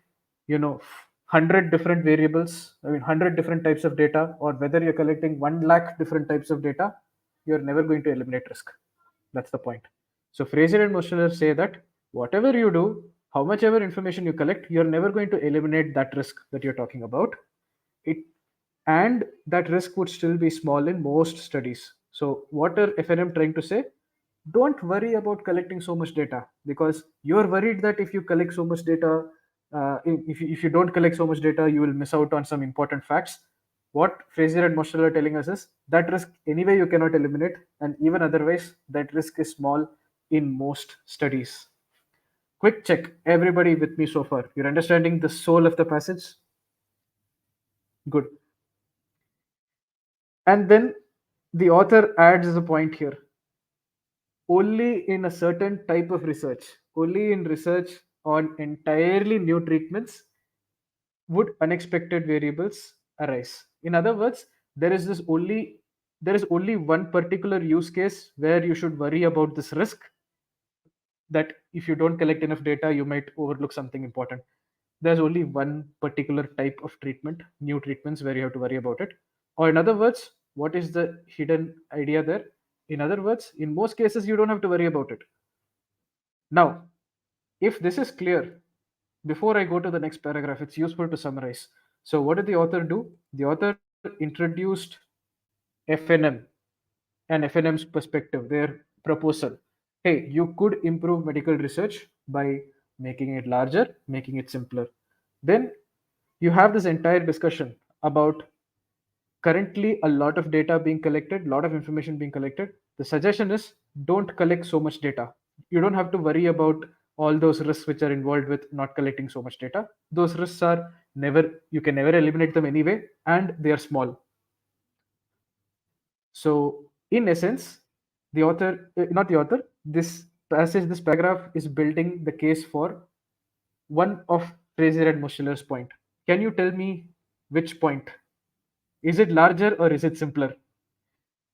100 different variables, I mean 100 different types of data, or whether you're collecting 1 lakh different types of data, you're never going to eliminate risk. That's the point. So Fraser and Moscheller say that whatever you do, how much ever information you collect, you're never going to eliminate that risk that you're talking about. It and that risk would still be small in most studies. So what are FNM trying to say? Don't worry about collecting so much data because you're worried that if you collect so much data, if you don't collect so much data, you will miss out on some important facts. What Fraser and Moschel are telling us is that risk anyway you cannot eliminate, and even otherwise, that risk is small in most studies. Quick check, everybody with me so far. You're understanding the soul of the passage? Good. And then the author adds a point here. Only in a certain type of research, only in research on entirely new treatments would unexpected variables arise. In other words, there is only one particular use case where you should worry about this risk that if you don't collect enough data, you might overlook something important. There's only one particular type of treatment, new treatments, where you have to worry about it. Or, in other words, what is the hidden idea there? In other words, in most cases, you don't have to worry about it. Now, if this is clear, before I go to the next paragraph, it's useful to summarize. So, what did the author do? The author introduced FNM and FNM's perspective, their proposal. Hey, you could improve medical research by making it larger, making it simpler. Then you have this entire discussion about currently a lot of data being collected, a lot of information being collected. The suggestion is don't collect so much data. You don't have to worry about all those risks which are involved with not collecting so much data. Those risks are never, you can never eliminate them anyway, and they are small. So, in essence, the author, not the author, this passage, this paragraph is building the case for one of Fraser and Moscheller's point. Can you tell me which point? Is it larger or is it simpler?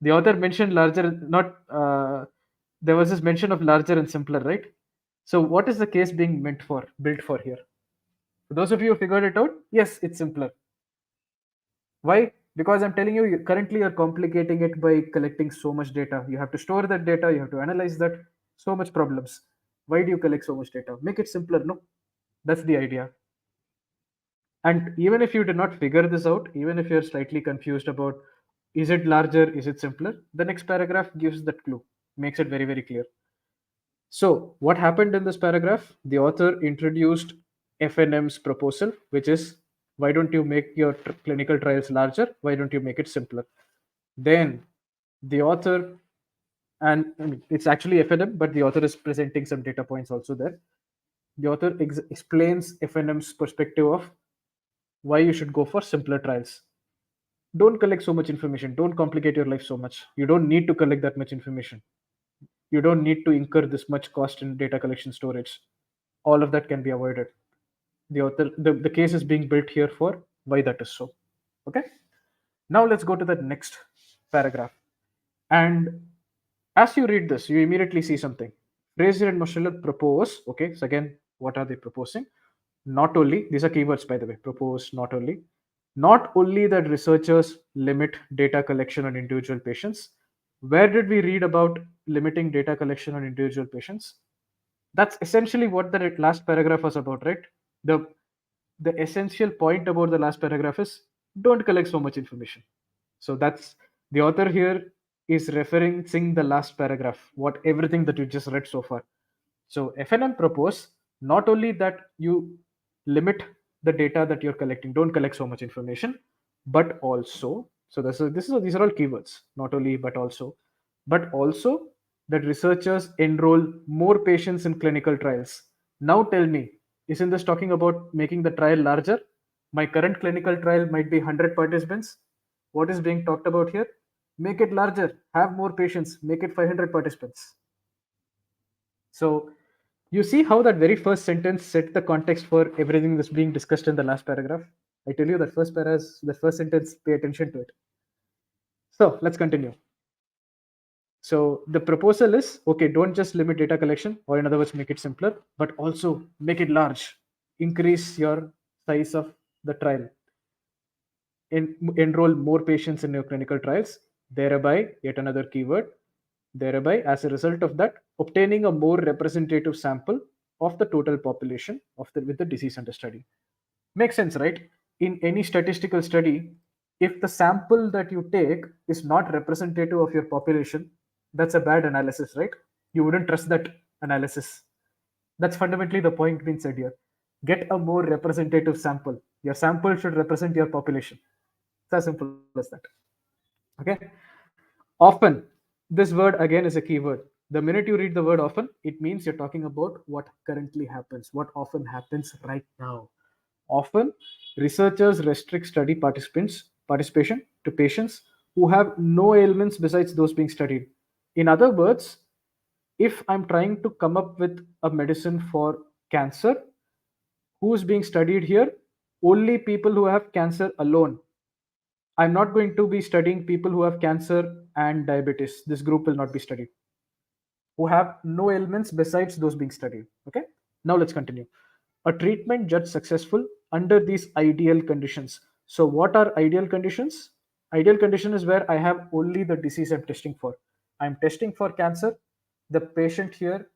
The author mentioned larger, not there was this mention of larger and simpler, right? So, what is the case being meant for, built for here? For those of you who figured it out, yes, it's simpler. Why? Because I'm telling you, currently you're complicating it by collecting so much data. You have to store that data, you have to analyze that, so much problems. Why do you collect so much data? Make it simpler, no? That's the idea. And even if you did not figure this out, even if you're slightly confused about is it larger, is it simpler, the next paragraph gives that clue, makes it very, very clear. So, what happened in this paragraph? The author introduced FNM's proposal, which is why don't you make your clinical trials larger? Why don't you make it simpler? Then the author, and I mean, it's actually FNM, but the author is presenting some data points also there. The author explains FNM's perspective of why you should go for simpler trials. Don't collect so much information. Don't complicate your life so much. You don't need to collect that much information. You don't need to incur this much cost in data collection storage. All of that can be avoided. The author, the case is being built here for why that is so. Okay. Now let's go to the next paragraph. And as you read this, you immediately see something. Fraser and Moscheller propose. Okay. So again, what are they proposing? Not only, these are keywords by the way, propose, not only that researchers limit data collection on individual patients. Where did we read about limiting data collection on individual patients? That's essentially what the last paragraph was about, right? The essential point about the last paragraph is don't collect so much information. So that's the author here is referencing the last paragraph, what everything that you just read so far. So FNM propose not only that you limit the data that you're collecting, don't collect so much information, but also, so these are all keywords, not only but also that researchers enroll more patients in clinical trials. Now tell me, isn't this talking about making the trial larger? My current clinical trial might be 100 participants. What is being talked about here? Make it larger, have more patients, make it 500 participants. So you see how that very first sentence set the context for everything that's being discussed in the last paragraph. I tell you that the first sentence, pay attention to it. So let's continue. So the proposal is okay, don't just limit data collection, or in other words, make it simpler, but also make it large. Increase your size of the trial. Enroll more patients in your clinical trials, thereby, yet another keyword, thereby, as a result of that, obtaining a more representative sample of the total population with the disease under study. Makes sense, right? In any statistical study, if the sample that you take is not representative of your population, that's a bad analysis, right? You wouldn't trust that analysis. That's fundamentally the point being said here. Get a more representative sample. Your sample should represent your population. It's as simple as that. Okay. Often, this word again is a keyword. The minute you read the word often, it means you're talking about what currently happens, what often happens right now. Often, researchers restrict study participation to patients who have no ailments besides those being studied. In other words, if I'm trying to come up with a medicine for cancer, who's being studied here? Only people who have cancer alone. I'm not going to be studying people who have cancer and diabetes. This group will not be studied. Who have no ailments besides those being studied. Okay. Now let's continue. A treatment judged successful under these ideal conditions. So, what are ideal conditions? Ideal condition is where I have only the disease I'm testing for. I'm testing for cancer. The patient here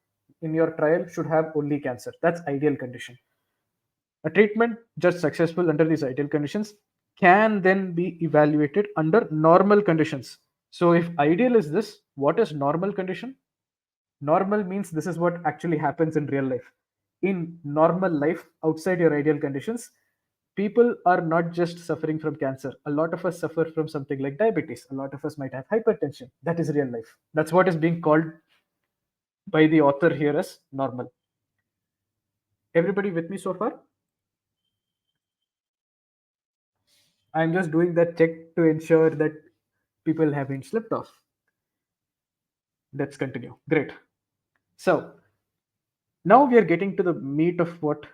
in your trial should have only cancer. That's ideal condition. A treatment just successful under these ideal conditions can then be evaluated under normal conditions. So, if ideal is this, what is normal condition? Normal means this is what actually happens in real life. In normal life, outside your ideal conditions, people are not just suffering from cancer. A lot of us suffer from something like diabetes. A lot of us might have hypertension. That is real life. That's what is being called by the author here as normal. Everybody with me so far? I'm just doing that check to ensure that people haven't slipped off. Let's continue. Great. So now we are getting to the meat of what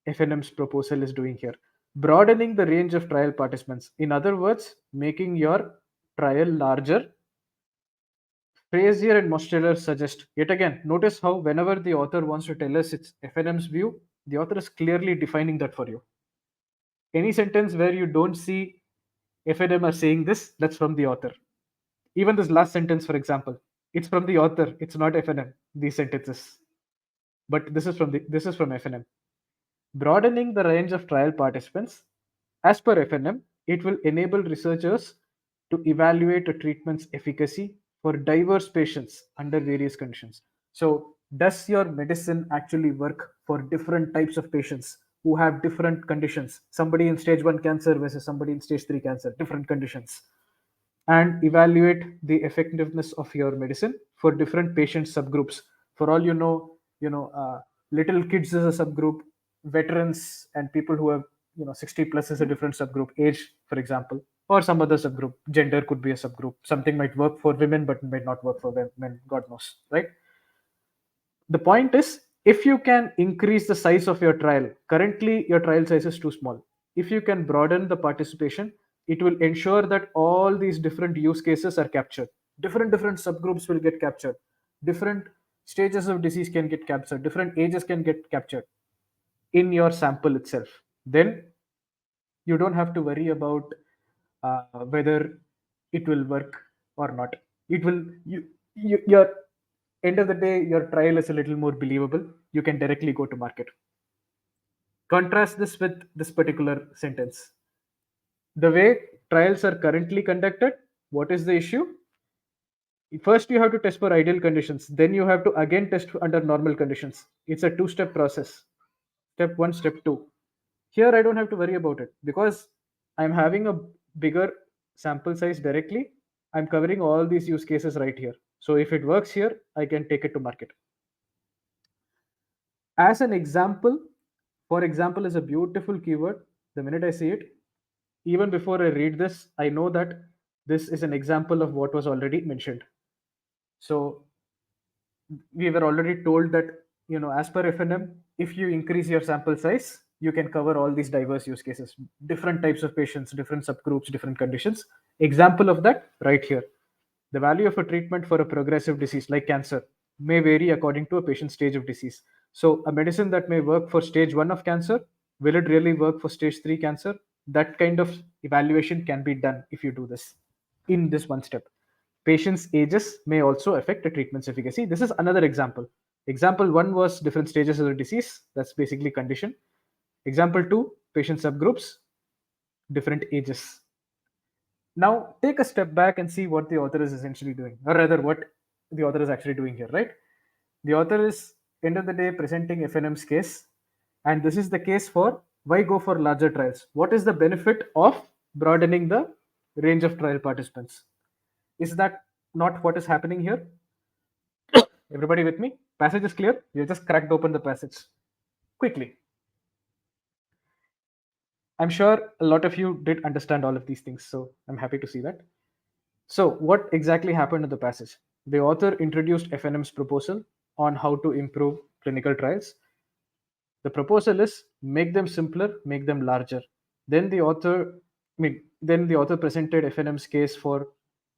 FNM's proposal is doing here. Broadening the range of trial participants. In other words, making your trial larger. Frazier and Mosteller suggest, yet again, notice how whenever the author wants to tell us it's FNM's view, the author is clearly defining that for you. Any sentence where you don't see FNM are saying this, that's from the author. Even this last sentence, for example, it's from the author, it's not FNM, these sentences. But this is from FNM. Broadening the range of trial participants, as per FNM, it will enable researchers to evaluate a treatment's efficacy for diverse patients under various conditions. So, does your medicine actually work for different types of patients who have different conditions? Somebody in stage 1 cancer versus somebody in stage 3 cancer, different conditions. And evaluate the effectiveness of your medicine for different patient subgroups. For all little kids is a subgroup, veterans and people who have 60 plus is a different subgroup, age for example, or some other subgroup, gender could be a subgroup, something might work for women but might not work for men, god knows, right? The point is, if you can increase the size of your trial, currently your trial size is too small. If you can broaden the participation, it will ensure that all these different use cases are captured. Different subgroups will get captured. Different stages of disease can get captured. Different ages can get captured in your sample itself. Then you don't have to worry about whether it will work or not. It will your end of the day your trial is a little more believable. You can directly go to market. Contrast this with this particular sentence. The way trials are currently conducted, what is the issue? First you have to test for ideal conditions, then you have to again test under normal conditions. It's a two-step process. Step 1, step 2. Here I don't have to worry about it because I'm having a bigger sample size directly. I'm covering all these use cases right here. So if it works here, I can take it to market. As an example, for example is a beautiful keyword. The minute I see it, even before I read this, I know that this is an example of what was already mentioned. So we were already told that, as per FNM, if you increase your sample size, you can cover all these diverse use cases, different types of patients, different subgroups, different conditions. Example of that right here. The value of a treatment for a progressive disease like cancer may vary according to a patient's stage of disease. So a medicine that may work for stage 1 of cancer, will it really work for stage 3 cancer? That kind of evaluation can be done if you do this in this one step. Patients' ages may also affect a treatment's efficacy. This is another example. Example 1 was different stages of the disease. That's basically condition. Example 2, patient subgroups, different ages. Now take a step back and see what the author is essentially doing, or rather what the author is actually doing here, right? The author is, end of the day, presenting FNM's case, and this is the case for why go for larger trials. What is the benefit of broadening the range of trial participants? Is that not what is happening here? Everybody with me? Passage is clear? You just cracked open the passage quickly. I'm sure a lot of you did understand all of these things, so I'm happy to see that. So, what exactly happened in the passage? The author introduced FNM's proposal on how to improve clinical trials. The proposal is make them simpler, make them larger. Then the author presented FNM's case for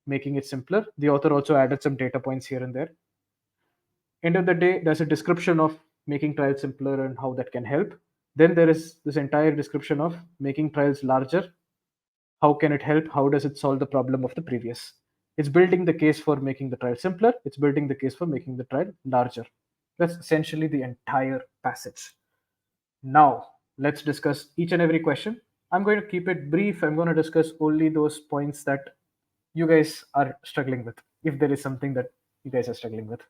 making it simpler. The author also added some data points here and there. End of the day, there's a description of making trials simpler and how that can help. Then there is this entire description of making trials larger. How can it help? How does it solve the problem of the previous? It's building the case for making the trial simpler. It's building the case for making the trial larger. That's essentially the entire passage. Now, let's discuss each and every question. I'm going to keep it brief. I'm going to discuss only those points that you guys are struggling with, if there is something that you guys are struggling with.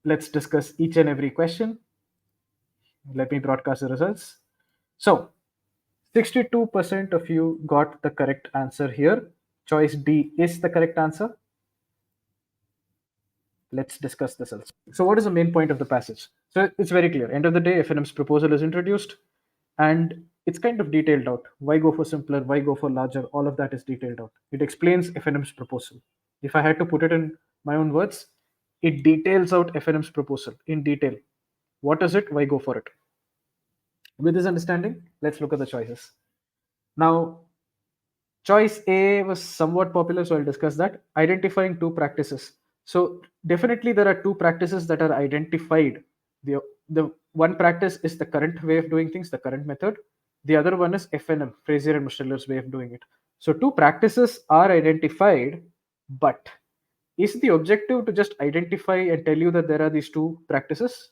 Let's discuss each and every question. Let me broadcast the results. So, 62% of you got the correct answer here. Choice D is the correct answer. Let's discuss this also. So, what is the main point of the passage? So, it's very clear. End of the day, FNM's proposal is introduced and it's kind of detailed out. Why go for simpler? Why go for larger? All of that is detailed out. It explains FNM's proposal. If I had to put it in my own words, it details out FNM's proposal in detail. What is it? Why go for it? With this understanding, let's look at the choices. Now, choice A was somewhat popular, so I'll discuss that. Identifying two practices. So definitely there are two practices that are identified. The one practice is the current way of doing things, the current method. The other one is FNM, Fraser and Musteller's way of doing it. So two practices are identified, but is the objective to just identify and tell you that there are these two practices?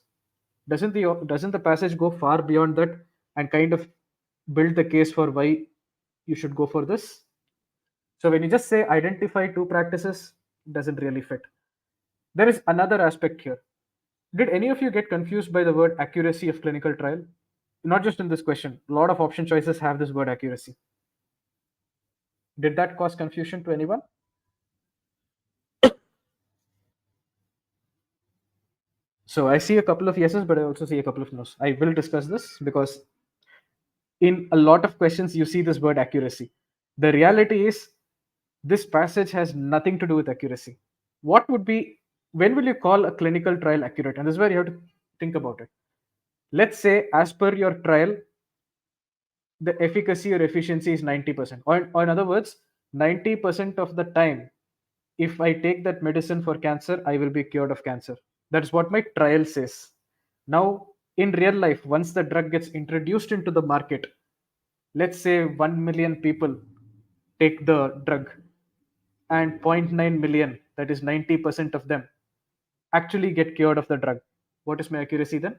Doesn't the passage go far beyond that and kind of build the case for why you should go for this? So when you just say identify two practices, doesn't really fit. There is another aspect here. Did any of you get confused by the word accuracy of clinical trial? Not just in this question. A lot of option choices have this word accuracy. Did that cause confusion to anyone? So I see a couple of yeses, but I also see a couple of nos. I will discuss this because in a lot of questions you see this word accuracy. The reality is this passage has nothing to do with accuracy. What would be, when will you call a clinical trial accurate? And this is where you have to think about it. Let's say, as per your trial, the efficacy or efficiency is 90%. Or in other words, 90% of the time, if I take that medicine for cancer, I will be cured of cancer. That's what my trial says. Now, in real life, once the drug gets introduced into the market, let's say 1 million people take the drug and zero point 0.9 million, that is 90% of them, actually get cured of the drug. What is my accuracy then?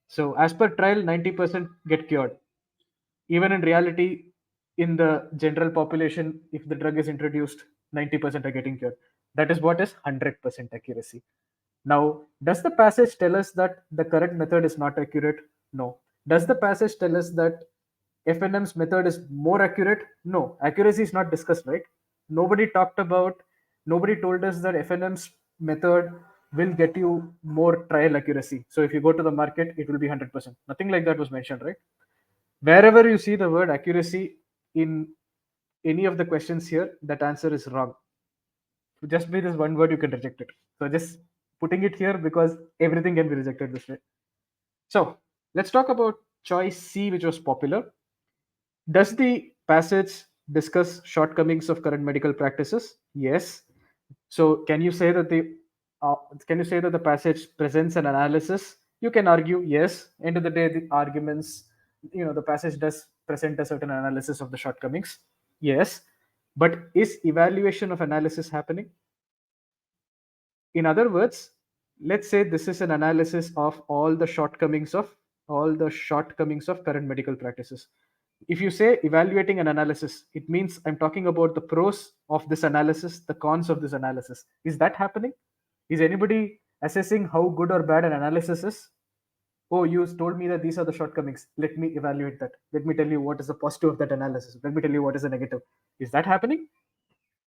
So, as per trial, 90% get cured. Even in reality, in the general population, if the drug is introduced, 90% are getting cured. That is what is 100% accuracy. Now, does the passage tell us that the current method is not accurate? No. Does the passage tell us that FNM's method is more accurate? No. Accuracy is not discussed, right? Nobody talked about Nobody told us that FNM's method will get you more trial accuracy. So if you go to the market, it will be 100%. Nothing like that was mentioned, right? Wherever you see the word accuracy in any of the questions here, that answer is wrong. Just by this one word, you can reject it. So just putting it here because everything can be rejected this way. So let's talk about choice C, which was popular. Does the passage discuss shortcomings of current medical practices? Yes. So uh, can you say that the passage presents an analysis? You can argue yes. End of the day, the arguments, the passage does present a certain analysis of the shortcomings. Yes. But is evaluation of analysis happening? In other words, let's say this is an analysis of all the shortcomings of current medical practices. If you say evaluating an analysis, it means I'm talking about the pros of this analysis, the cons of this analysis. Is that happening? Is anybody assessing how good or bad an analysis is? Oh, you told me that these are the shortcomings. Let me evaluate that. Let me tell you what is the positive of that analysis. Let me tell you what is the negative. Is that happening?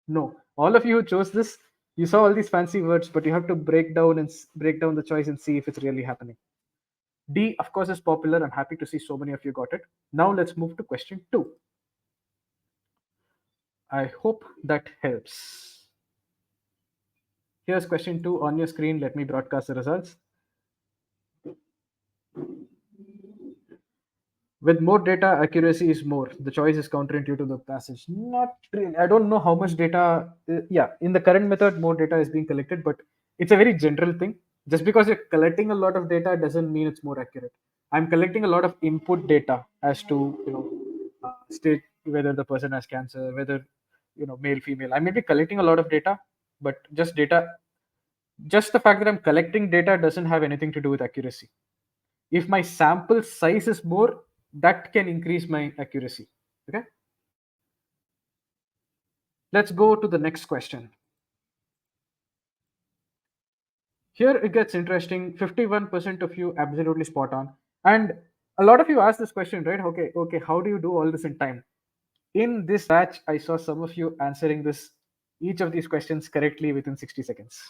No, all of you who chose this, you saw all these fancy words, but you have to break down the choice and see if it's really happening. D, of course, is popular. I'm happy to see so many of you got it. Now let's move to question 2. I hope that helps. Here's question 2 on your screen. Let me broadcast the results. With more data, accuracy is more. The choice is counterintuitive to the passage. Not really. I don't know how much data. Yeah, in the current method, more data is being collected, but it's a very general thing. Just because you're collecting a lot of data doesn't mean it's more accurate. I'm collecting a lot of input data as to state whether the person has cancer, whether male, female. I may be collecting a lot of data, but just the fact that I'm collecting data doesn't have anything to do with accuracy. If my sample size is more, that can increase my accuracy. Okay, let's go to the next question. Here it gets interesting. 51% of you absolutely spot on, and a lot of you asked this question, right? Okay, how do you do all this in time? In this batch, I saw some of you answering this each of these questions correctly within 60 seconds.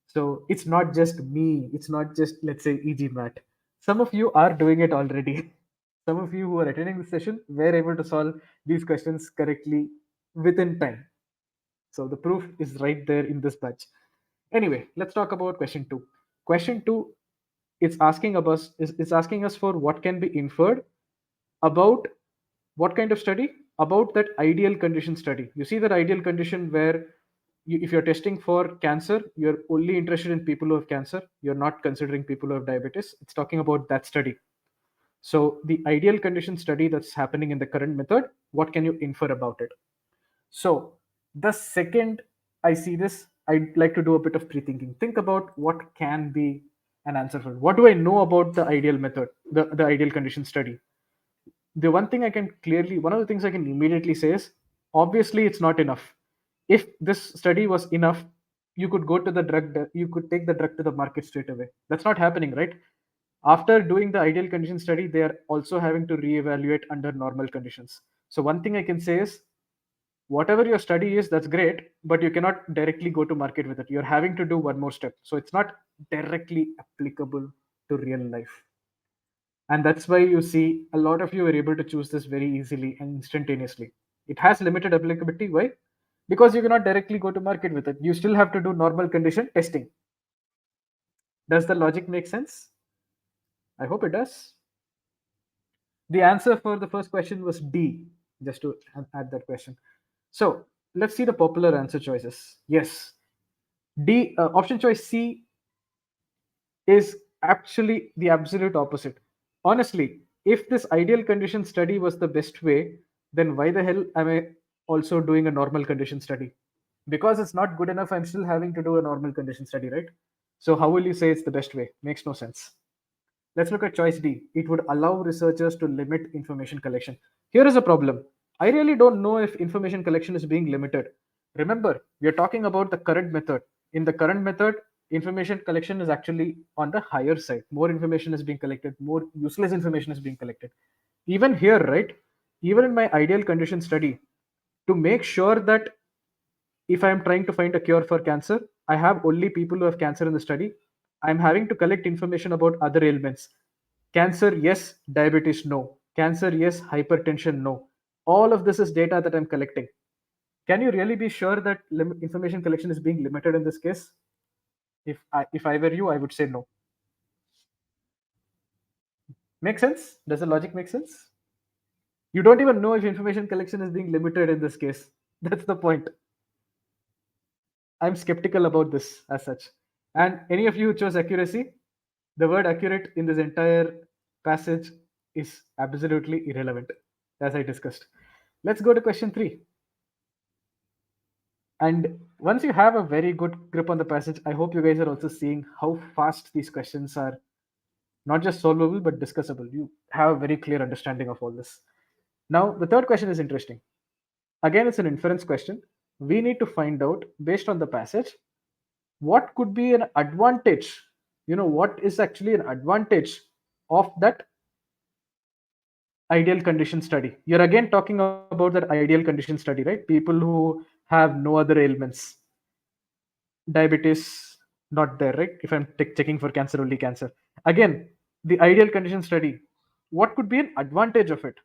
So it's not just me, it's not just, let's say, e-GMAT. Some of you are doing it already. Some of you who are attending the session were able to solve these questions correctly within time. So the proof is right there in this batch. Anyway, let's talk about question 2. Question 2 is asking us for what can be inferred about what kind of study? About that ideal condition study. You see that ideal condition where if you're testing for cancer, you're only interested in people who have cancer. You're not considering people who have diabetes. It's talking about that study. So the ideal condition study that's happening in the current method, what can you infer about it? So the second I see this, I'd like to do a bit of pre-thinking. Think about what can be an answer for it. What do I know about the ideal method, the ideal condition study? One of the things I can immediately say is obviously it's not enough. If this study was enough, you could take the drug to the market straight away. That's not happening, right? After doing the ideal condition study, they are also having to reevaluate under normal conditions. So one thing I can say is whatever your study is, that's great, but you cannot directly go to market with it. You're having to do one more step. So it's not directly applicable to real life. And that's why you see a lot of you are able to choose this very easily and instantaneously. It has limited applicability. Why? Because you cannot directly go to market with it. You still have to do normal condition testing. Does the logic make sense? I hope it does. The answer for the first question was D, just to add that question. So let's see the popular answer choices. Yes, D, option choice C is actually the absolute opposite. Honestly, if this ideal condition study was the best way, then why the hell am I also doing a normal condition study? Because it's not good enough, I'm still having to do a normal condition study, right? So, how will you say it's the best way? Makes no sense. Let's look at choice D. It would allow researchers to limit information collection. Here is a problem. I really don't know if information collection is being limited. Remember, we are talking about the current method. In the current method, information collection is actually on the higher side. More information is being collected, more useless information is being collected. Even here, right? Even in my ideal condition study, to make sure that If I am trying to find a cure for cancer, I have only people who have cancer in the study. I'm having to collect information about other ailments. Cancer, yes. Diabetes, no. Cancer, yes. Hypertension, no. All of this is data that I'm collecting. Can you really be sure that information collection is being limited in this case? If I were you, I would say no. Make sense? Does the logic make sense? You don't even know if information collection is being limited in this case. That's the point. I'm skeptical about this as such. And any of you who chose accuracy, the word accurate in this entire passage is absolutely irrelevant, as I discussed. Let's go to question 3. And once you have a very good grip on the passage, I hope you guys are also seeing how fast these questions are not just solvable but discussable. You have a very clear understanding of all this. Now, the third question is interesting. Again, it's an inference question. We need to find out, based on the passage, what could be an advantage. What is actually an advantage of that ideal condition study. You're again talking about that ideal condition study, right? People who have no other ailments, diabetes not there, right? If I'm checking for cancer, only cancer. Again, the ideal condition study, what could be an advantage of it?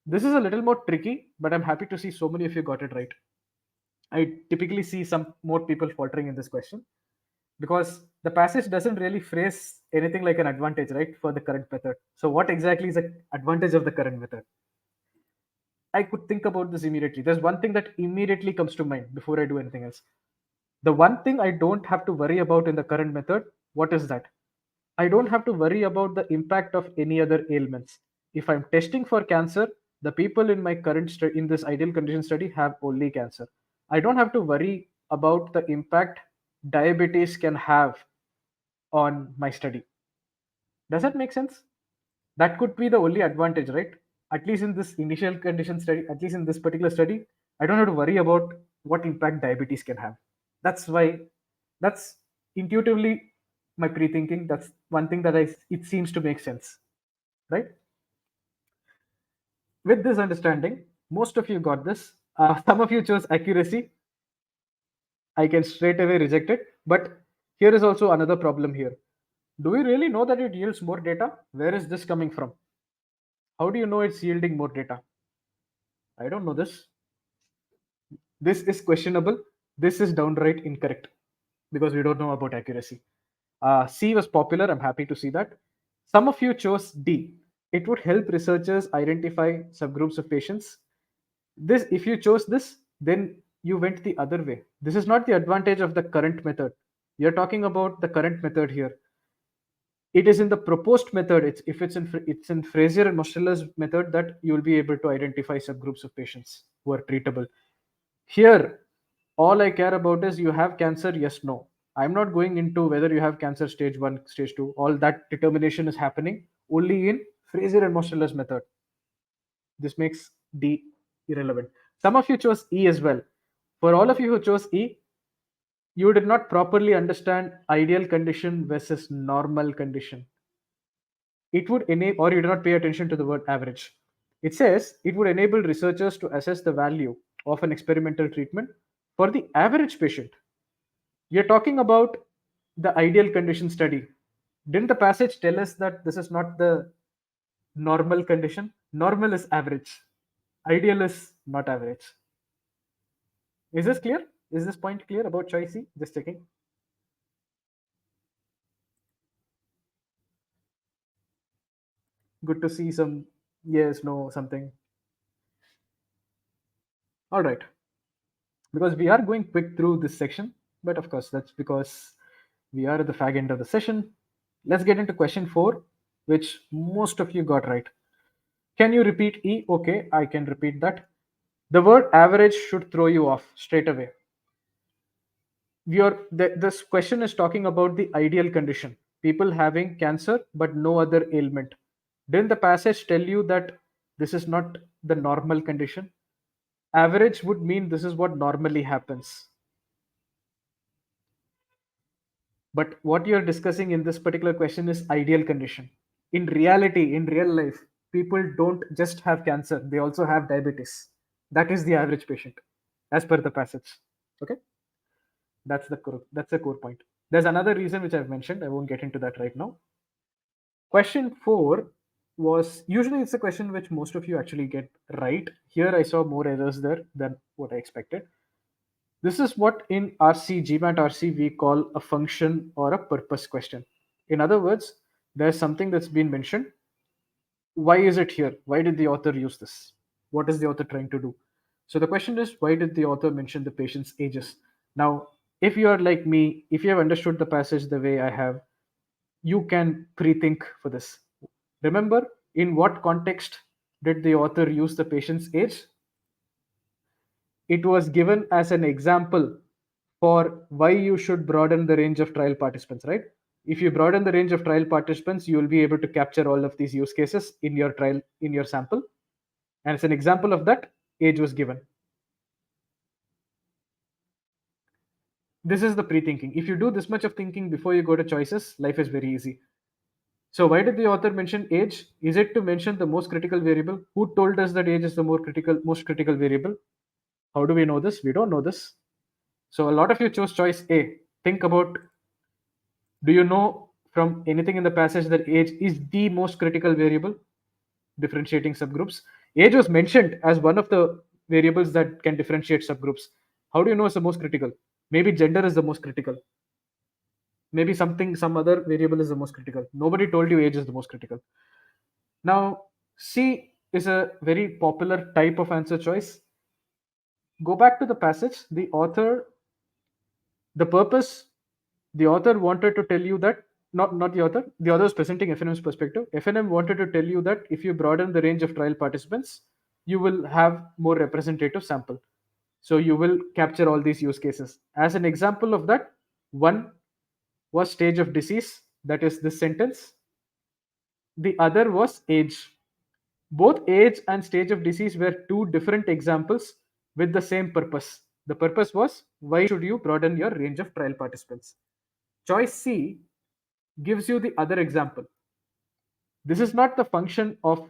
This is a little more tricky, but I'm happy to see so many of you got it right. I typically see some more people faltering in this question because the passage doesn't really phrase anything like an advantage, right, for the current method. So what exactly is the advantage of the current method? I could think about this immediately. There's one thing that immediately comes to mind before I do anything else. The one thing I don't have to worry about in the current method, what is that? I don't have to worry about the impact of any other ailments. If I'm testing for cancer, the people in my in this ideal condition study have only cancer. I don't have to worry about the impact diabetes can have on my study. Does that make sense? That could be the only advantage, right? At least in this initial condition study, at least in this particular study, I don't have to worry about what impact diabetes can have. That's why, that's intuitively my pre-thinking. That's one thing that it seems to make sense, right? With this understanding, most of you got this. Some of you chose accuracy. I can straight away reject it. But here is also another problem here. Do we really know that it yields more data? Where is this coming from? How do you know it's yielding more data? I don't know this. This is questionable. This is downright incorrect because we don't know about accuracy. C was popular. I'm happy to see that. Some of you chose D. It would help researchers identify subgroups of patients. This, if you chose this, then you went the other way. This is not the advantage of the current method. You're talking about the current method here. It is in the proposed method. It's in Fraser and Mosteller's method that you will be able to identify subgroups of patients who are treatable. Here, all I care about is you have cancer, yes, no. I'm not going into whether you have cancer stage 1, stage 2. All that determination is happening only in Fraser and Mosteller's method. This makes D irrelevant. Some of you chose E as well. For all of you who chose E, you did not properly understand ideal condition versus normal condition. It would enable, or you did not pay attention to the word average. It says it would enable researchers to assess the value of an experimental treatment for the average patient. You're talking about the ideal condition study. Didn't the passage tell us that this is not the normal condition? Normal is average. Ideal is not average. Is this clear? Is this point clear about choice C? Just checking. Good to see some yes, no, something. All right. Because we are going quick through this section, but of course, that's because we are at the fag end of the session. Let's get into question 4, which most of you got right. Can you repeat E? Okay, I can repeat that. The word average should throw you off straight away. This question is talking about the ideal condition, people having cancer but no other ailment. Didn't the passage tell you that this is not the normal condition? Average would mean this is what normally happens. But what you're discussing in this particular question is ideal condition. In reality, in real life, people don't just have cancer, they also have diabetes. That is the average patient, as per the passage. Okay. That's the core point. There's another reason which I've mentioned. I won't get into that right now. Question 4 was, usually it's a question which most of you actually get right. Here I saw more errors there than what I expected. This is what in RC, GMAT RC, we call a function or a purpose question. In other words, there's something that's been mentioned. Why is it here? Why did the author use this? What is the author trying to do? So the question is, why did the author mention the patient's ages? Now, if you are like me, if you have understood the passage the way I have, you can pre-think for this. Remember, in what context did the author use the patient's age? It was given as an example for why you should broaden the range of trial participants, right? If you broaden the range of trial participants, you will be able to capture all of these use cases in your trial, in your sample. And as an example of that, age was given. This is the pre-thinking. If you do this much of thinking before you go to choices, life is very easy. So why did the author mention age? Is it to mention the most critical variable? Who told us that age is the most critical variable? How do we know this? We don't know this. So a lot of you chose choice A. Think about, do you know from anything in the passage that age is the most critical variable? Differentiating subgroups. Age was mentioned as one of the variables that can differentiate subgroups. How do you know it's the most critical? Maybe gender is the most critical. Maybe some other variable is the most critical. Nobody told you age is the most critical. Now, C is a very popular type of answer choice. Go back to the passage. The purpose, the author wanted to tell you that, not the author is presenting FNM's perspective. FNM wanted to tell you that if you broaden the range of trial participants, you will have more representative sample. So you will capture all these use cases. As an example of that, one was stage of disease, that is this sentence. The other was age. Both age and stage of disease were two different examples with the same purpose. The purpose was, why should you broaden your range of trial participants? Choice C gives you the other example. This is not the function of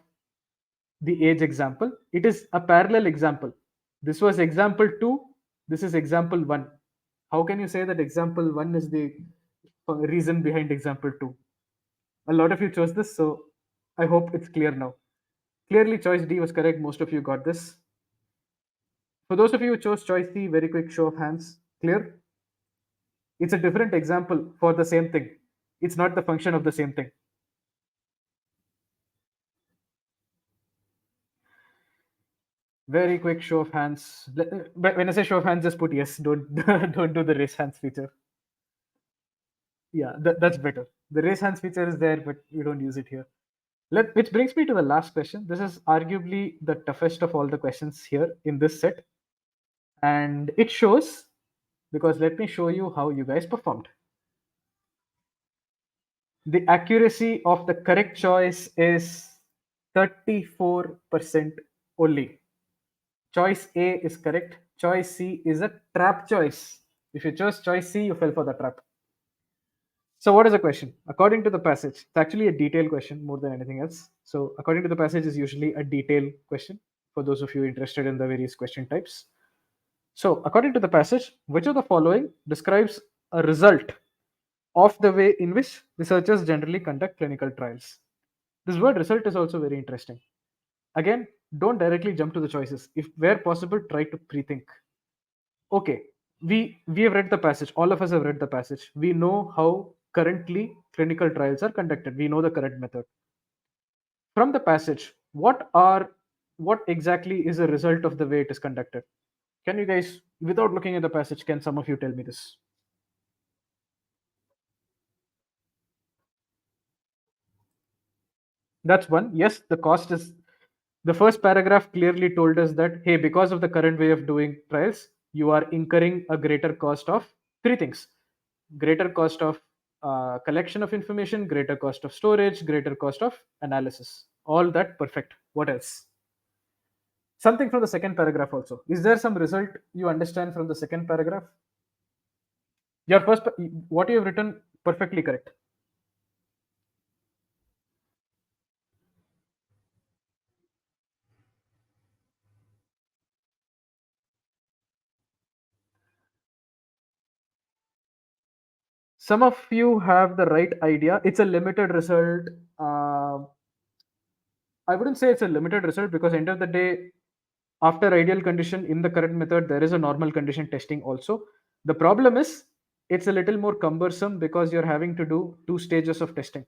the age example, it is a parallel example. This was example 2, this is example 1. How can you say that example 1 is the reason behind example 2? A lot of you chose this, so I hope it's clear now. Clearly, choice D was correct. Most of you got this. For those of you who chose choice C, very quick show of hands. Clear? It's a different example for the same thing. It's not the function of the same thing. Very quick show of hands. But when I say show of hands, just put yes. Don't don't do the raise hands feature. Yeah, that's better. The raise hands feature is there, but we don't use it here. Which brings me to the last question. This is arguably the toughest of all the questions here in this set. And it shows, because let me show you how you guys performed. The accuracy of the correct choice is 34% only. Choice A is correct. Choice C is a trap choice. If you chose choice C, you fell for the trap. So, what is the question? According to the passage, it's actually a detailed question more than anything else. So, according to the passage, is usually a detailed question for those of you interested in the various question types. So, according to the passage, which of the following describes a result of the way in which researchers generally conduct clinical trials? This word result is also very interesting. Again, don't directly jump to the choices. If where possible, try to pre-think. Okay, we have read the passage. All of us have read the passage. We know how currently clinical trials are conducted. We know the correct method. From the passage, what exactly is the result of the way it is conducted? Can you guys, without looking at the passage, can some of you tell me this? That's one. Yes, the cost is, the first paragraph clearly told us that, hey, because of the current way of doing trials, you are incurring a greater cost of three things: greater cost of collection of information, greater cost of storage, greater cost of analysis. All that perfect. What else? Something from the second paragraph also. Is there some result you understand from the second paragraph? Your what you have written, perfectly correct. Some of you have the right idea. It's a limited result. uh, I wouldn't say it's a limited result, because end of the day, after ideal condition in the current method, there is a normal condition testing also. The problem is it's a little more cumbersome because you're having to do two stages of testing.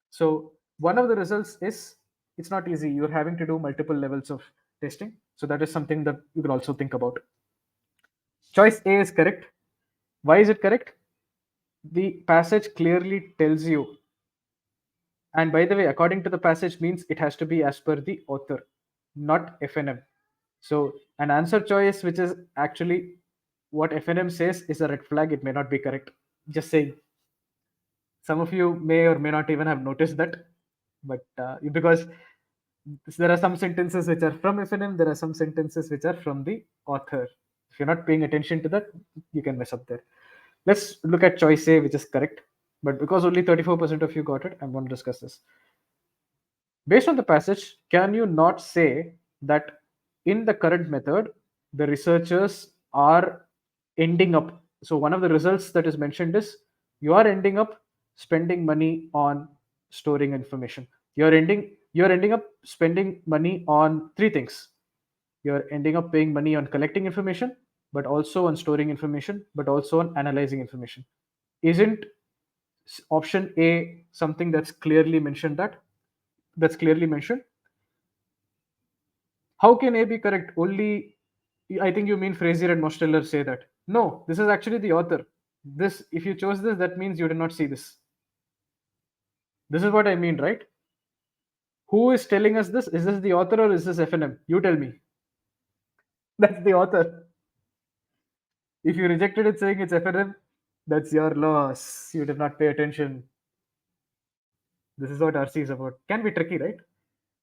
So one of the results is it's not easy. You're having to do multiple levels of testing. So that is something that you could also think about. Choice A is correct. Why is it correct? The passage clearly tells you, and by the way, according to the passage means it has to be as per the author, not FNM. So an answer choice which is actually what FNM says is a red flag. It may not be correct. Just saying. Some of you may or may not even have noticed that, but because there are some sentences which are from FNM, there are some sentences which are from the author. If you're not paying attention to that, you can mess up there. Let's look at choice A, which is correct. But because only 34% of you got it, I'm going to discuss this. Based on the passage, can you not say that in the current method, the researchers are ending up? So, one of the results that is mentioned is you are ending up spending money on storing information. You're ending up spending money on three things. You're ending up paying money on collecting information, but also on storing information, but also on analyzing information. Isn't option A something that's clearly mentioned? How can A be correct? Only, I think you mean Frazier and Mosteller say that. No, this is actually the author. This, if you chose this, that means you did not see this. This is what I mean, right? Who is telling us this? Is this the author or is this FNM? You tell me. That's the author. If you rejected it saying it's FNM, that's your loss. You did not pay attention. This is what RC is about. Can be tricky, right?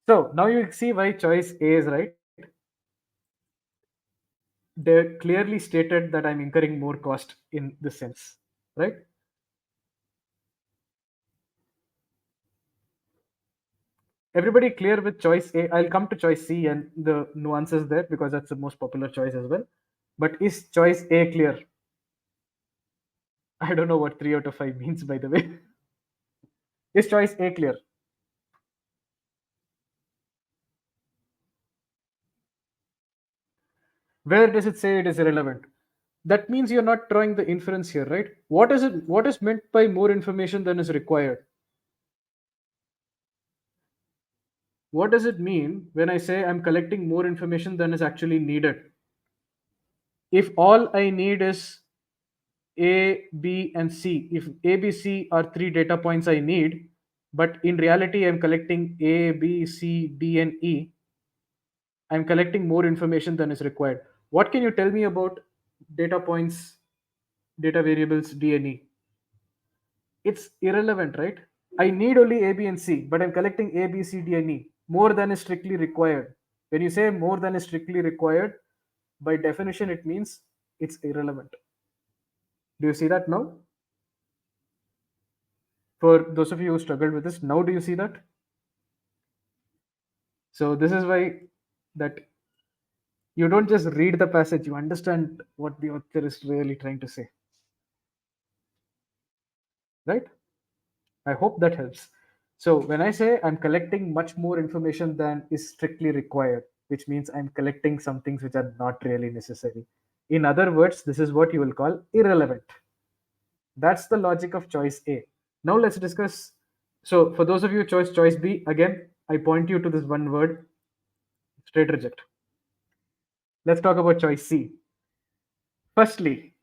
So now you see why choice A is right. They clearly stated that I'm incurring more cost in this sense, right? Everybody clear with choice A? I'll come to choice C and the nuances there because that's the most popular choice as well. But is choice A clear? I don't know what 3 out of 5 means, by the way. Is choice A clear? Where does it say it is irrelevant? That means you're not drawing the inference here, right? What is it? What is meant by more information than is required? What does it mean when I say I'm collecting more information than is actually needed? If all I need is A, B, and C, if A, B, C are three data points I need, but in reality I'm collecting A, B, C, D, and E, I'm collecting more information than is required. What can you tell me about data points, data variables, D, and E? It's irrelevant, right? I need only A, B, and C, but I'm collecting A, B, C, D, and E. More than is strictly required. When you say more than is strictly required, by definition, it means it's irrelevant. Do you see that now? For those of you who struggled with this, now do you see that? So this is why that you don't just read the passage, you understand what the author is really trying to say, right? I hope that helps. So when I say I'm collecting much more information than is strictly required, which means I'm collecting some things which are not really necessary. In other words, this is what you will call irrelevant. That's the logic of choice A. Now let's discuss. So for those of you choice choice B, again, I point you to this one word, straight reject. Let's talk about choice C. Firstly,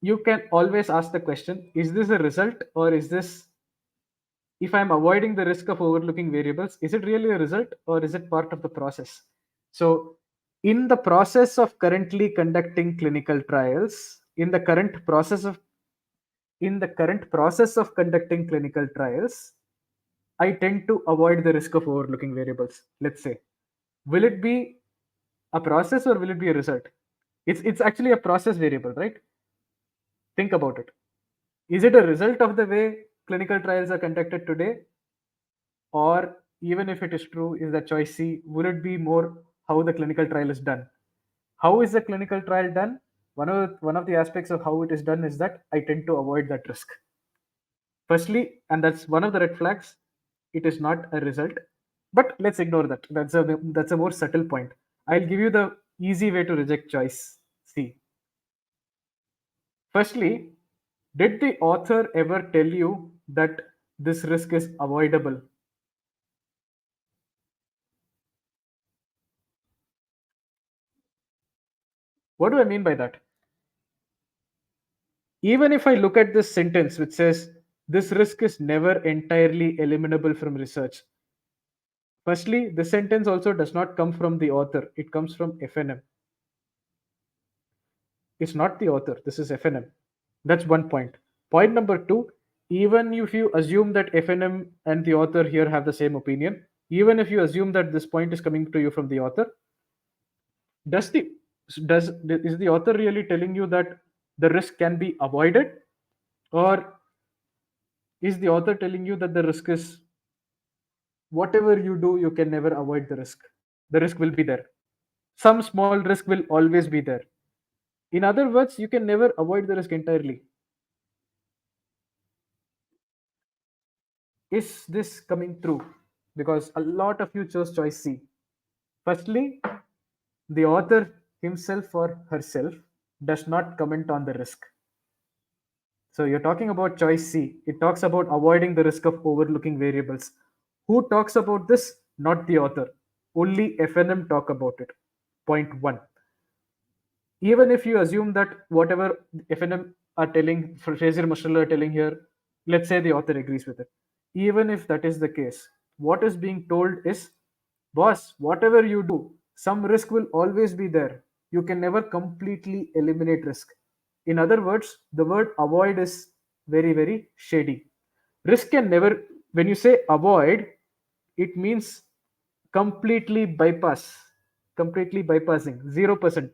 you can always ask the question, is this a result or is this, if I'm avoiding the risk of overlooking variables, is it really a result or is it part of the process? So, in the process of currently conducting clinical trials, in the current process of conducting clinical trials, I tend to avoid the risk of overlooking variables. Let's say, will it be a process or will it be a result? It's actually a process variable, right? Think about it. Is it a result of the way clinical trials are conducted today? Or even if it is true, is that choice C, will it be more how the clinical trial is done? How is the clinical trial done? One of the aspects of how it is done is that I tend to avoid that risk. Firstly, and that's one of the red flags, it is not a result. But let's ignore that. That's a more subtle point. I'll give you the easy way to reject choice C. Firstly, did the author ever tell you that this risk is avoidable? What do I mean by that? Even if I look at this sentence which says this risk is never entirely eliminable from research. Firstly, the sentence also does not come from the author, it comes from FNM. It's not the author, this is FNM. That's one point. Point number two, even if you assume that FNM and the author here have the same opinion, even if you assume that this point is coming to you from the author, does the does is the author really telling you that the risk can be avoided, or is the author telling you that the risk is whatever you do, you can never avoid the risk? The risk will be there. Some small risk will always be there. In other words, you can never avoid the risk entirely. Is this coming through? Because a lot of you chose choice C. Firstly, the author himself or herself does not comment on the risk. So you're talking about choice C. It talks about avoiding the risk of overlooking variables. Who talks about this? Not the author. Only FNM talk about it. Point one. Even if you assume that whatever FNM are telling, Fraser Mushrall are telling here, let's say the author agrees with it. Even if that is the case, what is being told is, boss, whatever you do, some risk will always be there. You can never completely eliminate risk. In other words, the word avoid is very, very shady. Risk can never, when you say avoid, it means completely bypass, completely bypassing, 0%.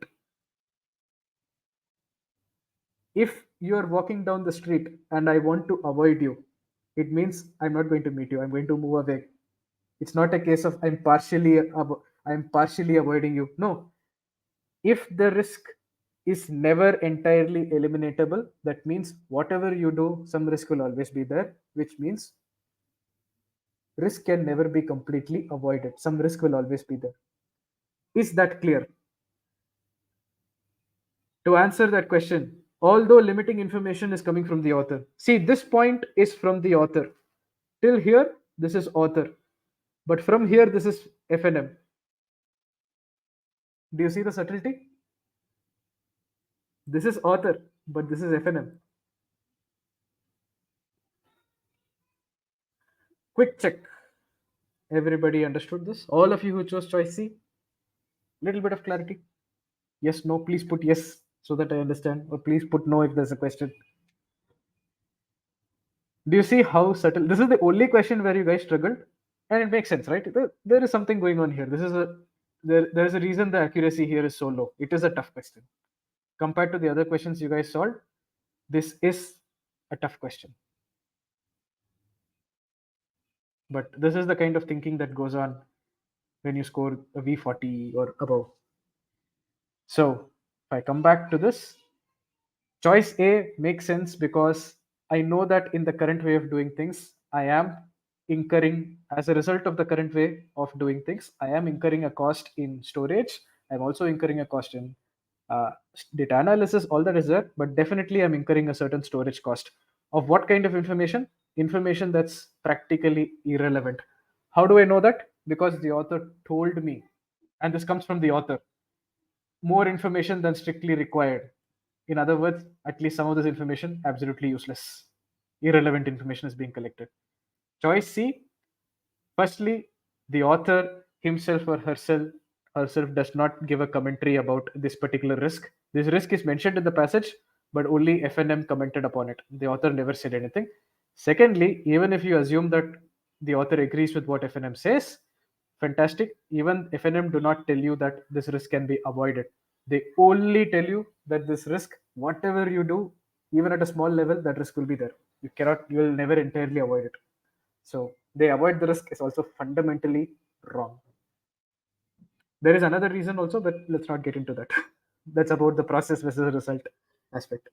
If you are walking down the street and I want to avoid you, it means I'm not going to meet you, I'm going to move away. It's not a case of I'm partially avoiding you. No, if the risk is never entirely eliminatable, that means whatever you do, some risk will always be there, which means risk can never be completely avoided, some risk will always be there. Is that clear? To answer that question, although limiting information is coming from the author, see, this point is from the author. Till here, this is author. But from here, this is FNM. Do you see the subtlety? This is author, but this is FNM. Quick check. Everybody understood this? All of you who chose choice C? Little bit of clarity? Yes, no, please put yes so that I understand, or please put no if there's a question. Do you see how subtle? This is the only question where you guys struggled, and it makes sense, right? There is something going on here. There is a reason the accuracy here is so low. It is a tough question compared to the other questions you guys solved. This is a tough question, but this is the kind of thinking that goes on when you score a V40 or above. So if I come back to this, choice A makes sense because I know that in the current way of doing things, I am incurring, as a result of the current way of doing things, I am incurring a cost in storage. I'm also incurring a cost in uh, data analysis, all that is there, but definitely I'm incurring a certain storage cost. Of what kind of information? Information that's practically irrelevant. How do I know that? Because the author told me, and this comes from the author, more information than strictly required. In other words, at least some of this information absolutely useless. Irrelevant information is being collected. Choice C, firstly, the author himself or herself does not give a commentary about this particular risk. This risk is mentioned in the passage, but only FNM commented upon it. The author never said anything. Secondly, even if you assume that the author agrees with what FNM says, fantastic. Even FNM do not tell you that this risk can be avoided. They only tell you that this risk, whatever you do, even at a small level, that risk will be there. You will never entirely avoid it. So they avoid the risk is also fundamentally wrong. There is another reason also, but let's not get into that. That's about the process versus the result aspect.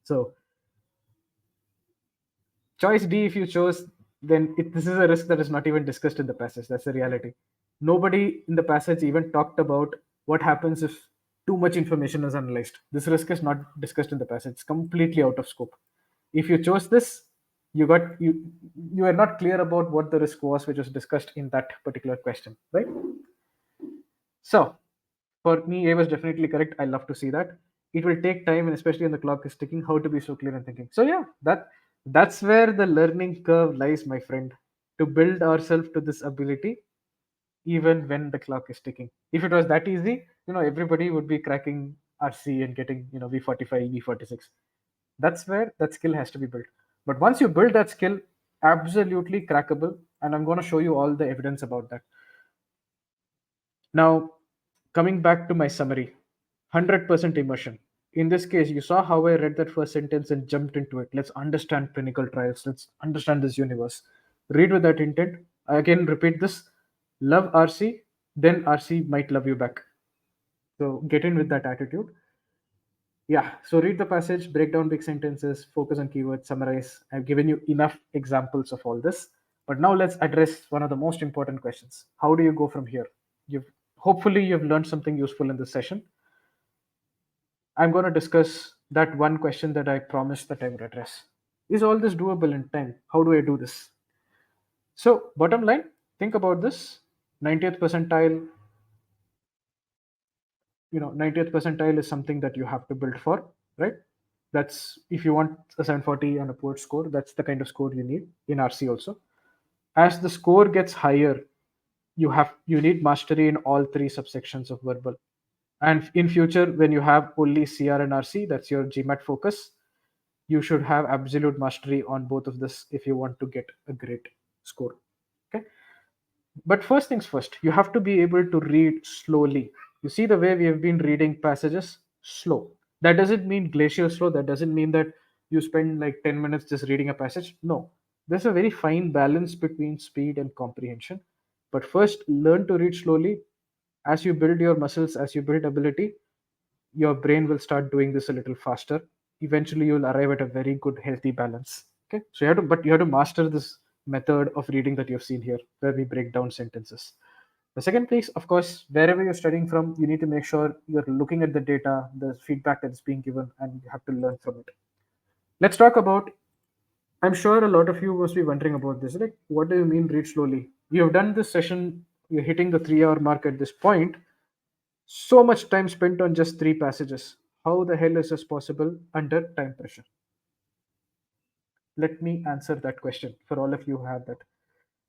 So choice D, if you chose, then this is a risk that is not even discussed in the passage. That's the reality. Nobody in the passage even talked about what happens if too much information is analyzed. This risk is not discussed in the passage. It's completely out of scope. If you chose this, you are not clear about what the risk was, which was discussed in that particular question, right? So for me, A was definitely correct. I love to see that. It will take time, and especially when the clock is ticking, how to be so clear and thinking. So yeah, that's where the learning curve lies, my friend. To build ourselves to this ability, even when the clock is ticking. If it was that easy, everybody would be cracking RC and getting V45, V46. That's where that skill has to be built. But once you build that skill, absolutely crackable, and I'm going to show you all the evidence about that. Now, coming back to my summary, 100% immersion. In this case, you saw how I read that first sentence and jumped into it. Let's understand clinical trials. Let's understand this universe. Read with that intent. I again repeat this: love RC, then RC might love you back. So get in with that attitude. Yeah, so read the passage, break down big sentences, focus on keywords, summarize. I've given you enough examples of all this. But now let's address one of the most important questions. How do you go from here? You've Hopefully you've learned something useful in this session. I'm going to discuss that one question that I promised that I would address. Is all this doable in time? How do I do this? So, bottom line, think about this. 90th percentile, 90th percentile is something that you have to build for, right? That's if you want a 740 and upward score, that's the kind of score you need in RC also. As the score gets higher, you need mastery in all three subsections of verbal. And in future, when you have only CR and RC, that's your GMAT focus, you should have absolute mastery on both of this if you want to get a great score. Okay. But first things first, you have to be able to read slowly. You see the way we have been reading passages slow. That doesn't mean glacial slow. That doesn't mean that you spend like 10 minutes just reading a passage. No, there's a very fine balance between speed and comprehension. But first, learn to read slowly. As you build your muscles, as you build ability, your brain will start doing this a little faster. Eventually you'll arrive at a very good healthy balance. Okay, so you have to master this method of reading that you've seen here, where we break down sentences. The second place, of course, wherever you're studying from, you need to make sure you're looking at the data, the feedback that is being given, and you have to learn from it. Let's talk about, I'm sure a lot of you must be wondering about this, like, what do you mean read slowly? You have done this session, you're hitting the 3 hour mark at this point. So much time spent on just three passages. How the hell is this possible under time pressure? Let me answer that question for all of you who have that.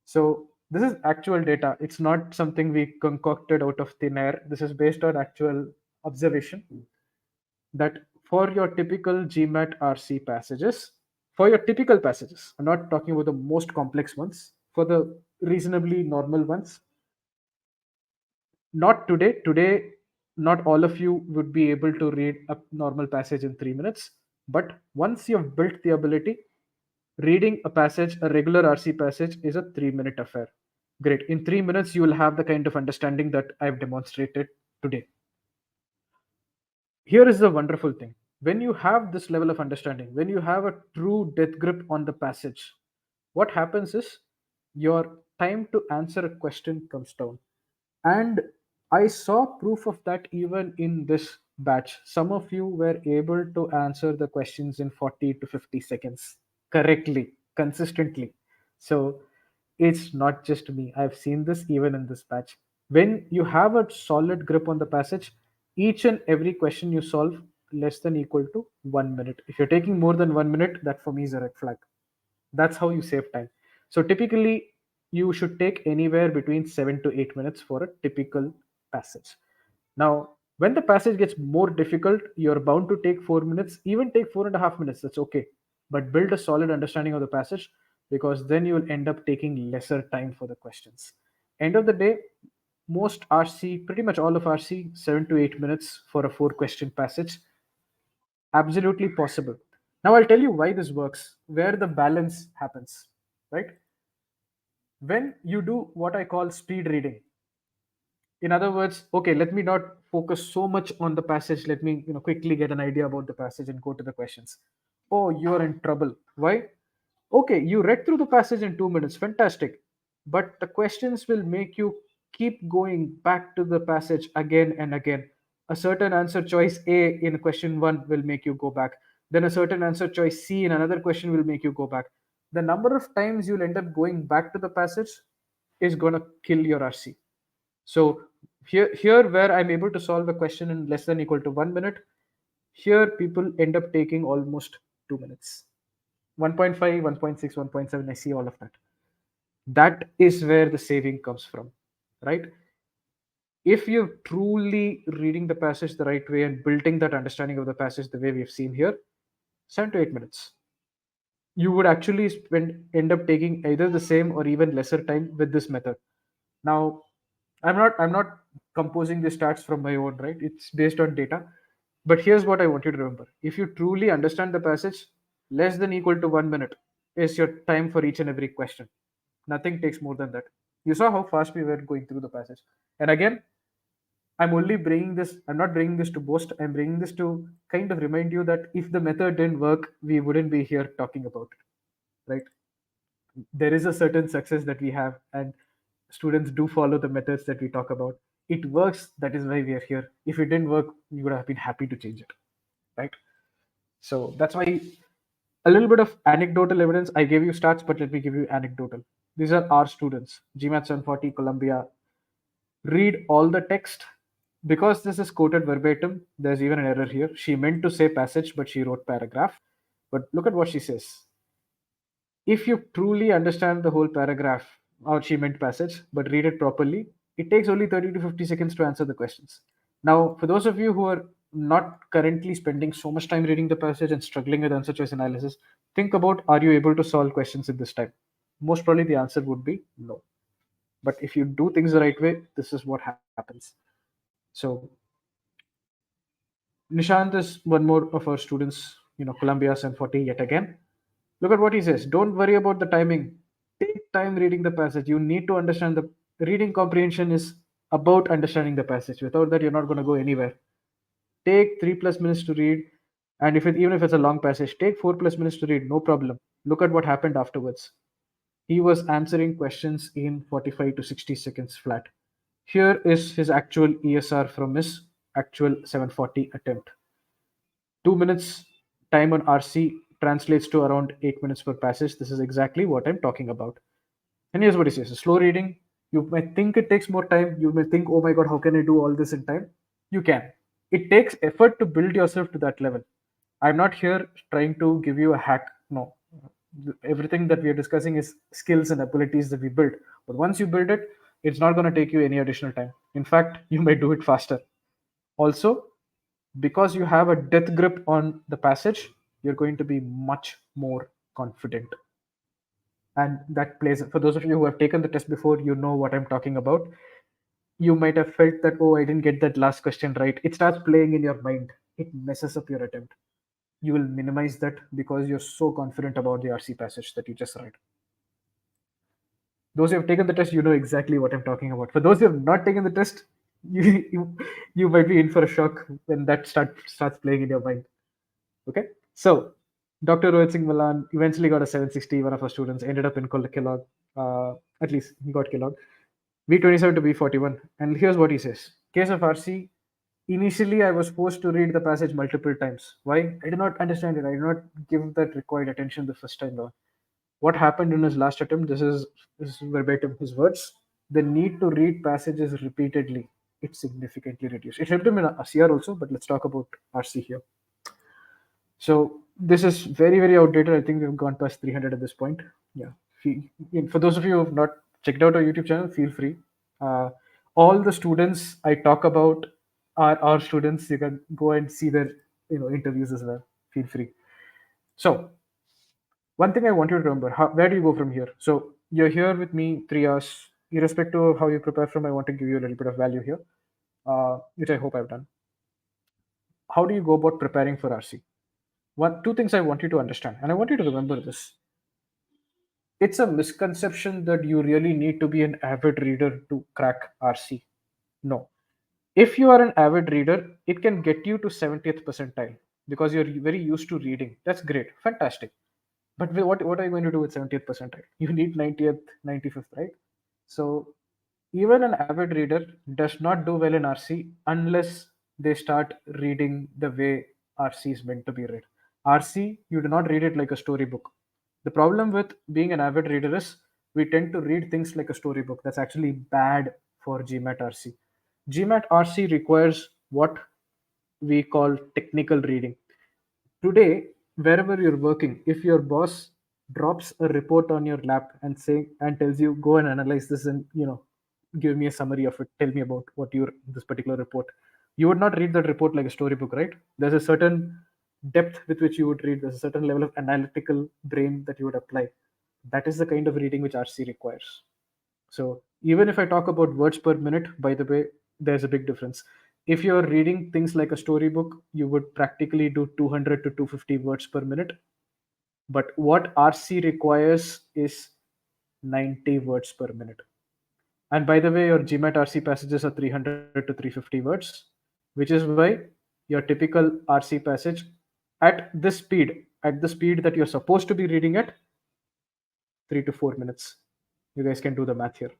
So, this is actual data. It's not something we concocted out of thin air. This is based on actual observation that for your typical GMAT RC passages, for your typical passages, I'm not talking about the most complex ones, for the reasonably normal ones, not today. Today, not all of you would be able to read a normal passage in 3 minutes. But once you've built the ability, reading a passage, a regular RC passage, is a 3 minute affair. Great. In 3 minutes, you will have the kind of understanding that I've demonstrated today. Here is the wonderful thing. When you have this level of understanding, when you have a true death grip on the passage, what happens is your time to answer a question comes down. And I saw proof of that even in this batch. Some of you were able to answer the questions in 40 to 50 seconds correctly, consistently. So it's not just me. I've seen this even in this batch. When you have a solid grip on the passage, each and every question you solve less than equal to 1 minute. If you're taking more than 1 minute, that for me is a red flag. That's how you save time. So typically, you should take anywhere between 7 to 8 minutes for a typical passage. Now, when the passage gets more difficult, you're bound to take 4 minutes, even take 4.5 minutes. That's okay. But build a solid understanding of the passage, because then you'll end up taking lesser time for the questions. End of the day, most RC, pretty much all of RC, 7 to 8 minutes for a 4 question passage. Absolutely possible. Now I'll tell you why this works, where the balance happens, right? When you do what I call speed reading, in other words, okay, let me not focus so much on the passage. Let me, quickly get an idea about the passage and go to the questions. Oh, you're in trouble. Why? Okay, you read through the passage in 2 minutes. Fantastic. But the questions will make you keep going back to the passage again and again. A certain answer choice A in question one will make you go back. Then a certain answer choice C in another question will make you go back. The number of times you'll end up going back to the passage is going to kill your RC. So here where I'm able to solve a question in less than equal to 1 minute, here people end up taking almost 2 minutes. 1.5, 1.6, 1.7, I see all of that. That is where the saving comes from, right? If you're truly reading the passage the right way and building that understanding of the passage the way we've seen here, 7 to 8 minutes, you would actually end up taking either the same or even lesser time with this method. Now, I'm not composing the stats from my own, right? It's based on data. But here's what I want you to remember. If you truly understand the passage, less than equal to 1 minute is your time for each and every question. Nothing takes more than that. You saw how fast we were going through the passage. And again, I'm not bringing this to boast. I'm bringing this to kind of remind you that if the method didn't work, we wouldn't be here talking about it, right? There is a certain success that we have, and students do follow the methods that we talk about. It works. That is why we are here. If it didn't work, we would have been happy to change it, right? So that's why a little bit of anecdotal evidence. I gave you stats, but let me give you anecdotal. These are our students. GMAT 740, Columbia. Read all the text. Because this is quoted verbatim, there's even an error here. She meant to say passage, but she wrote paragraph. But look at what she says. If you truly understand the whole paragraph, or she meant passage, but read it properly, it takes only 30 to 50 seconds to answer the questions. Now, for those of you who are not currently spending so much time reading the passage and struggling with answer choice analysis, think about, are you able to solve questions in this time? Most probably the answer would be no. But if you do things the right way, this is what happens. So Nishant is one more of our students, Columbia 740 yet again. Look at what he says. Don't worry about the timing. Take time reading the passage. You need to understand the reading comprehension is about understanding the passage. Without that, you're not going to go anywhere. Take 3+ minutes to read, and even if it's a long passage, take 4+ minutes to read. No problem. Look at what happened afterwards. He was answering questions in 45 to 60 seconds flat. Here is his actual ESR from his actual 740 attempt. 2 minutes time on RC translates to around 8 minutes per passage. This is exactly what I'm talking about. And here's what he says: slow reading. You might think it takes more time. You may think, oh my god, how can I do all this in time? You can. It takes effort to build yourself to that level. I'm not here trying to give you a hack. No. Everything that we are discussing is skills and abilities that we build. But once you build it, it's not going to take you any additional time. In fact, you may do it faster. Also, because you have a death grip on the passage, you're going to be much more confident. And that plays, for those of you who have taken the test before, you know what I'm talking about. You might have felt that, oh, I didn't get that last question right. It starts playing in your mind, it messes up your attempt. You will minimize that because you're so confident about the RC passage that you just read. Those who have taken the test, you know exactly what I'm talking about. For those who have not taken the test, you might be in for a shock when that starts playing in your mind. Okay, so Dr. Rohit Singh Malan eventually got a 760. One of our students ended up in Kellogg. At least he got Kellogg. B27 to B41. And here's what he says. Case of RC. Initially, I was forced to read the passage multiple times. Why? I did not understand it. I did not give that required attention the first time. What happened in his last attempt? This is verbatim his words. The need to read passages repeatedly, it significantly reduced. It helped him in ACR also, but let's talk about RC here. So this is very, very outdated. I think we've gone past 300 at this point. Yeah. For those of you who have not checked out our YouTube channel, feel free. All the students I talk about are our students. You can go and see their interviews as well. Feel free. So one thing I want you to remember: where do you go from here? So you're here with me 3 hours. Irrespective of how you prepare from, I want to give you a little bit of value here, which I hope I've done. How do you go about preparing for RC? Two things I want you to understand, and I want you to remember this. It's a misconception that you really need to be an avid reader to crack RC. No. If you are an avid reader, it can get you to 70th percentile because you're very used to reading. That's great, fantastic. But what are you going to do with 70th percentile? You need 90th, 95th, right? So even an avid reader does not do well in RC unless they start reading the way RC is meant to be read. RC, you do not read it like a storybook. The problem with being an avid reader is we tend to read things like a storybook. That's actually bad for GMAT RC. GMAT RC requires what we call technical reading. Today, wherever you're working, if your boss drops a report on your lap and tells you go and analyze this and give me a summary of it, tell me about what your this particular report, you would not read that report like a storybook, right? There's a certain depth with which you would read. There's a certain level of analytical brain that you would apply. That is the kind of reading which RC requires. So even if I talk about words per minute, by the way, there's a big difference. If you're reading things like a storybook, you would practically do 200 to 250 words per minute. But what RC requires is 90 words per minute. And by the way, your GMAT RC passages are 300 to 350 words, which is why your typical RC passage at the speed that you're supposed to be reading at, 3 to 4 minutes. You guys can do the math here.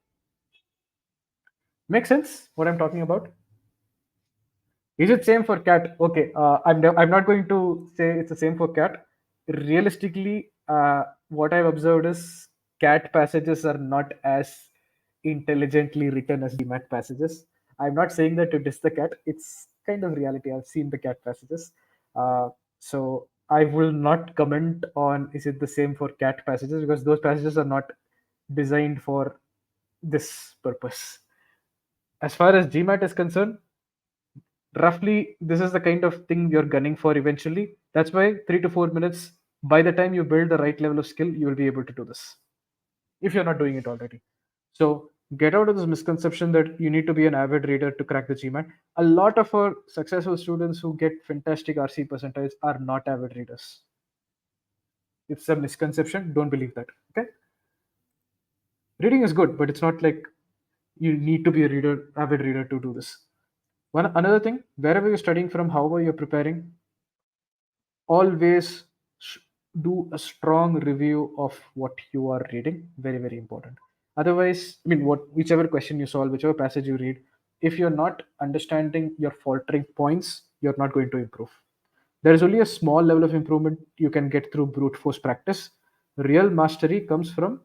Make sense what I'm talking about? Is it same for cat? Okay, I'm not going to say it's the same for cat. Realistically, what I've observed is cat passages are not as intelligently written as GMAT passages. I'm not saying that to diss the cat. It's kind of reality. I've seen the cat passages, so I will not comment on is it the same for cat passages because those passages are not designed for this purpose. As far as GMAT is concerned, roughly this is the kind of thing you're gunning for eventually. That's why 3 to 4 minutes, by the time you build the right level of skill, you will be able to do this if you're not doing it already. So get out of this misconception that you need to be an avid reader to crack the GMAT. A lot of our successful students who get fantastic RC percentiles are not avid readers. It's a misconception, don't believe that. Okay, reading is good, but it's not like you need to be a avid reader to do this. Another thing, wherever you're studying from, however you're preparing, always do a strong review of what you are reading. Very, very important. Otherwise, I mean, whichever question you solve, whichever passage you read, if you're not understanding your faltering points, you're not going to improve. There is only a small level of improvement you can get through brute force practice. Real mastery comes from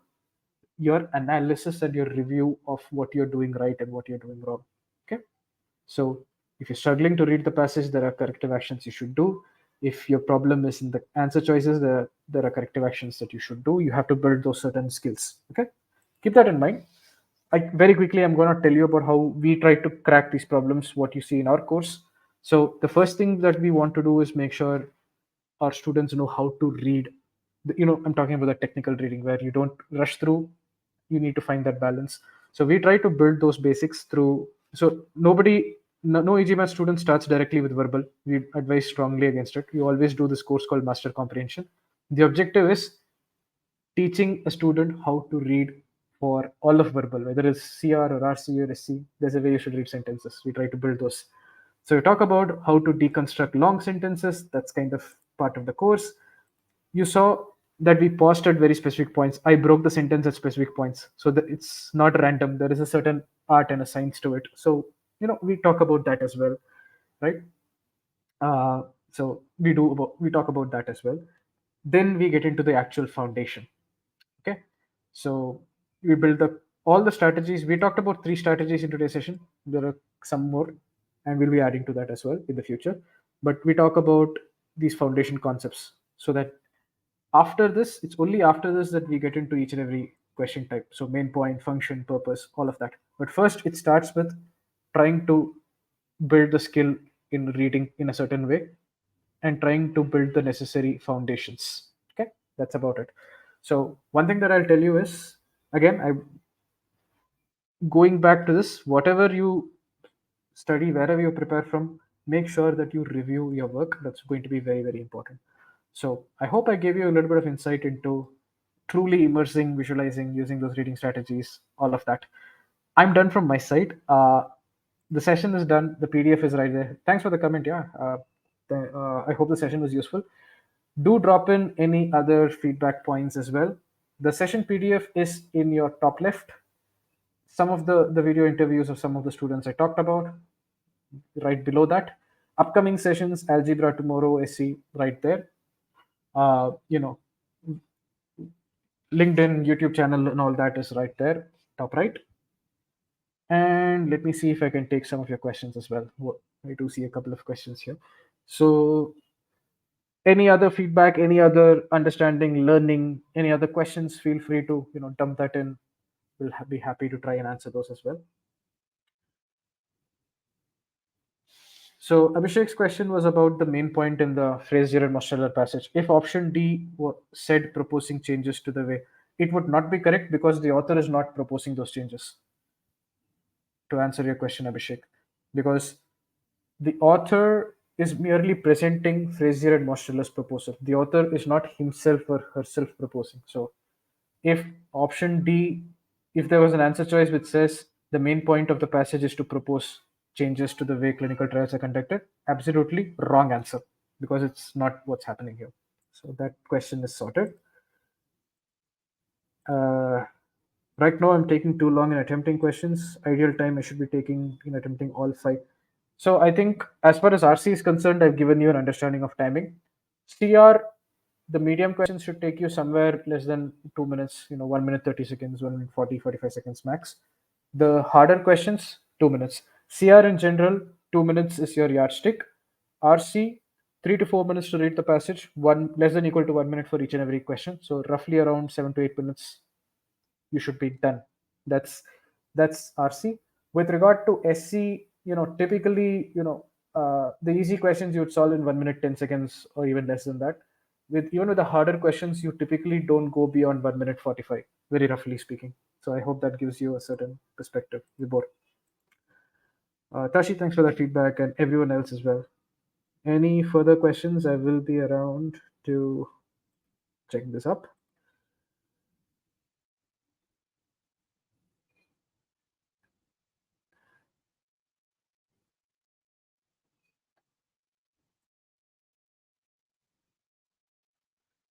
your analysis and your review of what you're doing right and what you're doing wrong. Okay, so if you're struggling to read the passage, there are corrective actions you should do. If your problem is in the answer choices, there are corrective actions that you should do. You have to build those certain skills. Okay, keep that in mind. Very quickly, I'm going to tell you about how we try to crack these problems, what you see in our course. So the first thing that we want to do is make sure our students know how to read. I'm talking about the technical reading where you don't rush through. You need to find that balance. So we try to build those basics through. So no e-GMAT student starts directly with verbal. We advise strongly against it. We always do this course called Master Comprehension. The objective is teaching a student how to read for all of verbal, whether it's CR or RC or SC. There's a way you should read sentences. We try to build those. So we talk about how to deconstruct long sentences. That's kind of part of the course. You saw that we paused at very specific points. I broke the sentence at specific points, so that it's not random. There is a certain art and a science to it. So we talk about that as well, right? So we talk about that as well. Then we get into the actual foundation. Okay, so we build all the strategies. We talked about 3 strategies in today's session. There are some more, and we'll be adding to that as well in the future. But we talk about these foundation concepts so that after this, it's only after this that we get into each and every question type. So main point, function, purpose, all of that. But first, it starts with trying to build the skill in reading in a certain way and trying to build the necessary foundations. Okay, that's about it. So one thing that I'll tell you is, again, I going back to this, whatever you study, wherever you prepare from, make sure that you review your work. That's going to be very, very important. So I hope I gave you a little bit of insight into truly immersing, visualizing, using those reading strategies, all of that. I'm done from my side. the session is done. The PDF is right there. Thanks for the comment. Yeah. I hope the session was useful. Do drop in any other feedback points as well. The session PDF is in your top left. Some of the video interviews of some of the students I talked about right below that. Upcoming sessions, algebra tomorrow, SC right there. You know, LinkedIn, YouTube channel, and all that is right there, top right. And let me see if I can take some of your questions as well. I do see a couple of questions here. So, any other feedback, any other understanding, learning, any other questions? Feel free to dump that in. We'll be happy to try and answer those as well. So Abhishek's question was about the main point in the Fraser and Mosteller passage. If option D said proposing changes to the way, it would not be correct because the author is not proposing those changes. To answer your question, Abhishek, because the author is merely presenting Fraser and Mosteller's proposal. The author is not himself or herself proposing. So if option D, if there was an answer choice which says the main point of the passage is to propose changes to the way clinical trials are conducted, absolutely wrong answer because it's not what's happening here. So that question is sorted. Uh, right now, I'm taking too long in attempting questions. Ideal time I should be taking in attempting all five. So I think as far as RC is concerned, I've given you an understanding of timing. CR, the medium questions should take you somewhere less than 2 minutes, 1 minute 30 seconds, 1 minute 40, 45 seconds max. The harder questions, 2 minutes. CR in general, 2 minutes is your yardstick. RC, 3 to 4 minutes to read the passage, one less than equal to 1 minute for each and every question. So roughly around 7 to 8 minutes you should be done. That's RC. With regard to SC, typically, the easy questions you would solve in 1 minute 10 seconds or even less than that. With the harder questions, you typically don't go beyond 1 minute 45, very roughly speaking. So I hope that gives you a certain perspective, Vibor. Tashi, thanks for that feedback, and everyone else as well. Any further questions? I will be around to check this up.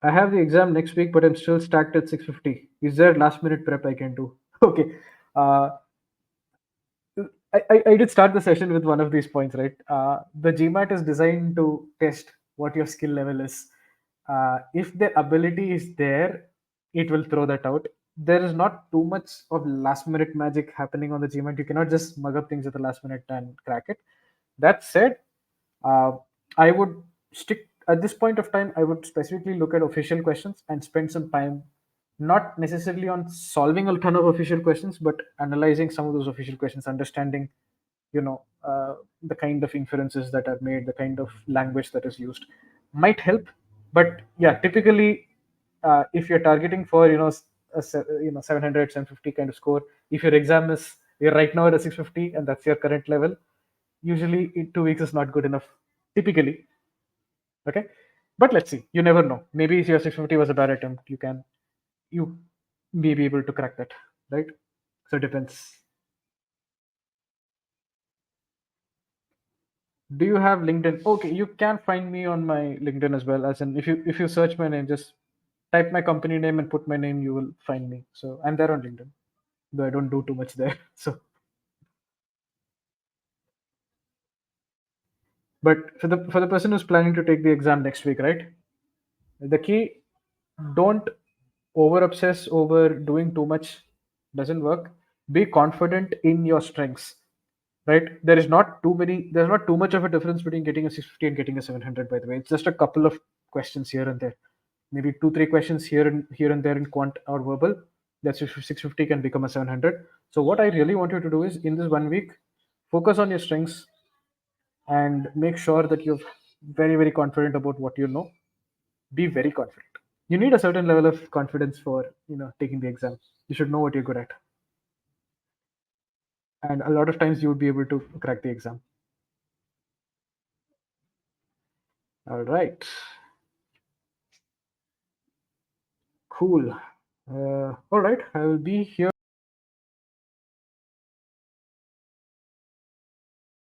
I have the exam next week, but I'm still stacked at 650. Is there last minute prep I can do? Okay. Uh, I did start the session with one of these points, right? The GMAT is designed to test what your skill level is. If the ability is there, it will throw that out. There is not too much of last minute magic happening on the GMAT. You cannot just mug up things at the last minute and crack it. That said, uh, I would stick at this point of time. I would specifically look at official questions and spend some time, not necessarily on solving a ton of official questions, but analyzing some of those official questions, understanding, the kind of inferences that are made, the kind of language that is used, might help. But yeah, typically, if you're targeting for a 700 750 kind of score, if your exam is you're right now at a 650 and that's your current level, usually 2 weeks is not good enough typically. Okay, but let's see, you never know, maybe if your 650 was a bad attempt, you may be able to crack that, right? So it depends. Do you have LinkedIn? Okay, you can find me on my LinkedIn as well. As in, if you search my name, just type my company name and put my name, you will find me. So I'm there on LinkedIn, though I don't do too much there. So, but for the person who's planning to take the exam next week, right? The key, don't over obsess over doing too much. Doesn't work. Be confident in your strengths, right? There's not too much of a difference between getting a 650 and getting a 700, by the way. It's just a couple of questions here and there, maybe 2 3 questions here and there in quant or verbal. That 650 can become a 700. So what I really want you to do is, in this 1 week, focus on your strengths and make sure that you're very very confident about what you know. Be very confident. You need a certain level of confidence for taking the exam. You should know what you're good at, and a lot of times you would be able to crack the exam. All right, cool. All right, I will be here